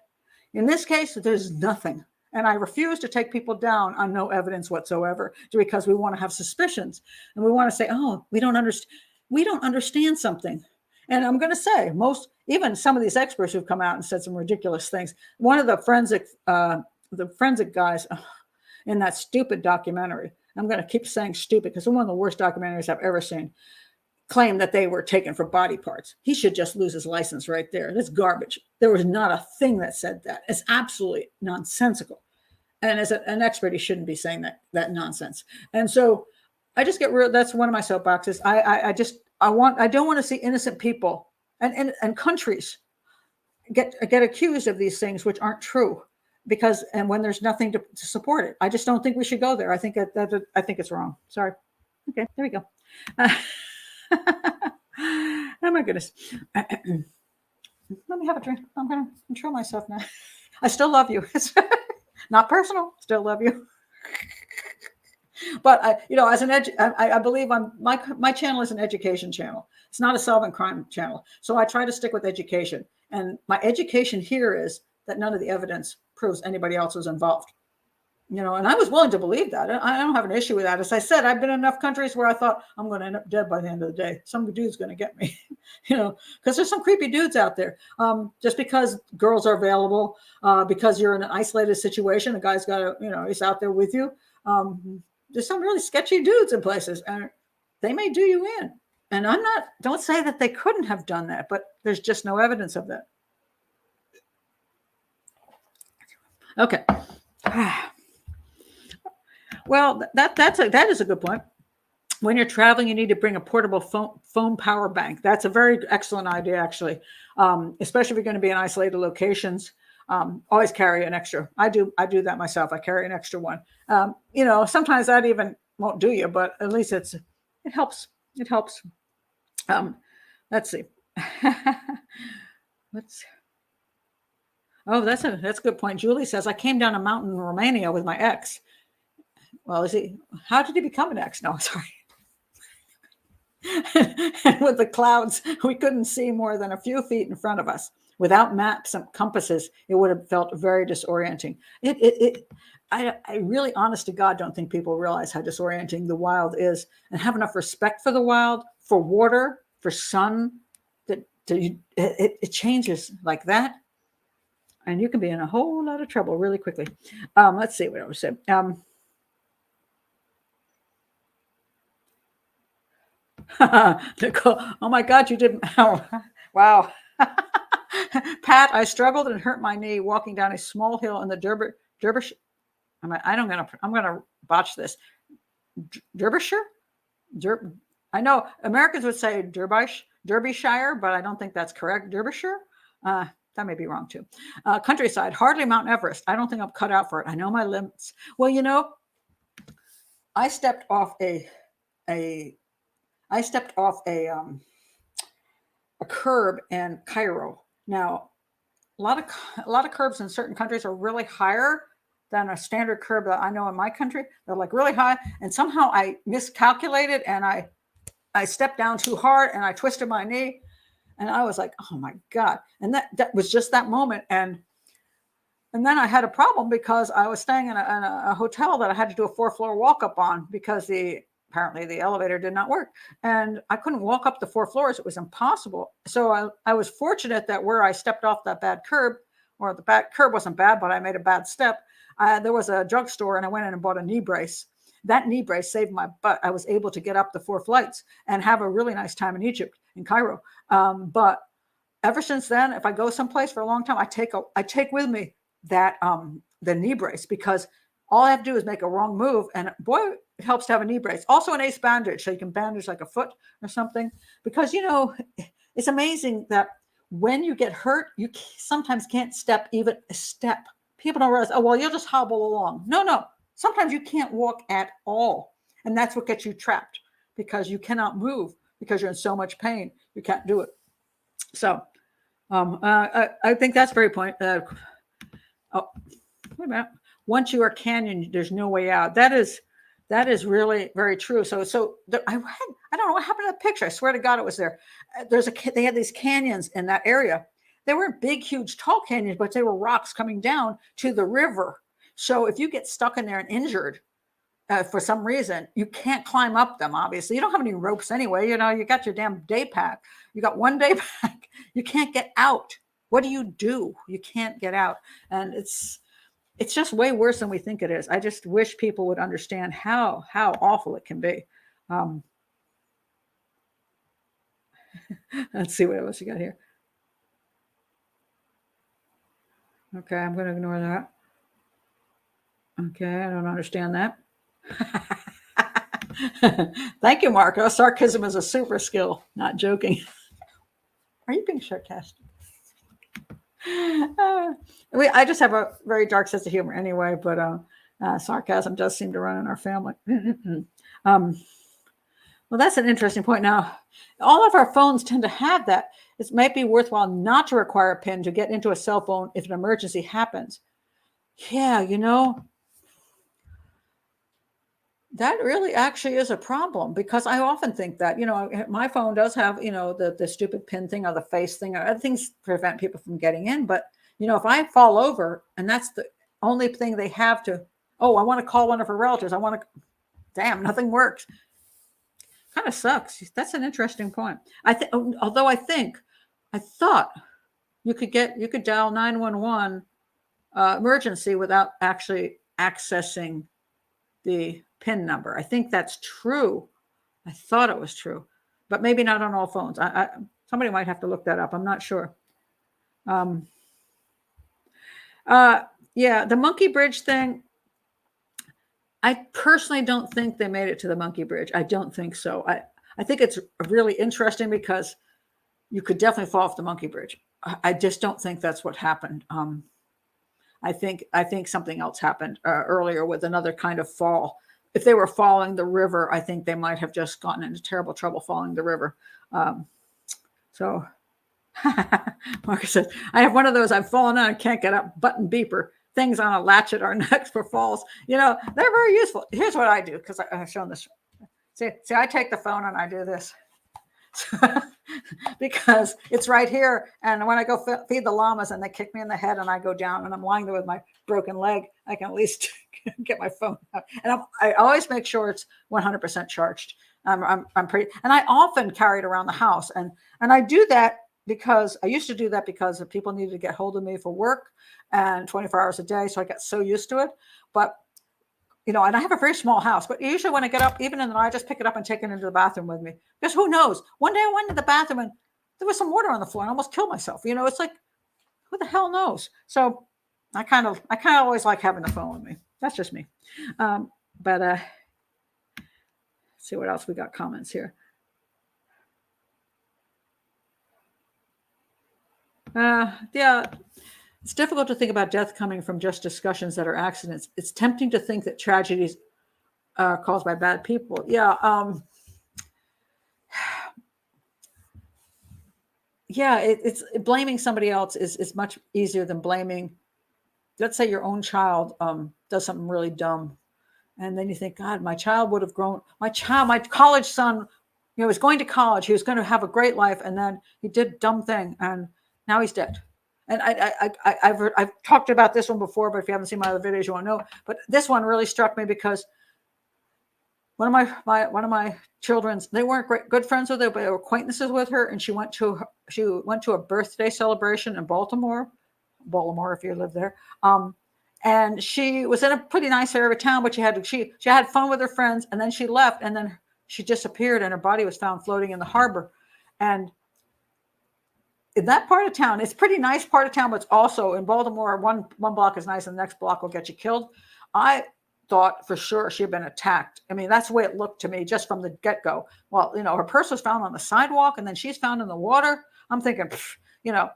In this case, there's nothing. And I refuse to take people down on no evidence whatsoever, because we want to have suspicions and we want to say, oh, we don't understand something. And I'm going to say even some of these experts who've come out and said some ridiculous things. One of the forensic guys in that stupid documentary, I'm going to keep saying stupid because it's one of the worst documentaries I've ever seen, claimed that they were taken for body parts. He should just lose his license right there. That's garbage. There was not a thing that said that. It's absolutely nonsensical. And as an expert, he shouldn't be saying that nonsense. And so I just that's one of my soapboxes. I don't want to see innocent people and countries get accused of these things which aren't true, and when there's nothing to support it. I just don't think we should go there. I think I think it's wrong. Sorry. Okay, there we go. Oh my goodness. Let me have a drink. I'm going to control myself now. I still love you. It's not personal. Still love you. But as I believe my channel is an education channel. It's not a solving crime channel. So I try to stick with education. And my education here is that none of the evidence proves anybody else was involved. And I was willing to believe that. I don't have an issue with that. As I said, I've been in enough countries where I thought I'm going to end up dead by the end of the day. Some dude's going to get me, because there's some creepy dudes out there. Just because girls are available, because you're in an isolated situation, a guy's got he's out there with you. There's some really sketchy dudes in places, and they may do you in. And don't say that they couldn't have done that, but there's just no evidence of that. Okay. Well, that is a good point. When you're traveling, you need to bring a portable phone power bank. That's a very excellent idea, actually, especially if you're going to be in isolated locations. Always carry an extra. I do that myself. I carry an extra one. Sometimes that even won't do you, but at least it helps. It helps. Let's see. Oh, that's a good point. Julie says, I came down a mountain in Romania with my ex. Well, how did he become an ex? No, sorry. And with the clouds, we couldn't see more than a few feet in front of us. Without maps and compasses, it would have felt very disorienting. I really, honest to God, don't think people realize how disorienting the wild is, and have enough respect for the wild, for water, for sun, that it changes like that. And you can be in a whole lot of trouble really quickly. Let's see what I was saying. Nicole, oh my God, you didn't. Oh, wow. Pat, I struggled and hurt my knee walking down a small hill in the Derbyshire. I'm gonna botch this. Derbyshire? I know Americans would say Derbyshire, but I don't think that's correct. Derbyshire? That may be wrong too. Countryside, hardly Mount Everest. I don't think I'm cut out for it. I know my limits. Well, I stepped off a curb in Cairo. Now, a lot of curbs in certain countries are really higher than a standard curb that I know in my country. They're like really high, and somehow I miscalculated and I stepped down too hard and I twisted my knee, and I was like, oh my God. And that was just that moment. And then I had a problem because I was staying in a hotel that I had to do a 4-floor walk up on because apparently the elevator did not work, and I couldn't walk up the 4 floors. It was impossible. So I was fortunate that where I stepped off that bad curb, or the bad curb wasn't bad, but I made a bad step. There was a drugstore, and I went in and bought a knee brace. That knee brace saved my butt. I was able to get up the 4 flights and have a really nice time in Egypt, in Cairo. But ever since then, if I go someplace for a long time, I take with me that the knee brace, because all I have to do is make a wrong move, and boy, it helps to have a knee brace. Also an ace bandage, so you can bandage like a foot or something. Because it's amazing that when you get hurt, you sometimes can't step even a step. People don't realize, oh well, you'll just hobble along. No. Sometimes you can't walk at all, and that's what gets you trapped, because you cannot move because you're in so much pain. You can't do it. So, I think that's very point. Wait a minute. Once you are canyon, there's no way out. That is really very true. So I don't know what happened to the picture. I swear to God, it was there. They had these canyons in that area. They weren't big, huge, tall canyons, but they were rocks coming down to the river. So if you get stuck in there and injured for some reason, you can't climb up them. Obviously, you don't have any ropes anyway. You got your damn day pack. You got one day pack. You can't get out. What do? You can't get out, and it's just way worse than we think it is. I just wish people would understand how awful it can be. Let's see what else you got here. Okay, I'm going to ignore that. Okay, I don't understand that. Thank you, Marco. Sarcasm is a super skill. Not joking. Are you being sarcastic? I just have a very dark sense of humor anyway, but sarcasm does seem to run in our family. Well, that's an interesting point. Now, all of our phones tend to have that. It might be worthwhile not to require a PIN to get into a cell phone if an emergency happens. Yeah, That really actually is a problem because I often think that, my phone does have, the stupid pin thing or the face thing or other things prevent people from getting in. But, if I fall over and that's the only thing they have to, oh, I want to call one of her relatives. Damn, nothing works. Kind of sucks. That's an interesting point. Although I thought you could dial 911 emergency without actually accessing the PIN number. I think that's true. I thought it was true, but maybe not on all phones. Somebody might have to look that up. I'm not sure. Yeah, the Monkey Bridge thing. I personally don't think they made it to the Monkey Bridge. I don't think so. I think it's really interesting because you could definitely fall off the Monkey Bridge. I just don't think that's what happened. I think something else happened earlier with another kind of fall. If they were following the river, I think they might have just gotten into terrible trouble following the river. So Marcus says, I have one of those I've fallen on and can't get up button beeper things on a latch at our necks for falls. They're very useful. Here's what I do because I've shown this. See, I take the phone and I do this. Because it's right here. And when I go feed the llamas and they kick me in the head and I go down and I'm lying there with my broken leg, I can at least get my phone out. And I always make sure it's 100% charged. I'm pretty, and I often carry it around the house. And I do that because I used to do that because people needed to get hold of me for work and 24 hours a day. So I got so used to it. But and I have a very small house, but usually when I get up, even in the night, I just pick it up and take it into the bathroom with me. Because who knows? One day I went into the bathroom and there was some water on the floor and I almost killed myself. It's like, who the hell knows? So I kind of always like having the phone with me. That's just me. But let's see what else we got comments here. Yeah. It's difficult to think about death coming from just discussions that are accidents. It's tempting to think that tragedies are caused by bad people. Yeah. Yeah, it's blaming somebody else is much easier than blaming, let's say your own child does something really dumb. And then you think, God, my child would have grown, my college son, was going to college. He was going to have a great life. And then he did a dumb thing and now he's dead. And I've talked about this one before, but if you haven't seen my other videos, you won't know. But this one really struck me because one of my children's, they weren't good friends with her, but they were acquaintances with her, and she went to a birthday celebration in Baltimore, if you live there. And she was in a pretty nice area of town, but she had fun with her friends, and then she left, and then she disappeared, and her body was found floating in the harbor, and in that part of town, it's a pretty nice part of town, but it's also in Baltimore, one block is nice and the next block will get you killed. I thought for sure she had been attacked. I mean, that's the way it looked to me just from the get-go. Well, her purse was found on the sidewalk and then she's found in the water. I'm thinking,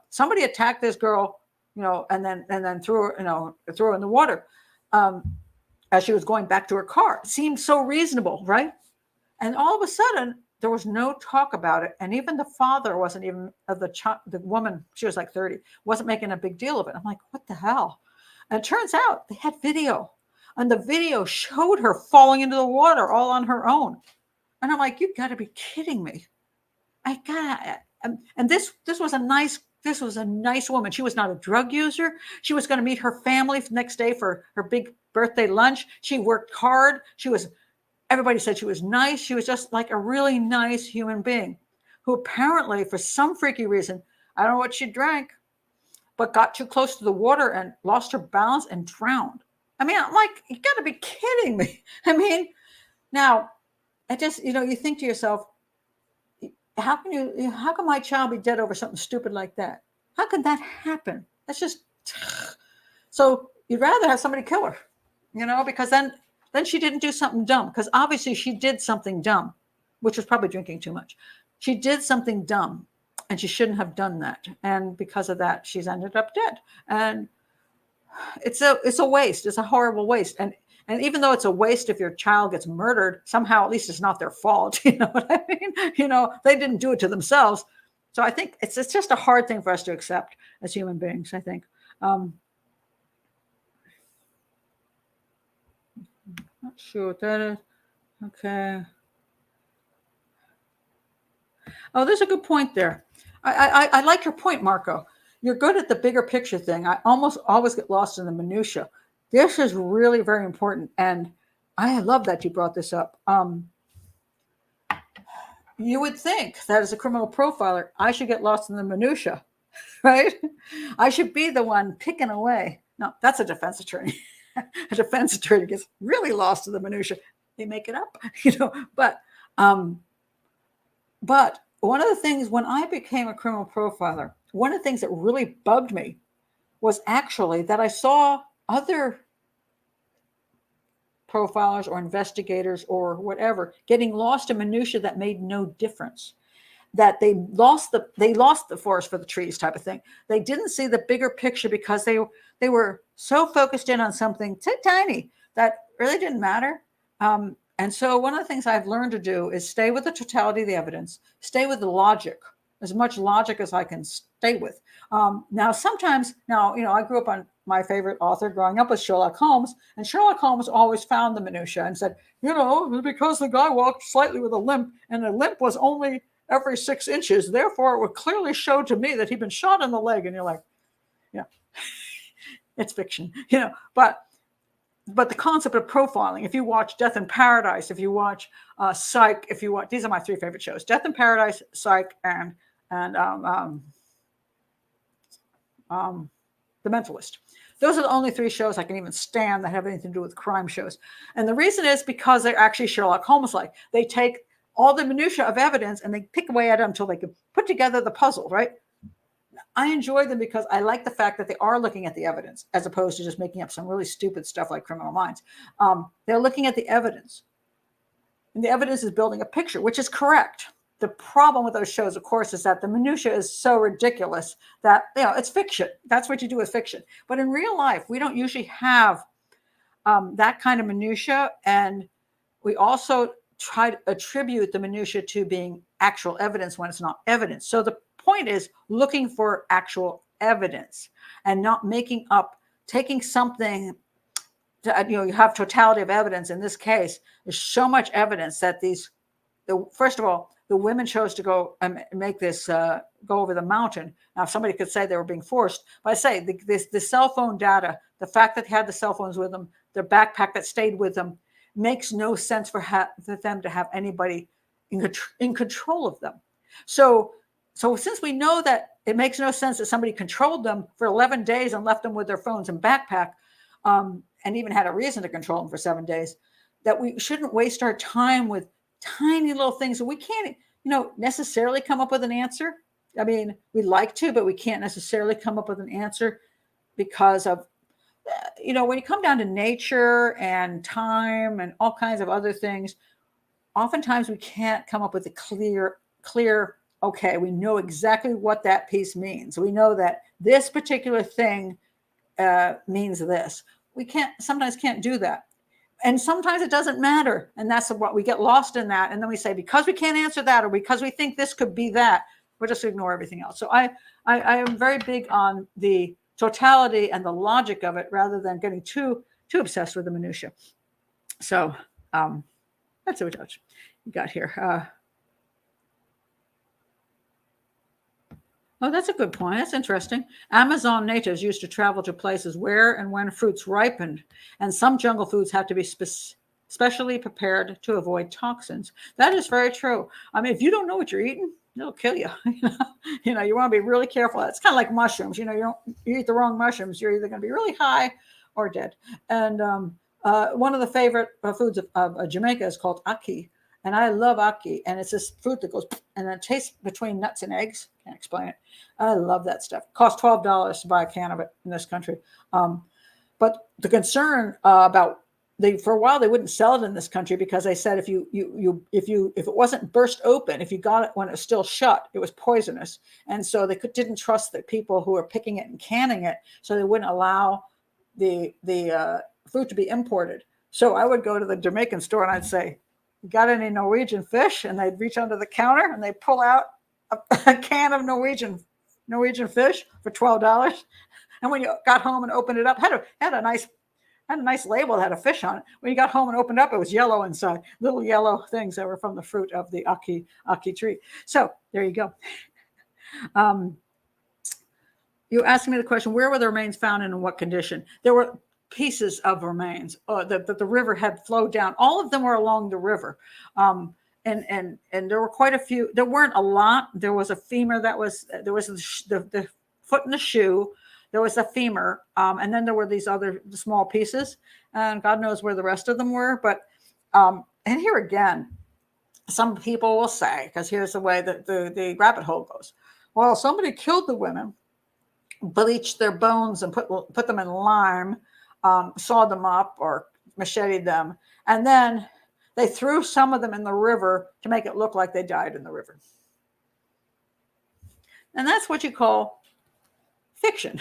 somebody attacked this girl, and then threw her in the water as she was going back to her car. It seemed so reasonable, right? And all of a sudden, there was no talk about it. And even the father wasn't even of the woman, she was like 30, wasn't making a big deal of it. I'm like, what the hell? And it turns out they had video. And the video showed her falling into the water all on her own. And I'm like, you got to be kidding me. And this was a nice woman. She was not a drug user. She was going to meet her family the next day for her big birthday lunch. She worked hard. Everybody said she was nice. She was just like a really nice human being who apparently, for some freaky reason, I don't know what she drank, but got too close to the water and lost her balance and drowned. I mean, I'm like, you got to be kidding me. I mean, now, I just, you think to yourself, how can my child be dead over something stupid like that? How could that happen? That's just, so you'd rather have somebody kill her, because then she didn't do something dumb, because obviously she did something dumb, which was probably drinking too much. She did something dumb and she shouldn't have done that. And because of that, she's ended up dead. And it's a waste. It's a horrible waste. And even though it's a waste if your child gets murdered, somehow at least it's not their fault. You know what I mean? They didn't do it to themselves. So I think it's just a hard thing for us to accept as human beings, I think. Not sure what that is. Okay. Oh, there's a good point there. I like your point, Marco. You're good at the bigger picture thing. I almost always get lost in the minutia. This is really very important, and I love that you brought this up. You would think that as a criminal profiler, I should get lost in the minutia, right? I should be the one picking away. No, that's a defense attorney. A defense attorney gets really lost in the minutia. They make it up, um, but one of the things when I became a criminal profiler, one of the things that really bugged me was actually that I saw other profilers or investigators or whatever getting lost in minutia that made no difference. That they lost the forest for the trees type of thing. They didn't see the bigger picture because they were so focused in on something tiny that really didn't matter. And so one of the things I've learned to do is stay with the totality of the evidence, stay with the logic, as much logic as I can stay with. Now, I grew up on my favorite author growing up was Sherlock Holmes, and Sherlock Holmes always found the minutia and said, because the guy walked slightly with a limp, and the limp was only every 6 inches, therefore it would clearly show to me that he'd been shot in the leg. And you're like, yeah, it's fiction, but the concept of profiling, if you watch Death in Paradise, if you watch Psych, these are my 3 favorite shows: Death in Paradise, Psych, and The Mentalist. Those are the only 3 shows I can even stand that have anything to do with crime shows. And the reason is because they're actually Sherlock Holmes-like. They take all the minutia of evidence and they pick away at it until they can put together the puzzle, right? I enjoy them because I like the fact that they are looking at the evidence as opposed to just making up some really stupid stuff like Criminal Minds. They're looking at the evidence, and the evidence is building a picture, which is correct. The problem with those shows, of course, is that the minutia is so ridiculous that it's fiction. That's what you do with fiction. But in real life, we don't usually have that kind of minutia, and we also try to attribute the minutia to being actual evidence when it's not evidence. So the point is looking for actual evidence and not making up, taking something to, you have totality of evidence. In this case, there's so much evidence that first of all, the women chose to go and make this go over the mountain. Now, somebody could say they were being forced, but I say the cell phone data, the fact that they had the cell phones with them, their backpack that stayed with them, makes no sense for them to have anybody in control of them. So since we know that it makes no sense that somebody controlled them for 11 days and left them with their phones and backpack, and even had a reason to control them for 7 days, that we shouldn't waste our time with tiny little things that we can't, necessarily come up with an answer. I mean, we'd like to, but we can't necessarily come up with an answer because of, when you come down to nature and time and all kinds of other things, oftentimes we can't come up with a clear, okay, we know exactly what that piece means. We know that this particular thing means this. We sometimes can't do that. And sometimes it doesn't matter. And that's what we get lost in that. And then we say, because we can't answer that, or because we think this could be that, we'll just ignore everything else. So I am very big on the totality and the logic of it rather than getting too obsessed with the minutia. So that's what you got here. Oh, that's a good point. That's interesting. Amazon natives used to travel to places where and when fruits ripened, and some jungle foods have to be specially prepared to avoid toxins. That is very true. I mean, if you don't know what you're eating, it'll kill you. You want to be really careful. It's kind of like mushrooms. You eat the wrong mushrooms, you're either going to be really high or dead. And one of the favorite foods of Jamaica is called ackee. And I love ackee, and it's this fruit that goes, and it tastes between nuts and eggs. Can't explain it. I love that stuff. It costs $12 to buy a can of it in this country. But the concern for a while they wouldn't sell it in this country because they said if it wasn't burst open, if you got it when it was still shut, it was poisonous. And so they didn't trust the people who were picking it and canning it, so they wouldn't allow the fruit to be imported. So I would go to the Jamaican store and I'd say, got any Norwegian fish? And they'd reach under the counter and they'd pull out a can of Norwegian fish for $12. And when you got home and opened it up, had a nice had a nice label that had a fish on it. When you got home and opened up, it was yellow inside, little yellow things that were from the fruit of the aki tree. So there you go. You asked me the question, where were the remains found and in what condition? There were pieces of remains that the river had flowed down. All of them were along the river. And there were quite a few. There weren't a lot. There was a femur there was the foot in the shoe. There was a femur. And then there were these other small pieces. And God knows where the rest of them were. But, and here again, some people will say, because here's the way that the rabbit hole goes. Well, somebody killed the women, bleached their bones and put them in lime, sawed them up or macheted them. And then they threw some of them in the river to make it look like they died in the river. And that's what you call fiction,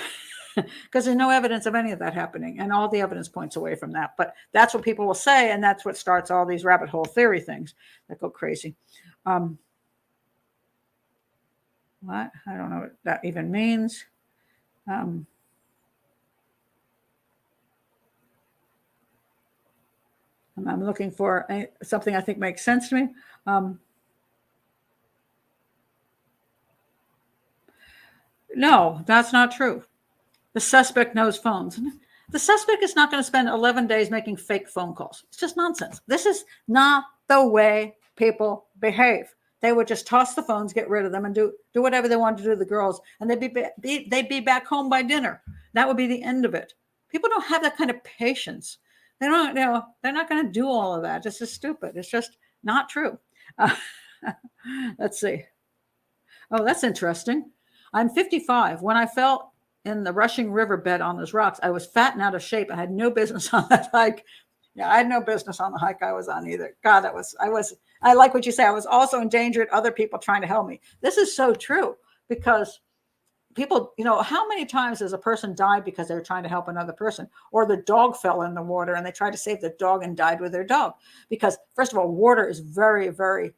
because there's no evidence of any of that happening. And all the evidence points away from that. But that's what people will say. And that's what starts all these rabbit hole theory things that go crazy. What? I don't know what that even means. I'm looking for something I think makes sense to me. No, that's not true. The suspect knows phones. The suspect is not going to spend 11 days making fake phone calls. It's just nonsense. This is not the way people behave. They would just toss the phones, get rid of them, and do whatever they wanted to do to the girls, and they'd be back home by dinner. That would be the end of it. People don't have that kind of patience. They don't, they're not going to do all of that. This is stupid. It's just not true. Let's see. Oh, that's interesting. I'm 55. When I fell in the rushing riverbed on those rocks, I was fat and out of shape. I had no business on that hike. Yeah, I had no business on the hike I was on either. God, I like what you say. I was also endangered, other people trying to help me. This is so true, because people, how many times has a person died because they were trying to help another person, or the dog fell in the water and they tried to save the dog and died with their dog? Because first of all, water is very, very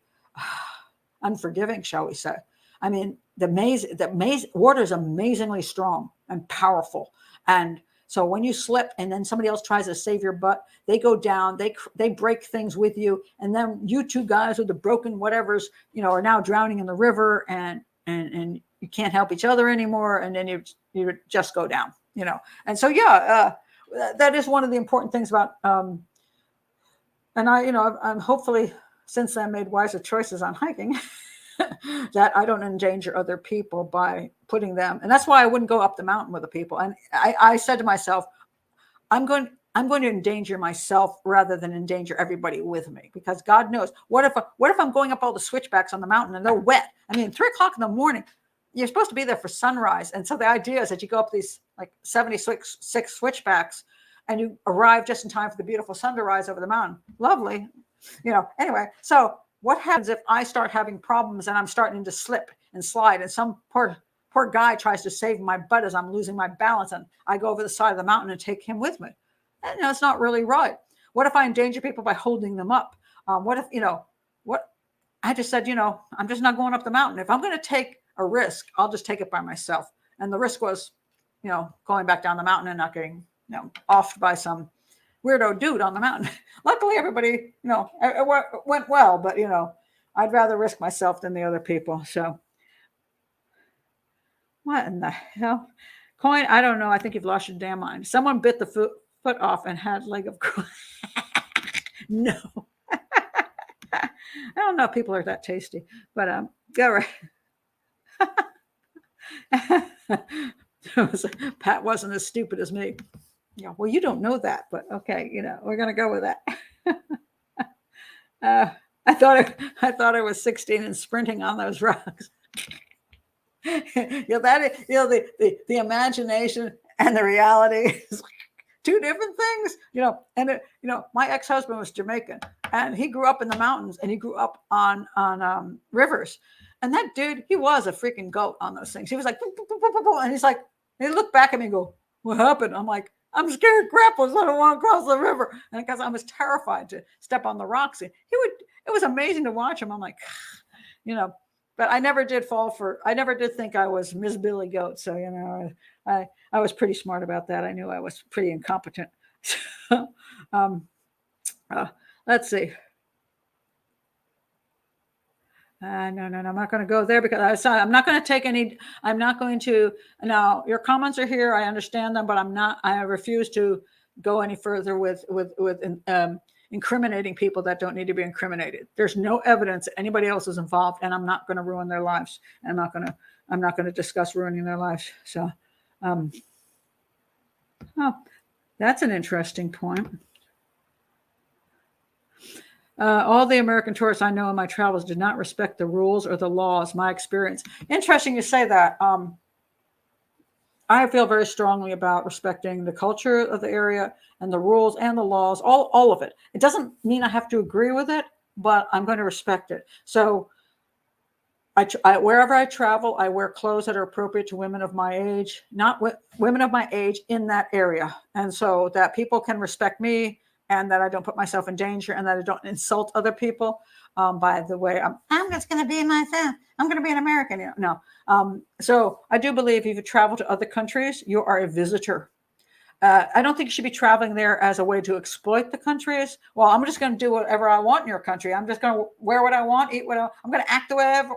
unforgiving, shall we say. I mean, water is amazingly strong and powerful. And so when you slip and then somebody else tries to save your butt, they go down, they break things with you. And then you two guys with the broken whatevers, are now drowning in the river, and you can't help each other anymore. And then you just go down, And so, that is one of the important things about, and I'm hopefully since then made wiser choices on hiking. That I don't endanger other people by putting them. And that's why I wouldn't go up the mountain with the people. And I said to myself, I'm going to endanger myself rather than endanger everybody with me, because God knows, what if I'm going up all the switchbacks on the mountain and they're wet? I mean, 3:00 in the morning, you're supposed to be there for sunrise. And so the idea is that you go up these like 76 switchbacks and you arrive just in time for the beautiful sun to rise over the mountain. Lovely. Anyway, so what happens if I start having problems and I'm starting to slip and slide, and some poor guy tries to save my butt as I'm losing my balance, and I go over the side of the mountain and take him with me? And that's not really right. What if I endanger people by holding them up? What if, I just said, I'm just not going up the mountain. If I'm going to take a risk, I'll just take it by myself. And the risk was, going back down the mountain and not getting, offed by some weirdo dude on the mountain. Luckily, everybody, it went well, but, I'd rather risk myself than the other people. So what in the hell? Coin, I don't know. I think you've lost your damn mind. Someone bit the foot off and had leg of coin. No. I don't know if people are that tasty, but go right. Pat wasn't as stupid as me. Yeah, well, you don't know that, but okay, we're gonna go with that. I thought I was 16 and sprinting on those rocks. The imagination and the reality is two different things. And my ex-husband was Jamaican, and he grew up in the mountains, and he grew up on rivers. And that dude, he was a freaking goat on those things. He was like, and he's like, he looked back at me and go, "What happened?" I'm like, "I'm scared crapless. I don't want to cross the river." And because I was terrified to step on the rocks, it was amazing to watch him. I'm like, but I never did think I was Miss Billy Goat. So, I was pretty smart about that. I knew I was pretty incompetent. um, let's see. No, I'm not going to go there because I'm not going to take any. I'm not going to. Now, your comments are here. I understand them, but I'm not. I refuse to go any further with incriminating people that don't need to be incriminated. There's no evidence that anybody else is involved, and I'm not going to ruin their lives. I'm not going to discuss ruining their lives. So, oh, that's an interesting point. All the American tourists I know in my travels did not respect the rules or the laws. My experience. Interesting you say that. I feel very strongly about respecting the culture of the area and the rules and the laws, all of it. It doesn't mean I have to agree with it, but I'm going to respect it. So wherever I travel, I wear clothes that are appropriate to women of my age, not women of my age in that area. And so that people can respect me, and that I don't put myself in danger, and that I don't insult other people. By the way, I'm just going to be myself. I'm going to be an American. No. So I do believe if you travel to other countries, you are a visitor. I don't think you should be traveling there as a way to exploit the countries. Well, I'm just going to do whatever I want in your country. I'm just going to wear what I want, eat I'm going to act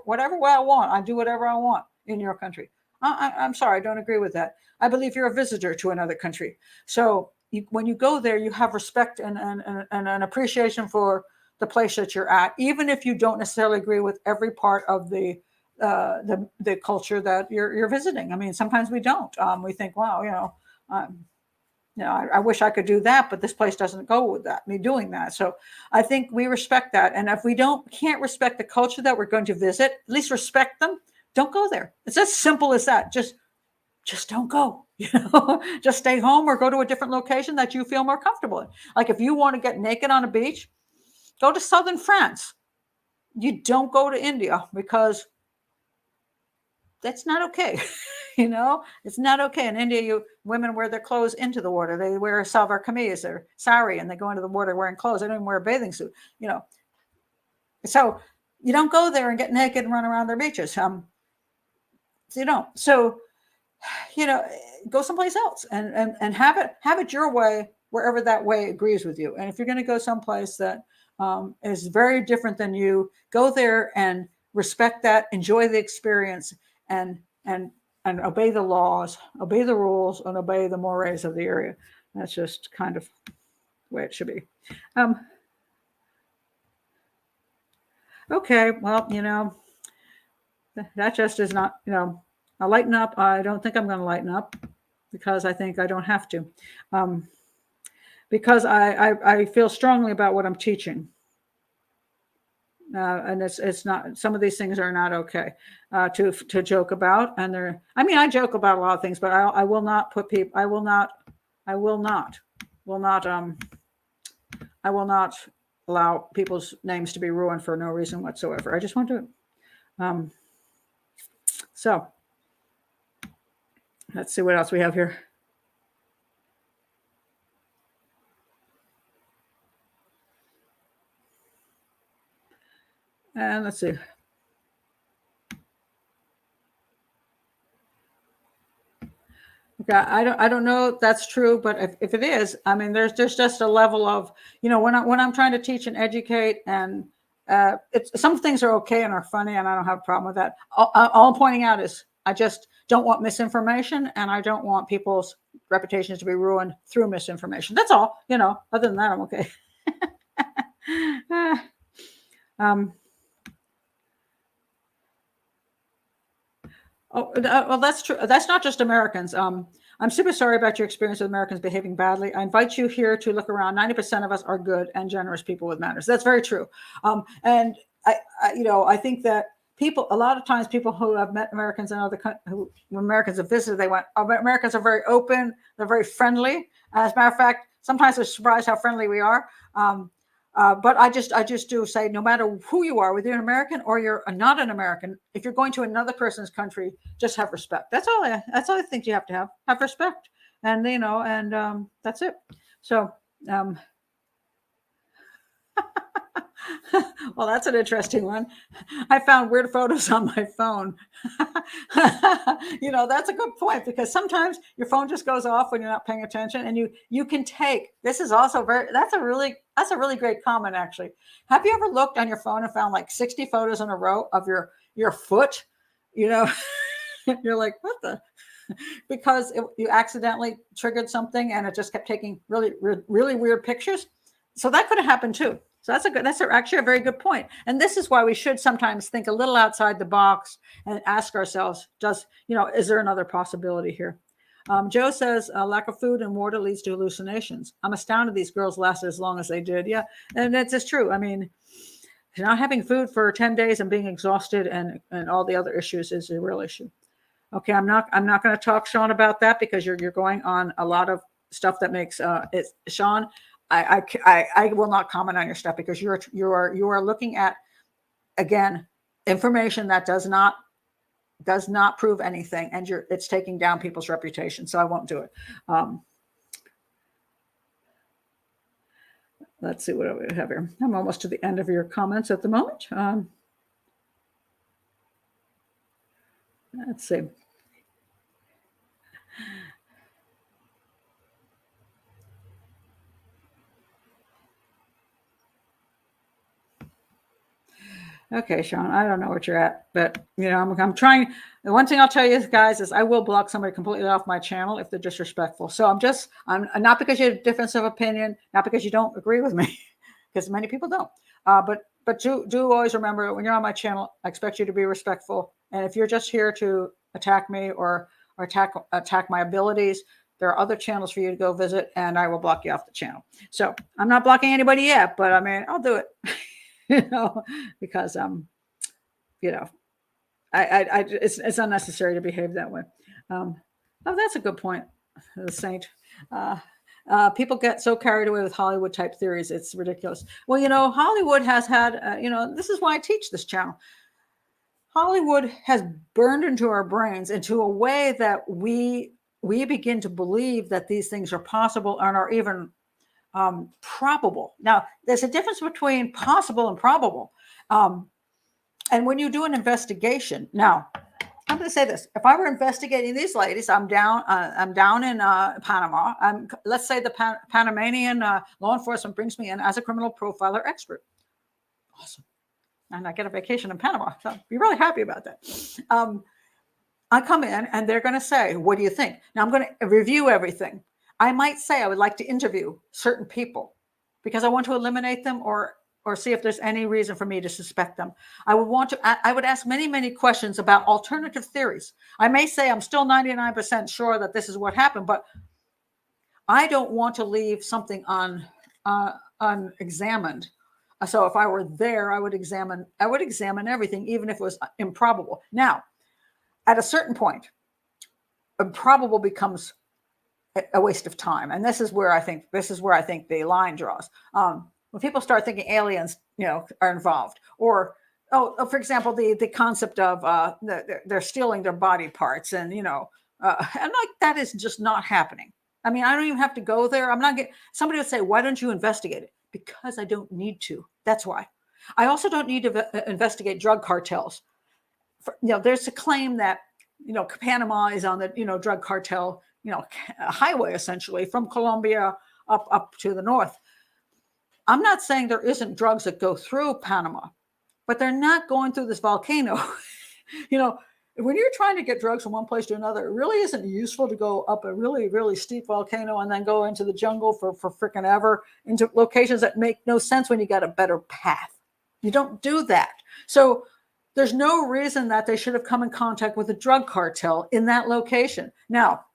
whatever way I want. I do whatever I want in your country. I'm sorry, I don't agree with that. I believe you're a visitor to another country. So when you go there, you have respect and an appreciation for the place that you're at, even if you don't necessarily agree with every part of the culture that you're visiting. I mean, sometimes we don't. We think, wow, I wish I could do that, but this place doesn't go with me doing that. So I think we respect that. And if we can't respect the culture that we're going to visit, at least respect them. Don't go there. It's as simple as that. Just don't go, just stay home or go to a different location that you feel more comfortable in. Like if you want to get naked on a beach, go to southern France. You don't go to India because that's not okay. It's not okay. In India, women wear their clothes into the water. They wear a salwar kameez or sari, and they go into the water wearing clothes. They don't even wear a bathing suit, So you don't go there and get naked and run around their beaches. You don't. So, go someplace else and have it your way, wherever that way agrees with you. And if you're going to go someplace that is very different than you, go there and respect that, enjoy the experience, and obey the laws, obey the rules, and obey the mores of the area. That's just kind of the way it should be. Okay, well, that just is not, I lighten up. I don't think I'm going to lighten up because I think I don't have to. Because I feel strongly about what I'm teaching. And it's not, some of these things are not okay to joke about. And I joke about a lot of things, but I will not put people, I will not allow people's names to be ruined for no reason whatsoever. I just want to, so let's see what else we have here. And let's see. Okay, I don't know if that's true, but if it is, there's just a level of, when I'm trying to teach and educate, and some things are okay and are funny, and I don't have a problem with that. All I'm pointing out is I just don't want misinformation, and I don't want people's reputations to be ruined through misinformation. That's all. Other than that, I'm okay. Well, that's true. That's not just Americans. I'm super sorry about your experience with Americans behaving badly. I invite you here to look around. 90% of us are good and generous people with manners. That's very true. And I think that a lot of times people who have met Americans and when Americans have visited, they went, Americans are very open. They're very friendly. As a matter of fact, sometimes they're surprised how friendly we are. But I just do say, no matter who you are, whether you're an American or you're not an American, if you're going to another person's country, just have respect. That's all I think you have to have respect, and that's it. So Well, that's an interesting one. I found weird photos on my phone. That's a good point because sometimes your phone just goes off when you're not paying attention, and you can take. This is also that's a really great comment actually. Have you ever looked on your phone and found like 60 photos in a row of your foot? You know, you're like, what the? Because you accidentally triggered something and it just kept taking really weird pictures. So that could have happened too. So that's actually a very good point. And this is why we should sometimes think a little outside the box and ask ourselves, is there another possibility here? Joe says lack of food and water leads to hallucinations. I'm astounded these girls lasted as long as they did. Yeah, and that's just true. I mean, not having food for 10 days and being exhausted and all the other issues is a real issue. Okay, I'm not going to talk, Sean, about that because you're going on a lot of stuff that makes it, Sean. I will not comment on your stuff because you are looking at, again, information that does not prove anything, and it's taking down people's reputation. So I won't do it. Let's see what we have here. I'm almost to the end of your comments at the moment. Let's see. Okay, Sean, I don't know what you're at, but I'm trying. The one thing I'll tell you guys is I will block somebody completely off my channel if they're disrespectful. So I'm not because you have a difference of opinion, not because you don't agree with me, because many people don't. But do always remember when you're on my channel, I expect you to be respectful. And if you're just here to attack me or attack my abilities, there are other channels for you to go visit, and I will block you off the channel. So I'm not blocking anybody yet, but I mean, I'll do it. Because it's unnecessary to behave that way. That's a good point, the Saint. People get so carried away with Hollywood type theories, it's ridiculous. Well, Hollywood has had, this is why I teach this channel. Hollywood has burned into our brains into a way that we begin to believe that these things are possible and are even probable. Now, there's a difference between possible and probable. And when you do an investigation, now I'm going to say this: if I were investigating these ladies, I'm down in Panama. Let's say the Panamanian law enforcement brings me in as a criminal profiler expert. Awesome, and I get a vacation in Panama. So I'll be really happy about that. I come in and they're going to say, "What do you think?" Now I'm going to review everything. I might say I would like to interview certain people because I want to eliminate them or see if there's any reason for me to suspect them. I would ask many, many questions about alternative theories. I may say I'm still 99% sure that this is what happened, but I don't want to leave something unexamined. So if I were there, I would examine everything, even if it was improbable. Now, at a certain point, improbable becomes a waste of time. And this is where I think the line draws. When people start thinking aliens, are involved, or for example, the concept of they're stealing their body parts, and and like that is just not happening. I mean, I don't even have to go there. Somebody would say, "Why don't you investigate it?" Because I don't need to. That's why. I also don't need to investigate drug cartels. There's a claim that Panama is on the drug cartel highway essentially from Colombia up to the north. I'm not saying there isn't drugs that go through Panama, but they're not going through this volcano. When you're trying to get drugs from one place to another, it really isn't useful to go up a really, really steep volcano and then go into the jungle for freaking ever, into locations that make no sense when you got a better path. You don't do that. So there's no reason that they should have come in contact with a drug cartel in that location. Now,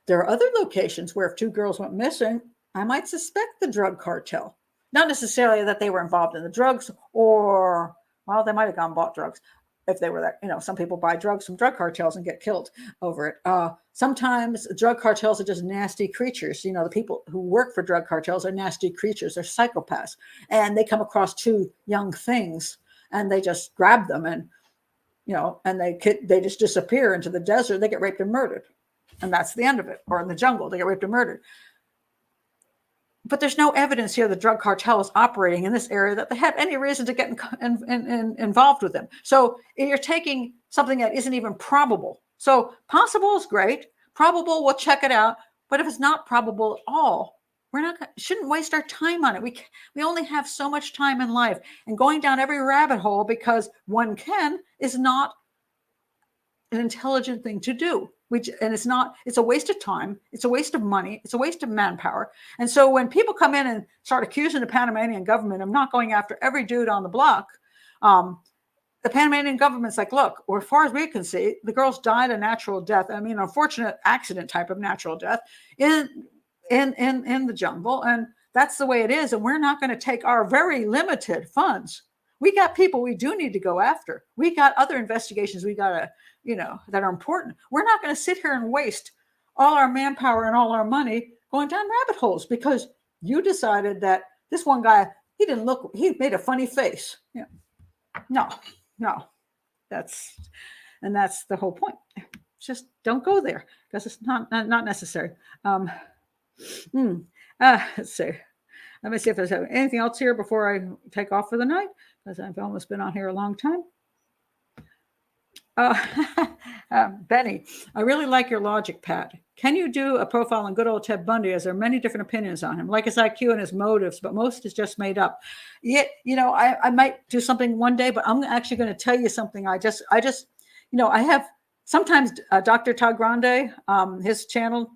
there are other locations where if two girls went missing, I might suspect the drug cartel. Not necessarily that they were involved in the drugs, or, well, they might have gone and bought drugs if they were that. Some people buy drugs from drug cartels and get killed over it. Sometimes drug cartels are just nasty creatures. The people who work for drug cartels are nasty creatures. They're psychopaths. And they come across two young things and they just grab them and they just disappear into the desert. They get raped and murdered. And that's the end of it. Or in the jungle, they get raped and murdered. but there's no evidence here the drug cartel is operating in this area that they have any reason to get involved with them. So you're taking something that isn't even probable. So possible is great. Probable, we'll check it out. But if it's not probable at all, shouldn't waste our time on it. We only have so much time in life, and going down every rabbit hole because one can is not an intelligent thing to do. And it's a waste of time. It's a waste of money. It's a waste of manpower. And so when people come in and start accusing the Panamanian government of not going after every dude on the block, the Panamanian government's like, look, or as far as we can see, the girls died a natural death. I mean, unfortunate accident type of natural death in the jungle. And that's the way it is. And we're not going to take our very limited funds. We got people we do need to go after. We got other investigations we got to, that are important. We're not going to sit here and waste all our manpower and all our money going down rabbit holes because you decided that this one guy, he made a funny face. Yeah. No, that's the whole point. Just don't go there because it's not necessary. Let's see. Let me see if there's anything else here before I take off for the night, because I've almost been on here a long time. Benny, I really like your logic, Pat. Can you do a profile on good old Ted Bundy, as there are many different opinions on him, like his IQ and his motives, but most is just made up. Yet, I might do something one day, but I'm actually going to tell you something. I have sometimes Dr. Todd Grande, his channel.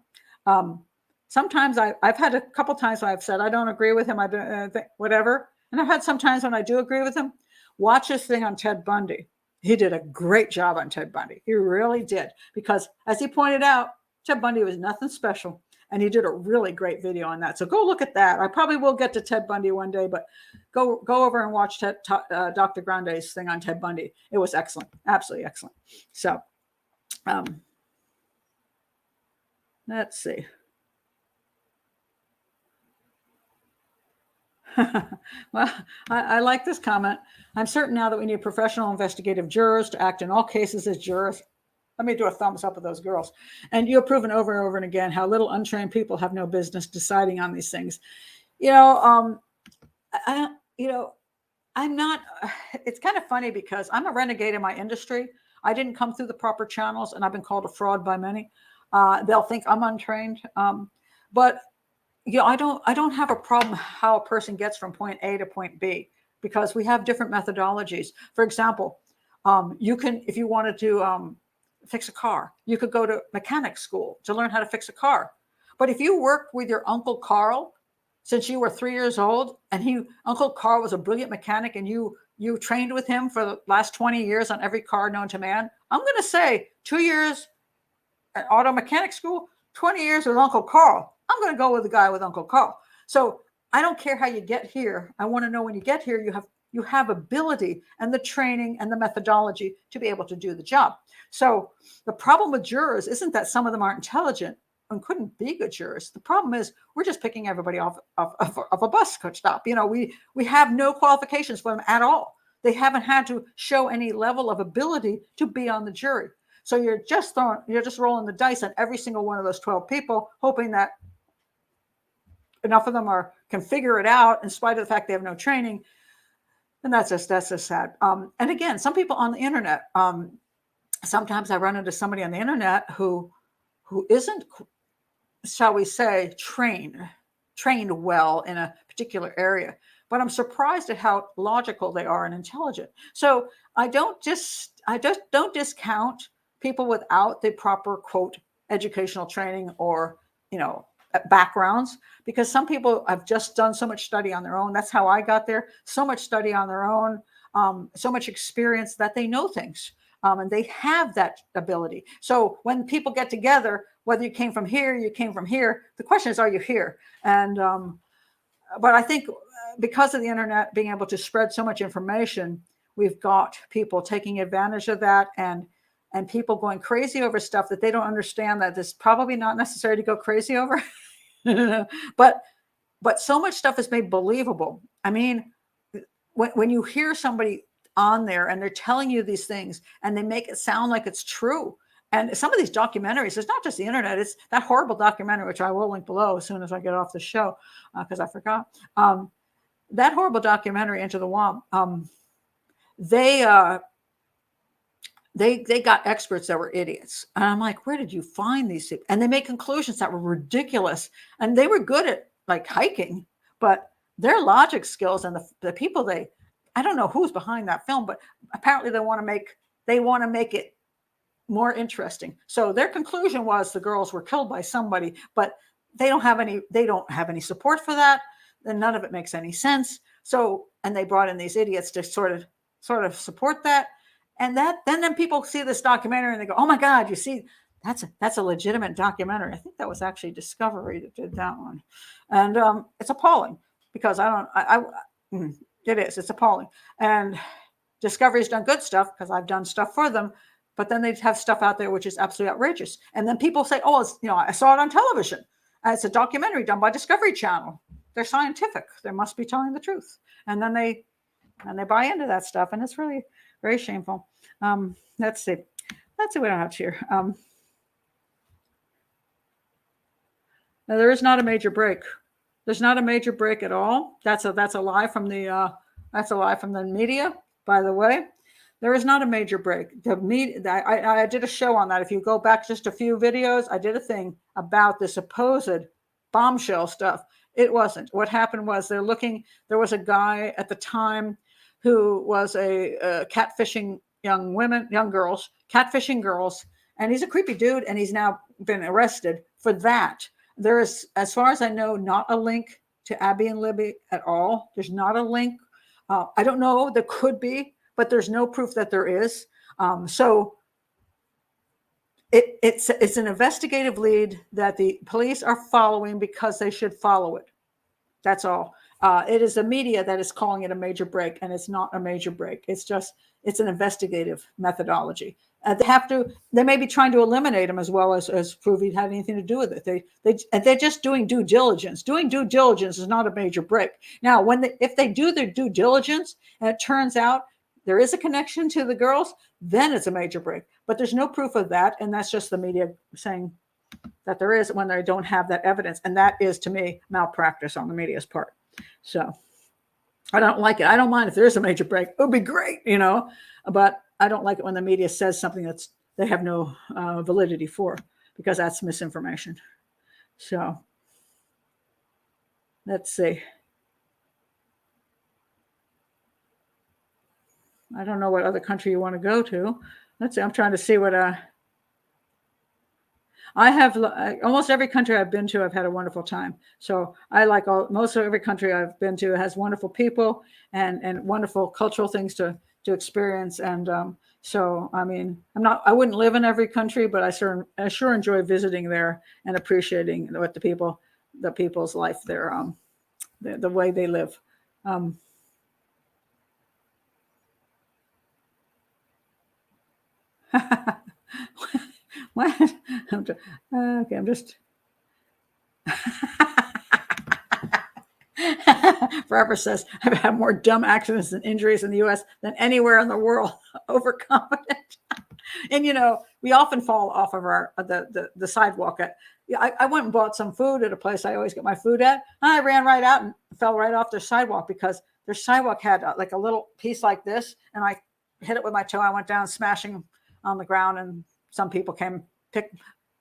Sometimes I've had a couple times when I've said I don't agree with him. I don't whatever, and I've had some times when I do agree with him. Watch his thing on Ted Bundy. He did a great job on Ted Bundy. He really did, because as he pointed out, Ted Bundy was nothing special, and he did a really great video on that. So go look at that. I probably will get to Ted Bundy one day, but go over and watch Dr. Grande's thing on Ted Bundy. It was excellent, absolutely excellent. So let's see. Well, I like this comment. I'm certain now that we need professional investigative jurors to act in all cases as jurors. Let me do a thumbs up of those girls. And you have proven over and over and again how little untrained people have no business deciding on these things. I'm not, it's kind of funny because I'm a renegade in my industry. I didn't come through the proper channels, and I've been called a fraud by many. They'll think I'm untrained. But I don't have a problem how a person gets from point A to point B, because we have different methodologies. For example, you can, if you wanted to fix a car, you could go to mechanic school to learn how to fix a car. But if you worked with your Uncle Carl since you were 3 years old, and Uncle Carl was a brilliant mechanic, and you trained with him for the last 20 years on every car known to man, I'm going to say 2 years at auto mechanic school, 20 years with Uncle Carl. I'm going to go with the guy with Uncle Carl. So I don't care how you get here. I want to know when you get here, you have ability and the training and the methodology to be able to do the job. So the problem with jurors isn't that some of them aren't intelligent and couldn't be good jurors. The problem is we're just picking everybody off of a bus stop. We have no qualifications for them at all. They haven't had to show any level of ability to be on the jury. So you're just rolling the dice on every single one of those 12 people, hoping that enough of them can figure it out in spite of the fact they have no training. And that's just sad. And again, some people on the internet, sometimes I run into somebody on the internet who isn't, shall we say, trained well in a particular area, but I'm surprised at how logical they are and intelligent. So I just don't discount people without the proper, quote, educational training or, backgrounds, because some people have just done so much study on their own. That's how I got there. So much study on their own, so much experience that they know things, and they have that ability. So when people get together, whether you came from here, the question is, are you here? And but I think because of the internet being able to spread so much information, we've got people taking advantage of that, and people going crazy over stuff that they don't understand that it's probably not necessary to go crazy over. But so much stuff is made believable. I mean, when you hear somebody on there and they're telling you these things and they make it sound like it's true, And some of these documentaries, it's not just the internet, it's that horrible documentary, which I will link below as soon as I get off the show, because I forgot. That horrible documentary, Into the Womb, they got experts that were idiots. And I'm like, where did you find these people? And they made conclusions that were ridiculous. And they were good at like hiking, but their logic skills and the people I don't know who's behind that film, but apparently they want to make it more interesting. So their conclusion was the girls were killed by somebody, but they don't have any support for that. Then none of it makes any sense. So, and they brought in these idiots to sort of support that. And then people see this documentary and they go, oh my God, you see, that's a legitimate documentary. I think that was actually Discovery that did that one. And it's appalling because it's appalling. And Discovery's done good stuff because I've done stuff for them, but then they have stuff out there which is absolutely outrageous. And then people say, oh, I saw it on television. It's a documentary done by Discovery Channel. They're scientific. They must be telling the truth. And then they buy into that stuff. And it's really very shameful. Let's see what I have here. Now there is not a major break. There's not a major break at all. That's a lie from the media, by the way. There is not a major break. The media, I did a show on that. If you go back just a few videos, I did a thing about the supposed bombshell stuff. It wasn't. What happened was there was a guy at the time who was a catfishing young girls, and he's a creepy dude, and he's now been arrested for that. There is, as far as I know, not a link to Abby and Libby at all. There's not a link. I don't know. There could be, but there's no proof that there is. So it's an investigative lead that the police are following because they should follow it. That's all. It is the media that is calling it a major break, and it's not a major break. It's an investigative methodology. They may be trying to eliminate him as well as prove he had anything to do with it. They're just doing due diligence. Doing due diligence is not a major break. Now, if they do their due diligence and it turns out there is a connection to the girls, then it's a major break. But there's no proof of that, and that's just the media saying that there is when they don't have that evidence. And that is, to me, malpractice on the media's part. So I don't like it. I don't mind if there is a major break. It would be great, but I don't like it when the media says something they have no validity for, because that's misinformation. So let's see. I don't know what other country you want to go to. Let's see. I'm trying to see what I have. Almost every country I've been to, I've had a wonderful time. So I like most of every country I've been to has wonderful people and wonderful cultural things to experience. And so, I mean, I wouldn't live in every country, but I sure enjoy visiting there and appreciating what the people's life there, the way they live. What? Okay, I'm just. Forever says, I've had more dumb accidents and injuries in the U.S. than anywhere in the world. Overconfident. And, we often fall off of the sidewalk. I went and bought some food at a place I always get my food at. And I ran right out and fell right off their sidewalk because their sidewalk had like a little piece like this. And I hit it with my toe. I went down smashing on the ground, and some people came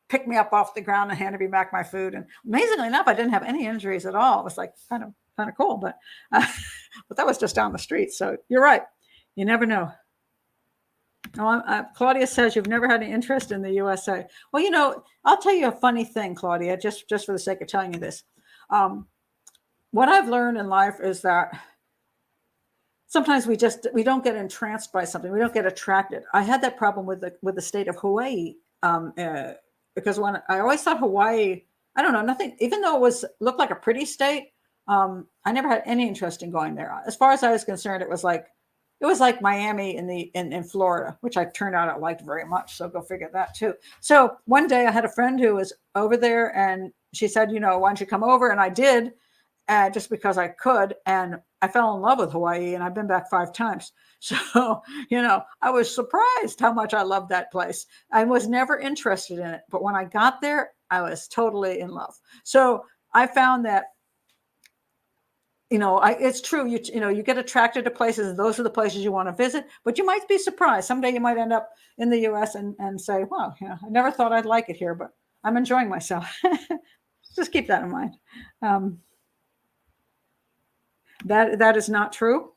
pick me up off the ground and handed me back my food. And amazingly enough, I didn't have any injuries at all. It was like kind of cool, but that was just down the street. So you're right. You never know. Claudia says you've never had any interest in the USA. Well, I'll tell you a funny thing, Claudia, just for the sake of telling you this. What I've learned in life is that sometimes we don't get entranced by something. We don't get attracted. I had that problem with the state of Hawaii because when I always thought Hawaii, I don't know, nothing. Even though it looked like a pretty state, I never had any interest in going there. As far as I was concerned, it was like Miami in Florida, which I turned out I liked very much. So go figure that too. So one day I had a friend who was over there, and she said, why don't you come over? And I did. just because I could. And I fell in love with Hawaii, and I've been back 5 times. So, I was surprised how much I loved that place. I was never interested in it, but when I got there, I was totally in love. So I found that, it's true. You get attracted to places, and those are the places you want to visit, but you might be surprised. Someday you might end up in the US and say, wow, I never thought I'd like it here, but I'm enjoying myself. Just keep that in mind. That is not true.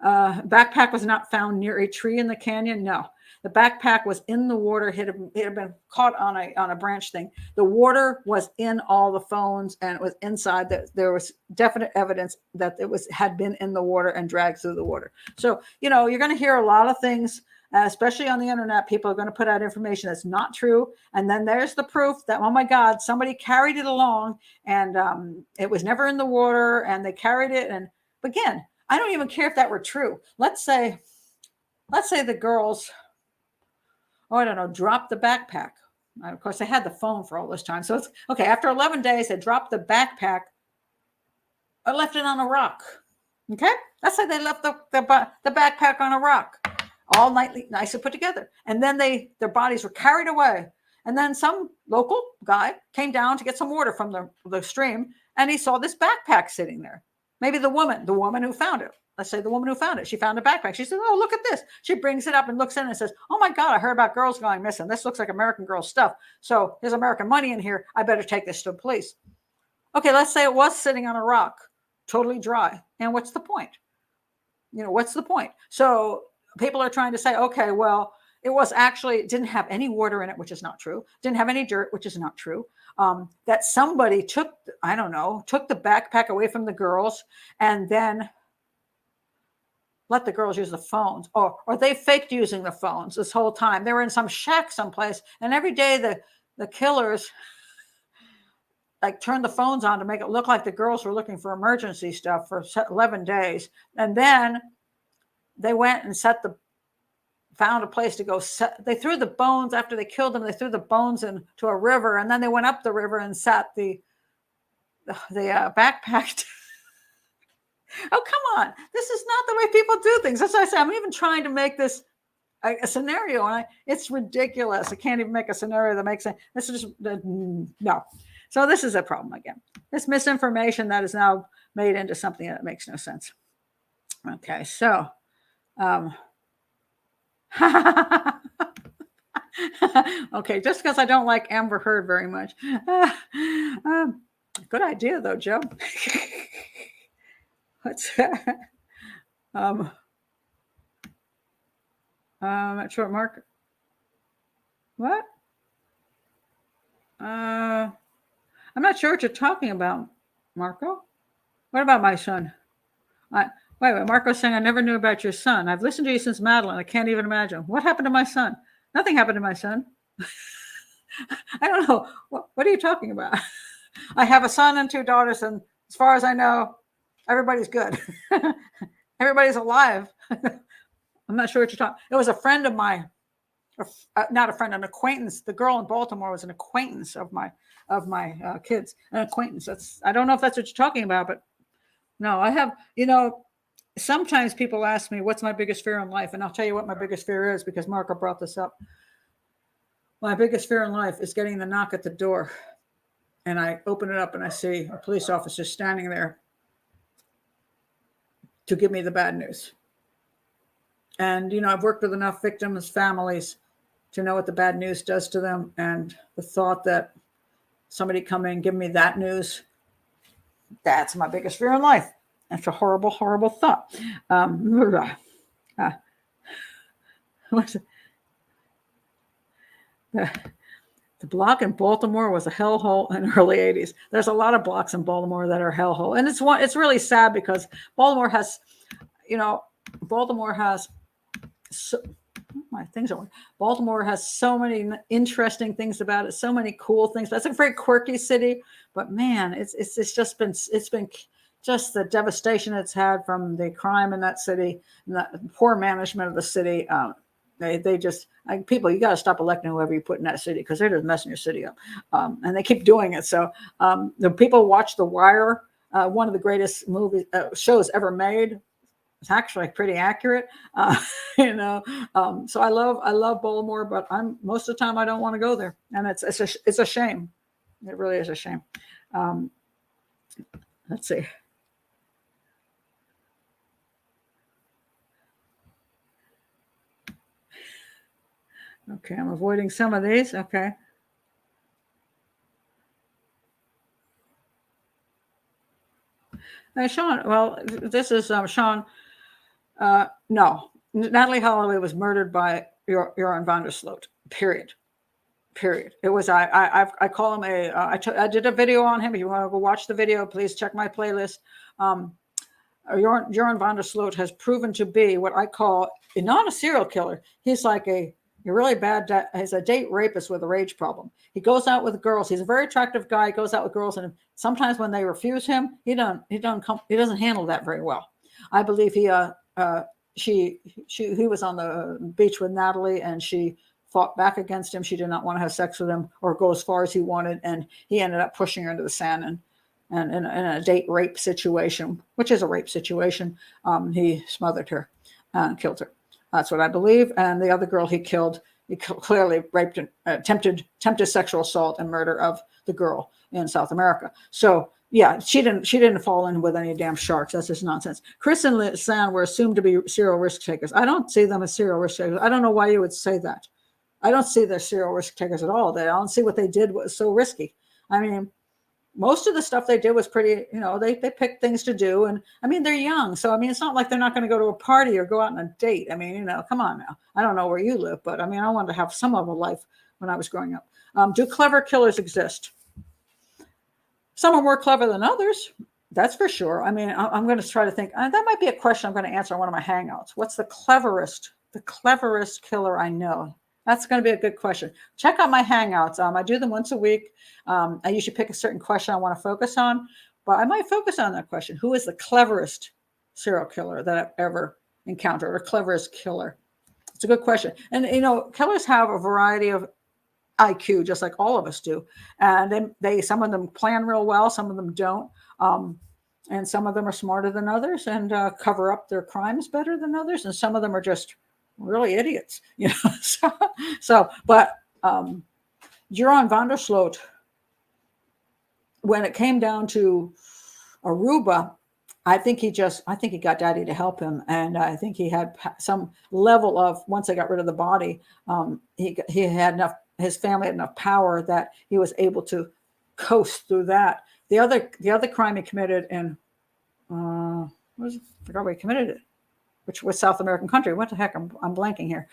Backpack was not found near a tree in the canyon. No, the backpack was in the water. It had been caught on a branch thing. The water was in all the phones, and it was inside. There was definite evidence that had been in the water and dragged through the water. So you're going to hear a lot of things, especially on the internet. People are going to put out information that's not true, and then there's the proof that, oh my God, somebody carried it along, and it was never in the water, and they carried it. And again, I don't even care if that were true. Let's say the girls, I don't know, dropped the backpack. Of course, they had the phone for all this time. So it's okay. After 11 days, they dropped the backpack or left it on a rock. Okay. Let's say they left the backpack on a rock, all nicely put together. And then their bodies were carried away. And then some local guy came down to get some water from the stream, and he saw this backpack sitting there. Maybe the woman who found it. Let's say the woman who found it. She found a backpack. She says, oh, look at this. She brings it up and looks in and says, oh my God, I heard about girls going missing. This looks like American Girl stuff. So there's American money in here. I better take this to the police. Okay, let's say it was sitting on a rock, totally dry. And what's the point? What's the point? So people are trying to say, okay, well, it didn't have any water in it, which is not true. Didn't have any dirt, which is not true. That somebody took the backpack away from the girls and then let the girls use the phones, or they faked using the phones this whole time. They were in some shack someplace, and every day the killers turned the phones on to make it look like the girls were looking for emergency stuff for 11 days. And then they went and found a place to go. They threw the bones after they killed them. They threw the bones into a river, and then they went up the river and sat the backpack. Oh, come on. This is not the way people do things. That's why I say I'm even trying to make this a scenario, and it's ridiculous. I can't even make a scenario that makes sense. This is just no. So this is a problem again. This misinformation that is now made into something that makes no sense. Okay, so okay, just because I don't like Amber Heard very much. Good idea, though, Joe. What's that? I'm not sure, Mark. What? I'm not sure what you're talking about, Marco. What about my son? Wait. Marco's saying, I never knew about your son. I've listened to you since Madeline. I can't even imagine. What happened to my son? Nothing happened to my son. I don't know. What are you talking about? I have a son and 2 daughters, and as far as I know, everybody's good. Everybody's alive. I'm not sure what you're talking. It was a friend of mine, not a friend, an acquaintance. The girl in Baltimore was an acquaintance of my kids. An acquaintance. I don't know if that's what you're talking about, but no, I have. Sometimes people ask me, what's my biggest fear in life? And I'll tell you what my biggest fear is, because Marco brought this up. My biggest fear in life is getting the knock at the door. And I open it up and I see a police officer standing there to give me the bad news. And, I've worked with enough victims' families to know what the bad news does to them. And the thought that somebody come in and give me that news, that's my biggest fear in life. That's a horrible, horrible thought. What's it? The block in Baltimore was a hellhole in the early 80s. There's a lot of blocks in Baltimore that are hellhole. And it's really sad because Baltimore has, Baltimore has so many interesting things about it, so many cool things. That's a very quirky city, but man, it's been just the devastation it's had from the crime in that city and the poor management of the city. They just, people, you got to stop electing whoever you put in that city because they're just messing your city up. And they keep doing it. So the people watch The Wire one of the greatest shows ever made. It's actually pretty accurate, you know. So I love Baltimore, but most of the time I don't want to go there, and it's a shame. It really is a shame. Let's see. Okay, I'm avoiding some of these. Okay. Sean, well, this is Sean. No, Natalie Holloway was murdered by Joran van der Sloot. Period. It was I call him I did a video on him. If you want to go watch the video, please check my playlist. Joran van der Sloot has proven to be what I call not a serial killer. He's like a really bad. He's a date rapist with a rage problem. He goes out with girls. He's a very attractive guy. He goes out with girls, and sometimes when they refuse him, he doesn't handle that very well. I believe he was on the beach with Natalie, and she fought back against him. She did not want to have sex with him or go as far as he wanted, and he ended up pushing her into the sand and in a date rape situation, which is a rape situation. He smothered her and killed her. That's what I believe. And the other girl he clearly raped and attempted sexual assault and murder of the girl in South America. So yeah, she didn't fall in with any damn sharks. That's just nonsense. Kris and Lisanne were assumed to be serial risk takers. I don't see them as serial risk takers. I don't know why you would say that. I don't see they're serial risk takers at all. I don't see what they did was so risky. I mean, most of the stuff they did was pretty, they picked things to do. And I mean, they're young. So, I mean, it's not like they're not going to go to a party or go out on a date. I mean, come on now. I don't know where you live, but I mean, I wanted to have some of a life when I was growing up. Do clever killers exist? Some are more clever than others. That's for sure. I mean, I'm going to try to think. That might be a question I'm going to answer on one of my hangouts. What's the cleverest killer I know? That's going to be a good question. Check out my hangouts. I do them once a week. I usually pick a certain question I want to focus on, but I might focus on that question. Who is the cleverest serial killer that I've ever encountered, or cleverest killer? It's a good question. And, killers have a variety of IQ, just like all of us do. And some of them plan real well. Some of them don't. And some of them are smarter than others and cover up their crimes better than others. And some of them are just really idiots, but Joran van der Sloot, when it came down to Aruba, I think he got daddy to help him. And I think he had some level of, once they got rid of the body, he had enough, his family had enough power that he was able to coast through that. The other crime he committed in, I forgot where he committed it, which was South American country. What the heck? I'm blanking here.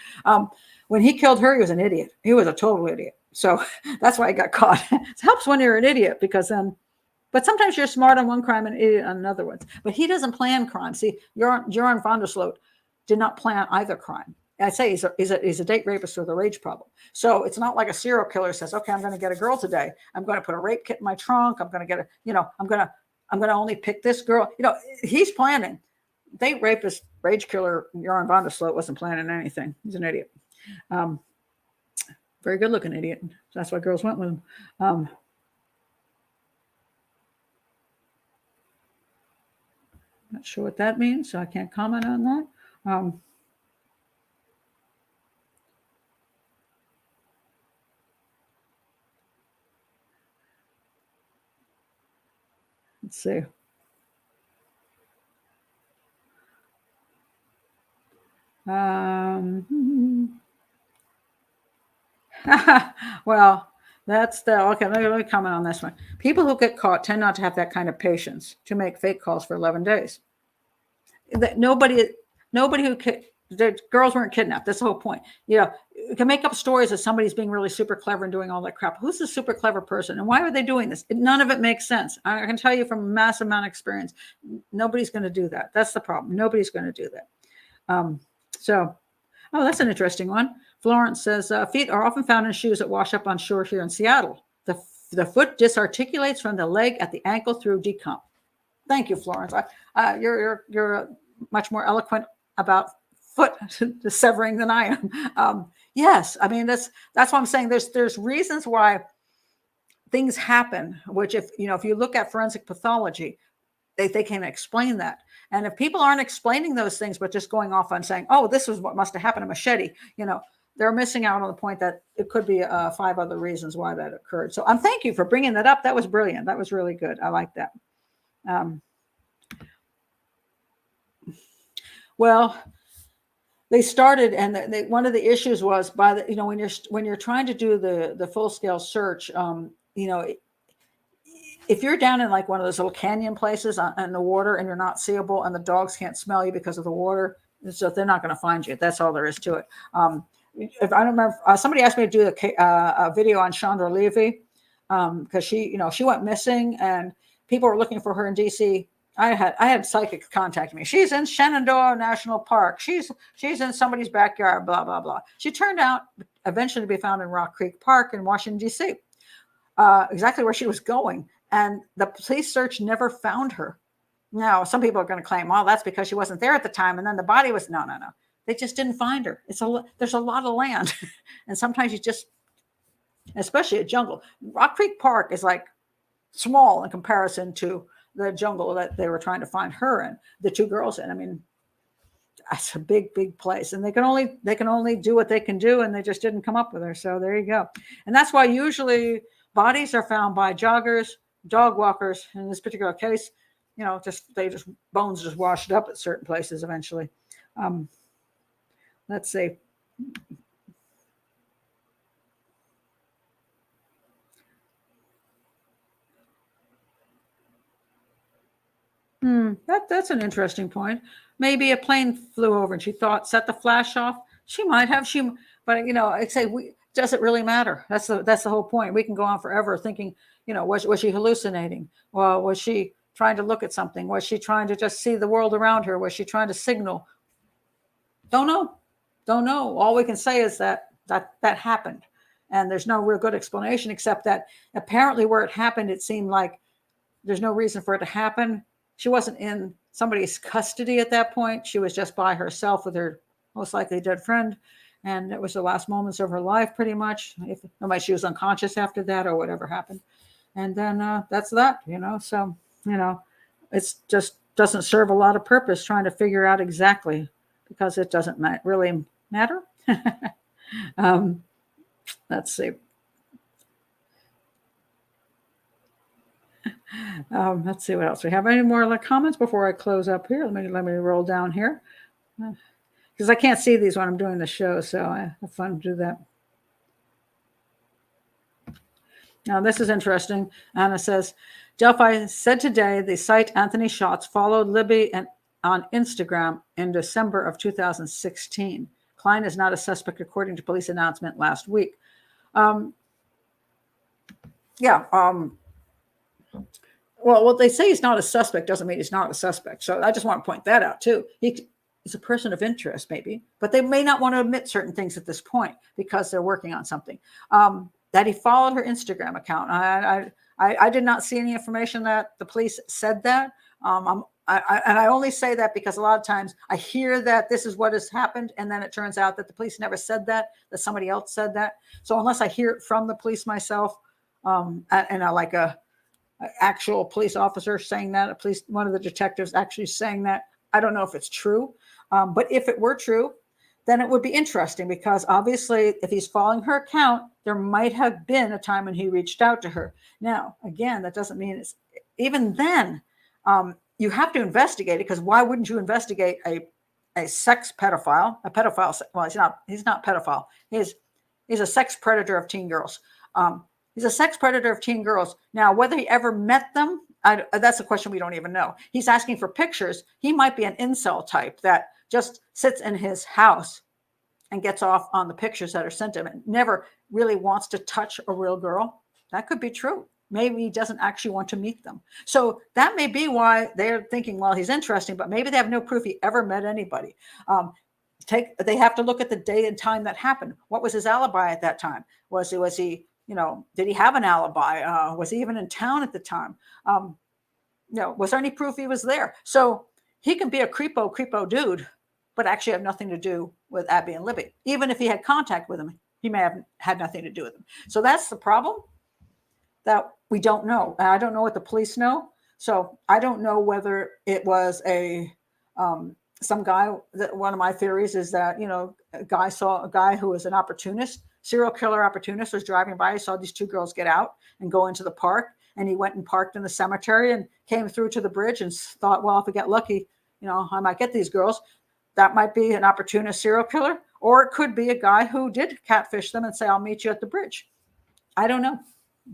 When he killed her, he was an idiot. He was a total idiot. So that's why he got caught. It helps when you're an idiot, because then, but sometimes you're smart on one crime and an idiot on another one. But he doesn't plan crime. See, Joran van der Sloot did not plan either crime. I say he's a date rapist with a rage problem. So it's not like a serial killer says, okay, I'm going to get a girl today. I'm going to put a rape kit in my trunk. I'm going to get I'm going to only pick this girl. He's planning. Date rapist, rage killer, Joran van der Sloot wasn't planning anything. He's an idiot. Very good looking idiot. That's why girls went with him. Not sure what that means, so I can't comment on that. Let's see. Well, that's okay. Let me comment on this one. People who get caught tend not to have that kind of patience to make fake calls for 11 days. Nobody the girls weren't kidnapped. That's the whole point. You can make up stories that somebody's being really super clever and doing all that crap. Who's the super clever person, and why are they doing this? None of it makes sense. I can tell you from a massive amount of experience, nobody's going to do that. That's the problem. Nobody's going to do that. That's an interesting one. Florence says, feet are often found in shoes that wash up on shore here in Seattle. The foot disarticulates from the leg at the ankle through decomp. Thank you, Florence. You're much more eloquent about foot severing than I am. Yes, I mean that's what I'm saying. There's reasons why things happen. Which if you look at forensic pathology, they can't explain that. And if people aren't explaining those things, but just going off on saying, oh, this is what must have happened to Machete, they're missing out on the point that it could be 5 other reasons why that occurred. So thank you for bringing that up. That was brilliant. That was really good. I like that. Well, they started, and one of the issues was when you're trying to do the full scale search, if you're down in like one of those little canyon places in the water and you're not seeable and the dogs can't smell you because of the water, so they're not going to find you. That's all there is to it. If I don't remember, somebody asked me to do a video on Chandra Levy because she went missing and people were looking for her in DC. I had psychics contact me. She's in Shenandoah National Park. She's in somebody's backyard. Blah blah blah. She turned out eventually to be found in Rock Creek Park in Washington D.C. Exactly where she was going. And the police search never found her. Now, some people are going to claim, well, that's because she wasn't there at the time. And then the body was, no. They just didn't find her. There's a lot of land. And sometimes you just, especially a jungle. Rock Creek Park is like small in comparison to the jungle that they were trying to find her in, the 2 girls in. I mean, that's a big, big place. And they can only do what they can do. And they just didn't come up with her. So there you go. And that's why usually bodies are found by joggers, dog walkers. In this particular case, bones just washed up at certain places eventually. Let's see. That's an interesting point. Maybe a plane flew over and she set the flash off. She might have. But I'd say does it really matter? That's the whole point. We can go on forever thinking, was she hallucinating? Well, was she trying to look at something? Was she trying to just see the world around her? Was she trying to signal? Don't know. All we can say is that happened. And there's no real good explanation except that apparently where it happened, it seemed like there's no reason for it to happen. She wasn't in somebody's custody at that point. She was just by herself with her most likely dead friend. And it was the last moments of her life, pretty much. She was unconscious after that or whatever happened. And then that's that, So, it's just doesn't serve a lot of purpose trying to figure out exactly because it doesn't really matter. Let's see. Let's see what else we have. Any more comments before I close up here? Let me roll down here because I can't see these when I'm doing the show, so I have fun to do that. Now this is interesting. Anna says, Delphi said today the site Anthony Shots followed Libby on Instagram in December of 2016. Klein is not a suspect according to police announcement last week. Well, what they say he's not a suspect doesn't mean he's not a suspect. So I just want to point that out too. He's a person of interest maybe, but they may not want to admit certain things at this point because they're working on something. That he followed her Instagram account. I did not see any information that the police said that. And I only say that because a lot of times I hear that this is what has happened. And then it turns out that the police never said that somebody else said that. So unless I hear it from the police myself, and like a actual police officer saying that, one of the detectives actually saying that, I don't know if it's true. But if it were true, then it would be interesting because obviously if he's following her account, there might have been a time when he reached out to her. Now, again, that doesn't mean it's even then you have to investigate it because why wouldn't you investigate a sex pedophile, a pedophile? Well, he's not pedophile. He's a sex predator of teen girls. He's a sex predator of teen girls. Now, whether he ever met them, that's a question we don't even know. He's asking for pictures. He might be an incel type that just sits in his house and gets off on the pictures that are sent to him and never really wants to touch a real girl. That could be true. Maybe he doesn't actually want to meet them. So that may be why they're thinking, well, he's interesting, but maybe they have no proof he ever met anybody. They have to look at the day and time that happened. What was his alibi at that time? Was he did he have an alibi? Was he even in town at the time? Was there any proof he was there? So he can be a creepo dude, but actually have nothing to do with Abby and Libby. Even if he had contact with them, he may have had nothing to do with them. So that's the problem that we don't know. I don't know what the police know. So I don't know whether it was some guy. That one of my theories is that, a guy saw a guy who was an opportunist, serial killer opportunist, was driving by. He saw these two girls get out and go into the park, and he went and parked in the cemetery and came through to the bridge and thought, well, if I get lucky, I might get these girls. That might be an opportunist serial killer, or it could be a guy who did catfish them and say, I'll meet you at the bridge. I don't know.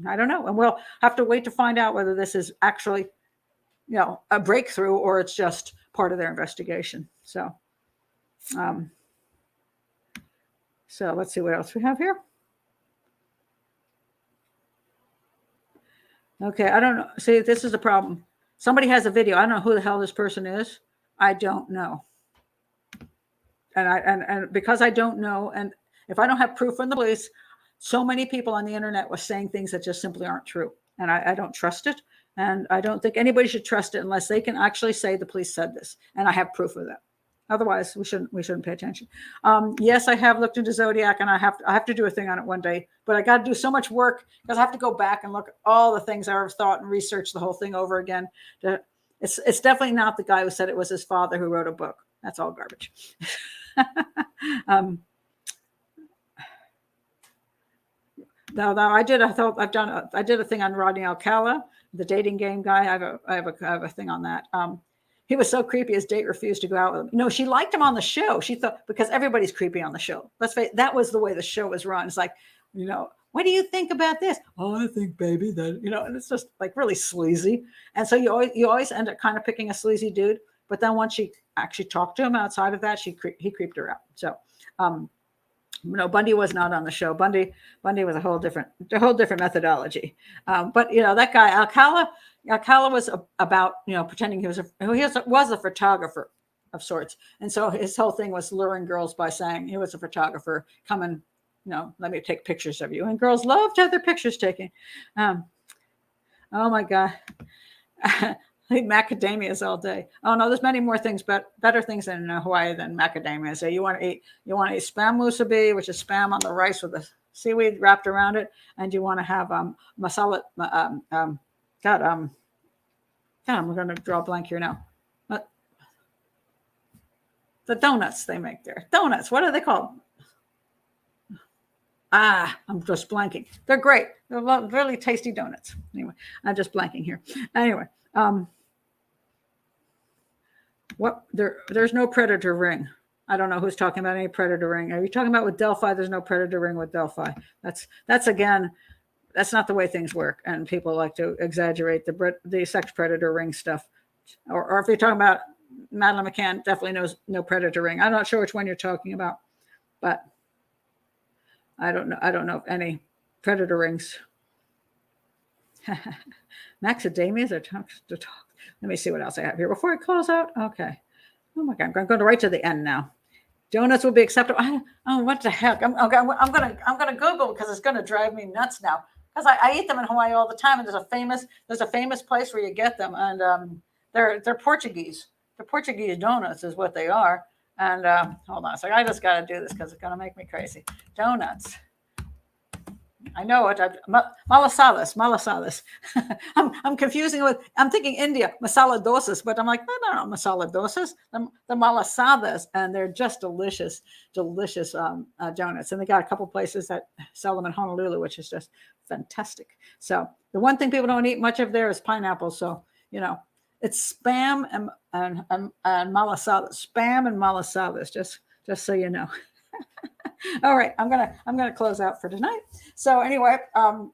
And we'll have to wait to find out whether this is actually, a breakthrough, or it's just part of their investigation. So let's see what else we have here. Okay, I don't know. See, this is the problem. Somebody has a video. I don't know who the hell this person is. I don't know. And because I don't know, and if I don't have proof from the police, so many people on the internet were saying things that just simply aren't true. And I don't trust it. And I don't think anybody should trust it unless they can actually say the police said this. And I have proof of that. Otherwise, we shouldn't pay attention. Yes, I have looked into Zodiac, and I have to do a thing on it one day. But I got to do so much work because I have to go back and look at all the things I've thought and research the whole thing over again. It's definitely not the guy who said it was his father who wrote a book. That's all garbage. No, I did a thing on Rodney Alcala, the dating game guy. I have a thing on that. He was so creepy. His date refused to go out with him. No, she liked him on the show. She thought, because everybody's creepy on the show. Let's face it, that was the way the show was run. It's like, what do you think about this? Oh, I think, baby, that, and it's just like really sleazy. And so you always end up kind of picking a sleazy dude. But then once she actually talked to him outside of that, he creeped her out. So, Bundy was not on the show. Bundy was a whole different methodology. But that guy Alcala was about pretending he was a photographer of sorts, and so his whole thing was luring girls by saying he was a photographer. Come and let me take pictures of you, and girls love to have their pictures taken. Oh my God. I eat macadamias all day. Oh no, there's many more things, but better things in Hawaii than macadamias. So you want to eat spam musubi, which is spam on the rice with the seaweed wrapped around it, and you want to have masala. I'm going to draw a blank here now. The donuts they make there. Donuts. What are they called? I'm just blanking. They're great. They're really tasty donuts. Anyway, I'm just blanking here. Anyway. There's no predator ring. I don't know who's talking about any predator ring. Are you talking about with Delphi? There's no predator ring with Delphi. That's again, that's not the way things work. And people like to exaggerate the sex predator ring stuff. Or if you're talking about Madeline McCann, definitely knows no predator ring. I'm not sure which one you're talking about, but I don't know if any predator rings. Macadamias are talk. Let me see what else I have here before I close out. Okay. Oh my God, I'm going to right to the end now. Donuts will be acceptable. What the heck? I'm gonna Google because it's going to drive me nuts now. Because I eat them in Hawaii all the time, and there's a famous place where you get them, and they're Portuguese. The Portuguese donuts is what they are. And hold on a second. I just got to do this because it's going to make me crazy. Donuts. I know it. Malasadas. I'm confusing I'm thinking India, masala dosas, but I'm like, no, masala dosas. The malasadas, and they're just delicious donuts. And they got a couple places that sell them in Honolulu, which is just fantastic. So the one thing people don't eat much of there is pineapple. So, it's spam and malasadas. Spam and malasadas, just so you know. All right, I'm gonna close out for tonight. So anyway, I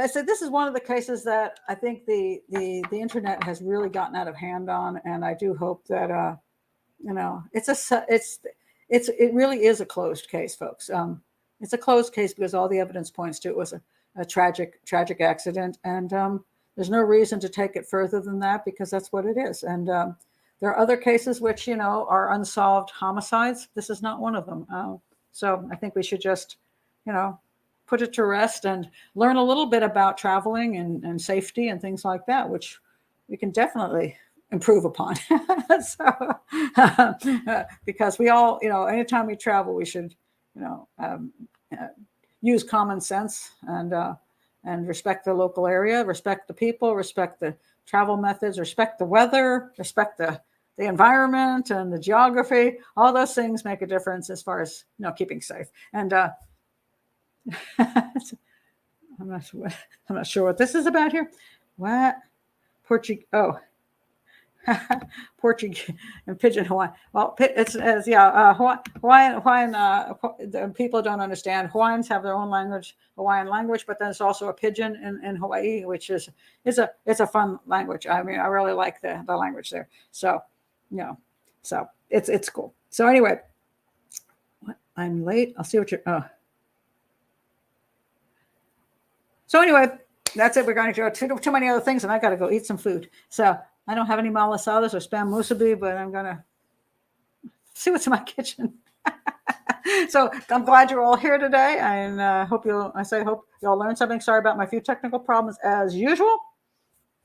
said this is one of the cases that I think the internet has really gotten out of hand on, and I do hope that it really is a closed case, folks. It's a closed case because all the evidence points to it was a tragic accident, and there's no reason to take it further than that because that's what it is. And there are other cases which, are unsolved homicides. This is not one of them. So I think we should just, put it to rest and learn a little bit about traveling and safety and things like that, which we can definitely improve upon. Because we all, anytime we travel, we should, use common sense and and respect the local area, respect the people, respect the travel methods, respect the weather, respect the environment and the geography. All those things make a difference as far as keeping safe. And I'm not sure what this is about here. What Portuguese? Oh, Portuguese and Pigeon Hawaiian. Well, Hawaiian people don't understand. Hawaiians have their own language, Hawaiian language, but then it's also a pidgin in Hawaii, which is a fun language. I mean, I really like the language there. So, so it's cool. So anyway, I'm late. I'll see what you're. Oh. So anyway, that's it. We're going to do too many other things, and I got to go eat some food. So I don't have any malasadas or spam musubi, but I'm going to see what's in my kitchen. So I'm glad you're all here today, and hope you all learned something. Sorry about my few technical problems as usual.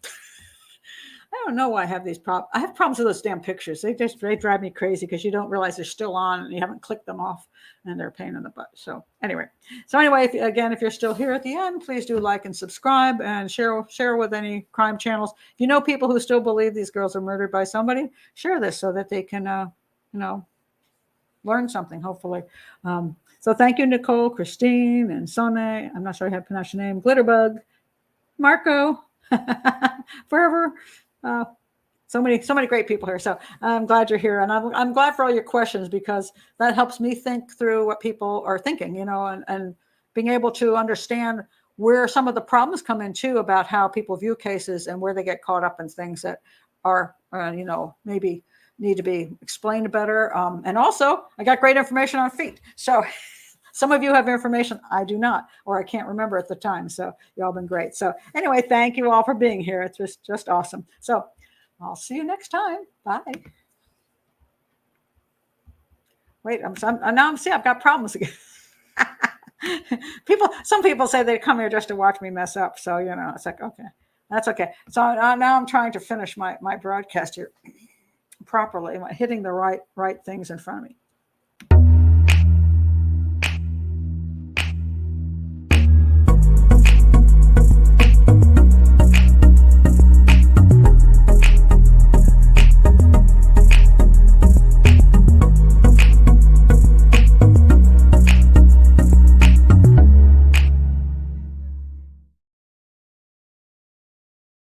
I don't know why I have these problems. I have problems with those damn pictures. They drive me crazy because you don't realize they're still on and you haven't clicked them off, and they're a pain in the butt. So anyway, if you're still here at the end, please do like and subscribe and share with any crime channels. If you know people who still believe these girls are murdered by somebody, share this so that they can, learn something, hopefully. So thank you, Nicole, Christine, and Sone. I'm not sure how to pronounce your name. Glitterbug, Marco, forever. So many great people here. So I'm glad you're here, and I'm glad for all your questions, because that helps me think through what people are thinking, and being able to understand where some of the problems come in too, about how people view cases and where they get caught up in things that are, maybe need to be explained better. And also, I got great information on feet. So some of you have information I do not, or I can't remember at the time. So y'all been great. So anyway, thank you all for being here. It's just awesome. So I'll see you next time. Bye. Wait, I've got problems again. Some people say they come here just to watch me mess up. So, it's like, okay, that's okay. So now I'm trying to finish my broadcast here properly. Am I hitting the right things in front of me?